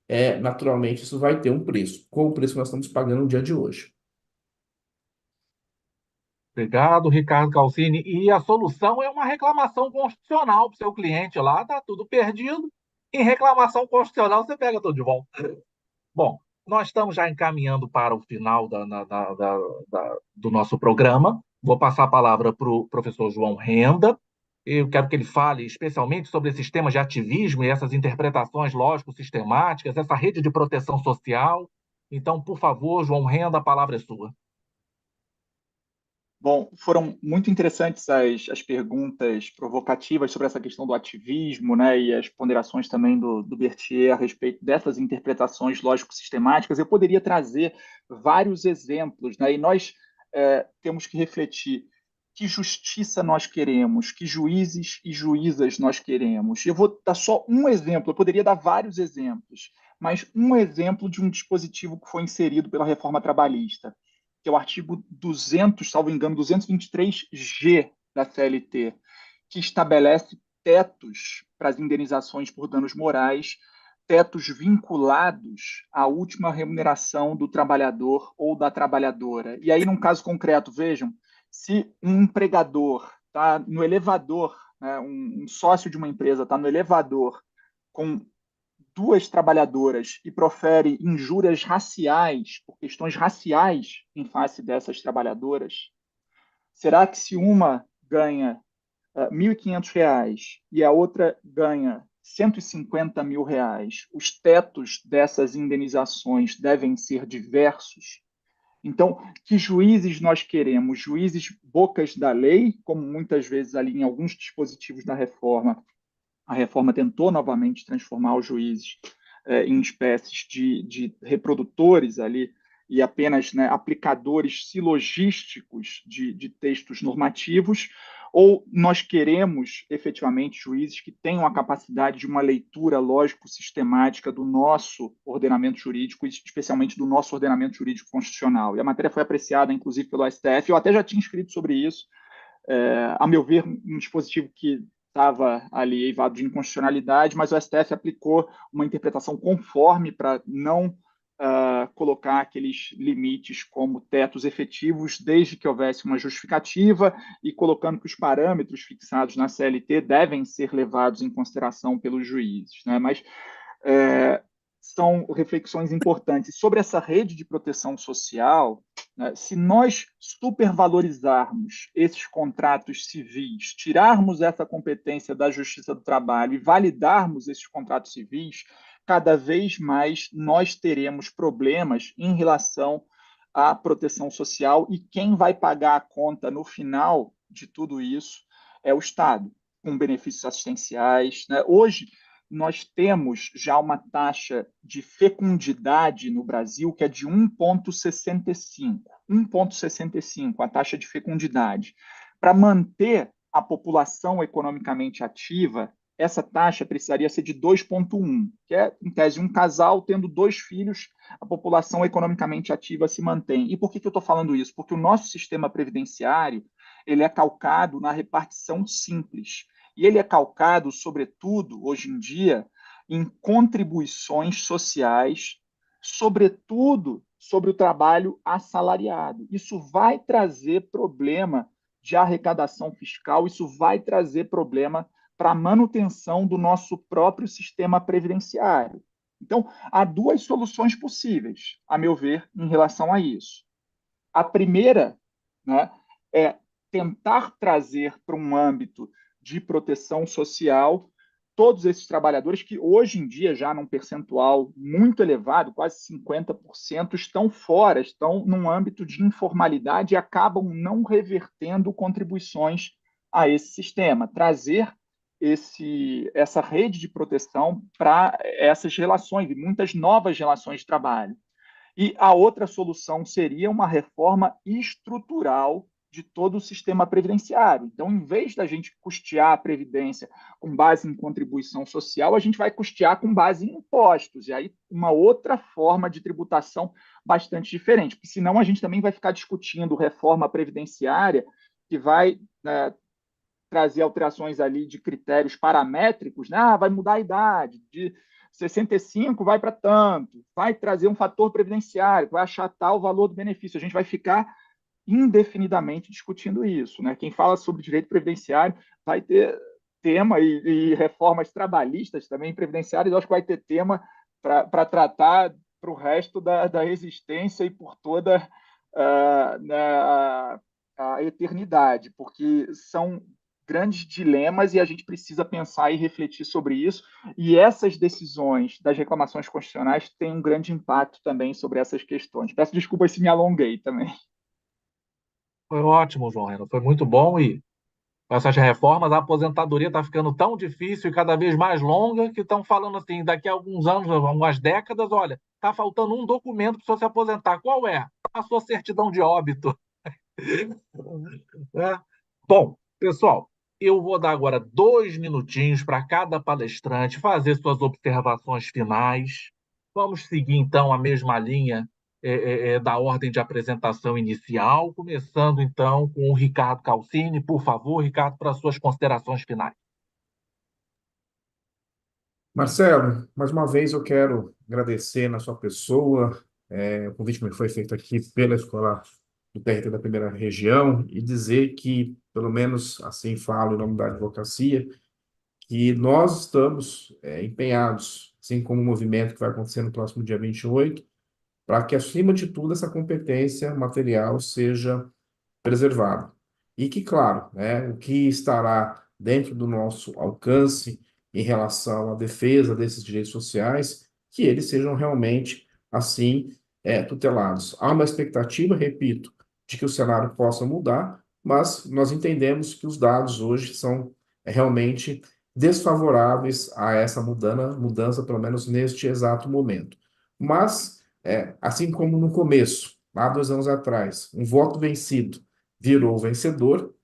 naturalmente, isso vai ter um preço, com o preço que nós estamos pagando no dia de hoje. Obrigado, Ricardo Calcini. E a solução é uma reclamação constitucional para o seu cliente lá, está tudo perdido. Em reclamação constitucional, você pega tudo de volta. Bom, nós estamos já encaminhando para o final do nosso programa. Vou passar a palavra para o professor João Renda. Eu quero que ele fale especialmente sobre esses temas de ativismo e essas interpretações lógico-sistemáticas, essa rede de proteção social. Então, por favor, João Renda, a palavra é sua. Bom, foram muito interessantes as perguntas provocativas sobre essa questão do ativismo, né, e as ponderações também do Berthier a respeito dessas interpretações lógico-sistemáticas. Eu poderia trazer vários exemplos, né, e nós temos que refletir que justiça nós queremos, que juízes e juízas nós queremos. Eu vou dar só um exemplo, eu poderia dar vários exemplos, mas um exemplo de um dispositivo que foi inserido pela reforma trabalhista, que é o artigo 200, salvo engano, 223G da CLT, que estabelece tetos para as indenizações por danos morais, tetos vinculados à última remuneração do trabalhador ou da trabalhadora. E aí, num caso concreto, vejam, se um empregador está no elevador, né, um sócio de uma empresa está no elevador com duas trabalhadoras e profere injúrias raciais, por questões raciais, em face dessas trabalhadoras, será que se uma ganha R$ 1.500 e a outra ganha R$ 150.000, os tetos dessas indenizações devem ser diversos. Então, que juízes nós queremos? Juízes bocas da lei, como muitas vezes ali em alguns dispositivos da reforma, a reforma tentou novamente transformar os juízes em espécies de reprodutores ali e apenas, né, aplicadores silogísticos de textos normativos, ou nós queremos efetivamente juízes que tenham a capacidade de uma leitura lógico-sistemática do nosso ordenamento jurídico, especialmente do nosso ordenamento jurídico constitucional. E a matéria foi apreciada, inclusive, pelo STF. Eu até já tinha escrito sobre isso. A meu ver, um dispositivo que estava ali eivado de inconstitucionalidade, mas o STF aplicou uma interpretação conforme para não colocar aqueles limites como tetos efetivos, desde que houvesse uma justificativa, e colocando que os parâmetros fixados na CLT devem ser levados em consideração pelos juízes, né? Mas são reflexões importantes. Sobre essa rede de proteção social, né, se nós supervalorizarmos esses contratos civis, tirarmos essa competência da Justiça do Trabalho e validarmos esses contratos civis, cada vez mais nós teremos problemas em relação à proteção social, e quem vai pagar a conta no final de tudo isso é o Estado, com benefícios assistenciais, né? Hoje, nós temos já uma taxa de fecundidade no Brasil que é de 1,65. 1,65 a taxa de fecundidade. Para manter a população economicamente ativa, essa taxa precisaria ser de 2,1, que é, em tese, um casal tendo 2 filhos, a população economicamente ativa se mantém. E por que eu estou falando isso? Porque o nosso sistema previdenciário ele é calcado na repartição simples. E ele é calcado, sobretudo, hoje em dia, em contribuições sociais, sobretudo sobre o trabalho assalariado. Isso vai trazer problema de arrecadação fiscal, isso vai trazer problema para a manutenção do nosso próprio sistema previdenciário. Então, há 2 soluções possíveis, a meu ver, em relação a isso. A primeira, né, é tentar trazer para um âmbito de proteção social todos esses trabalhadores que hoje em dia, já num percentual muito elevado, quase 50%, estão fora, estão num âmbito de informalidade e acabam não revertendo contribuições a esse sistema. Trazer essa rede de proteção para essas relações, e muitas novas relações de trabalho. E a outra solução seria uma reforma estrutural de todo o sistema previdenciário. Então, em vez da gente custear a previdência com base em contribuição social, a gente vai custear com base em impostos. E aí, uma outra forma de tributação bastante diferente, porque senão a gente também vai ficar discutindo reforma previdenciária que vai trazer alterações ali de critérios paramétricos, né? Vai mudar a idade, de 65 vai para tanto, vai trazer um fator previdenciário, vai achatar o valor do benefício. A gente vai ficar indefinidamente discutindo isso, né? Quem fala sobre direito previdenciário vai ter tema, e reformas trabalhistas também previdenciárias, eu acho que vai ter tema para tratar para o resto da existência e por toda a eternidade, porque são grandes dilemas e a gente precisa pensar e refletir sobre isso. E essas decisões das reclamações constitucionais têm um grande impacto também sobre essas questões. Peço desculpas se me alonguei também. Foi ótimo, João Reno, foi muito bom. E com essas reformas, a aposentadoria está ficando tão difícil e cada vez mais longa que estão falando assim, daqui a alguns anos, algumas décadas, olha, está faltando um documento para o senhor se aposentar. Qual é? A sua certidão de óbito. É. Bom, pessoal, eu vou dar agora 2 minutinhos para cada palestrante fazer suas observações finais. Vamos seguir, então, a mesma linha da ordem de apresentação inicial, começando, então, com o Ricardo Calcini. Por favor, Ricardo, para suas considerações finais. Marcelo, mais uma vez eu quero agradecer na sua pessoa. O convite me foi feito aqui pela Escola do TRT da Primeira Região e dizer que, pelo menos assim falo em nome da advocacia, que nós estamos empenhados, assim como o movimento que vai acontecer no próximo dia 28, para que, acima de tudo, essa competência material seja preservada. e que, claro, né, o que estará dentro do nosso alcance em relação à defesa desses direitos sociais, que eles sejam realmente assim tutelados. Há uma expectativa, repito, de que o cenário possa mudar, mas nós entendemos que os dados hoje são realmente desfavoráveis a essa mudança, pelo menos neste exato momento. Mas, assim como no começo, lá 2 anos atrás, um voto vencido virou vencedor,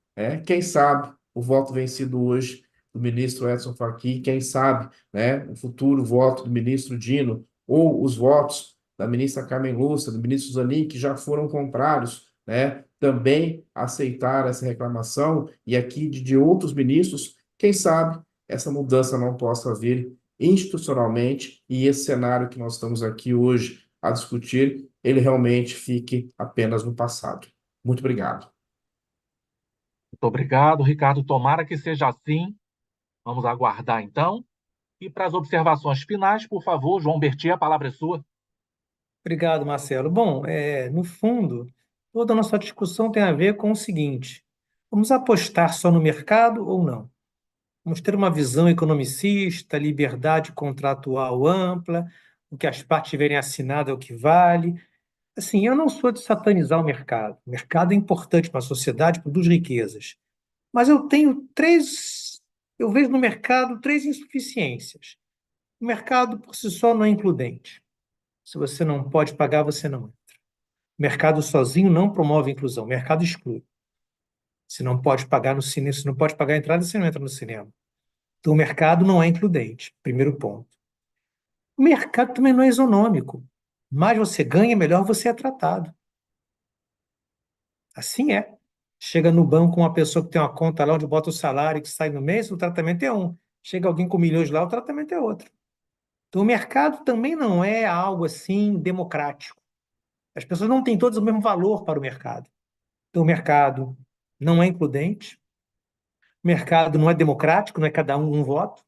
quem sabe o voto vencido hoje do ministro Edson Fachin, quem sabe, né, o futuro voto do ministro Dino, ou os votos da ministra Carmen Lúcia, do ministro Zanin, que já foram contrários, né, também aceitaram essa reclamação, e aqui de outros ministros, quem sabe essa mudança não possa vir institucionalmente e esse cenário que nós estamos aqui hoje a discutir, ele realmente fique apenas no passado. Muito obrigado. Muito obrigado, Ricardo. Tomara que seja assim. Vamos aguardar, então. E para as observações finais, por favor, João Bertier, a palavra é sua. Obrigado, Marcelo. Bom, no fundo, toda a nossa discussão tem a ver com o seguinte: vamos apostar só no mercado ou não? Vamos ter uma visão economicista, liberdade contratual ampla, o que as partes tiverem assinado é o que vale. Assim, eu não sou de satanizar o mercado. O mercado é importante para a sociedade, produz riquezas. Mas eu vejo no mercado três insuficiências. O mercado por si só não é includente. Se você não pode pagar, você não entra. O mercado sozinho não promove a inclusão, o mercado exclui. Se não pode pagar no cinema, se não pode pagar a entrada, você não entra no cinema. Então, o mercado não é includente, primeiro ponto. O mercado também não é isonômico. Mais você ganha, melhor você é tratado. Assim é. Chega no banco uma pessoa que tem uma conta lá onde bota o salário que sai no mês, o tratamento é um. Chega alguém com milhões lá, o tratamento é outro. Então, o mercado também não é algo assim democrático. As pessoas não têm todas o mesmo valor para o mercado. Então, o mercado não é includente, o mercado não é democrático, não é cada um voto,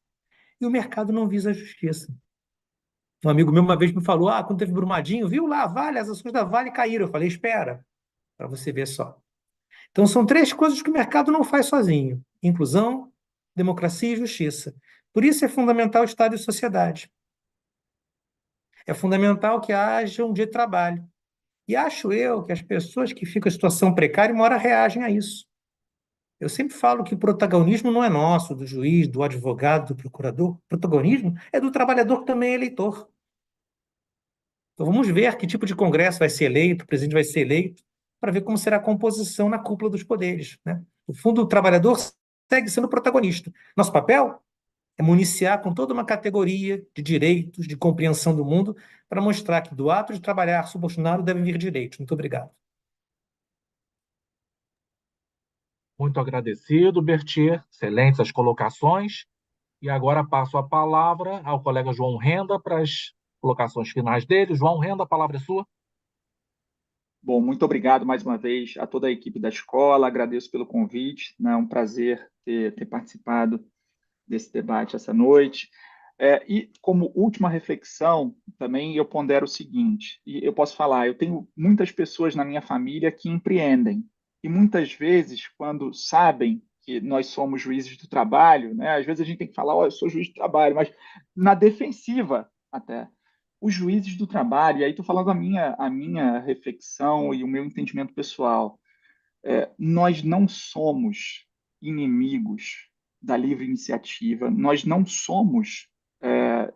e o mercado não visa a justiça. Um amigo meu uma vez me falou: quando teve Brumadinho, viu lá, Vale, as ações da Vale caíram. Eu falei: espera, para você ver só. Então, são três coisas que o mercado não faz sozinho: inclusão, democracia e justiça. Por isso é fundamental o Estado e sociedade. É fundamental que haja um dia de trabalho. E acho eu que as pessoas que ficam em situação precária, uma hora reagem a isso. Eu sempre falo que o protagonismo não é nosso, do juiz, do advogado, do procurador. O protagonismo é do trabalhador que também é eleitor. Então vamos ver que tipo de Congresso vai ser eleito, o presidente vai ser eleito, para ver como será a composição na cúpula dos poderes, né? O fundo, o trabalhador segue sendo protagonista. Nosso papel é municiar com toda uma categoria de direitos, de compreensão do mundo, para mostrar que do ato de trabalhar subordinado devem vir direitos. Muito obrigado. Muito agradecido, Bertier. Excelentes as colocações. E agora passo a palavra ao colega João Renda para as colocações finais dele. João Renda, a palavra é sua. Bom, muito obrigado mais uma vez a toda a equipe da escola, agradeço pelo convite, né? É um prazer ter participado desse debate essa noite. E como última reflexão, também eu pondero o seguinte, e eu posso falar, eu tenho muitas pessoas na minha família que empreendem, e muitas vezes, quando sabem que nós somos juízes do trabalho, né, às vezes a gente tem que falar, eu sou juiz do trabalho, mas na defensiva até. Os juízes do trabalho, e aí estou falando a minha reflexão e o meu entendimento pessoal, nós não somos inimigos da livre iniciativa, nós não somos,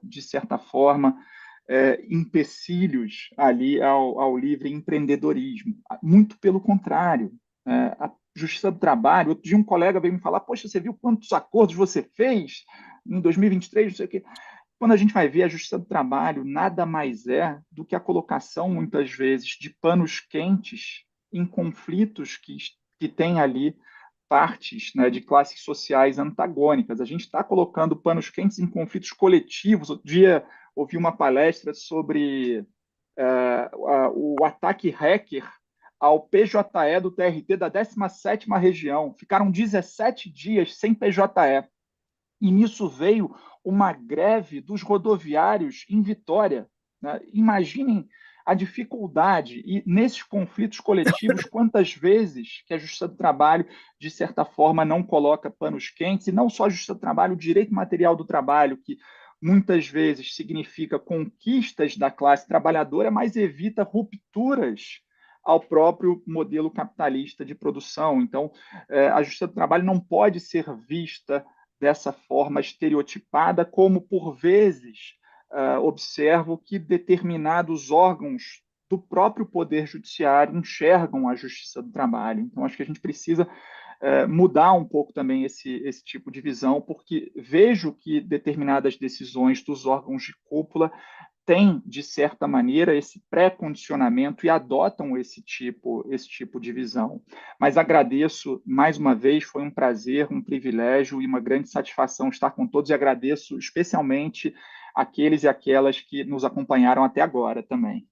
de certa forma, empecilhos ali ao livre empreendedorismo. Muito pelo contrário. A Justiça do Trabalho, outro dia um colega veio me falar, poxa, você viu quantos acordos você fez em 2023, não sei o quê. Quando a gente vai ver a Justiça do Trabalho, nada mais é do que a colocação, muitas vezes, de panos quentes em conflitos que têm ali partes, né, de classes sociais antagônicas. A gente está colocando panos quentes em conflitos coletivos. Outro dia ouvi uma palestra sobre o ataque hacker ao PJE do TRT da 17ª região. Ficaram 17 dias sem PJE. E nisso veio uma greve dos rodoviários em Vitória, né? Imaginem a dificuldade e nesses conflitos coletivos, quantas vezes que a Justiça do Trabalho, de certa forma, não coloca panos quentes, e não só a Justiça do Trabalho, o direito material do trabalho, que muitas vezes significa conquistas da classe trabalhadora, mas evita rupturas ao próprio modelo capitalista de produção. Então, a Justiça do Trabalho não pode ser vista dessa forma estereotipada, como, por vezes, observo que determinados órgãos do próprio Poder Judiciário enxergam a Justiça do Trabalho. Então, acho que a gente precisa mudar um pouco também esse tipo de visão, porque vejo que determinadas decisões dos órgãos de cúpula têm, de certa maneira, esse pré-condicionamento e adotam esse tipo de visão. Mas agradeço, mais uma vez, foi um prazer, um privilégio e uma grande satisfação estar com todos, e agradeço especialmente aqueles e aquelas que nos acompanharam até agora também.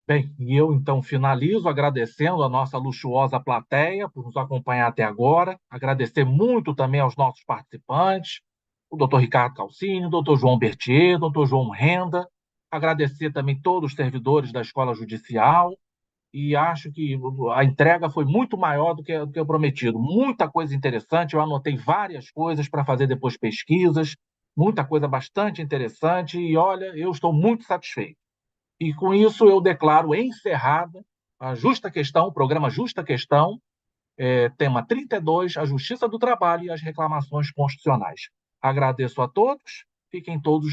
Bem, e eu então finalizo agradecendo a nossa luxuosa plateia por nos acompanhar até agora, agradecer muito também aos nossos participantes, o Dr. Ricardo Calcini, o Dr. João Berthier, o Dr. João Renda, agradecer também todos os servidores da Escola Judicial, e acho que a entrega foi muito maior do que o prometido. Muita coisa interessante, eu anotei várias coisas para fazer depois pesquisas, muita coisa bastante interessante, e olha, eu estou muito satisfeito. E com isso eu declaro encerrada a Justa Questão, o programa Justa Questão, tema 32, a Justiça do Trabalho e as reclamações constitucionais. Agradeço a todos, fiquem todos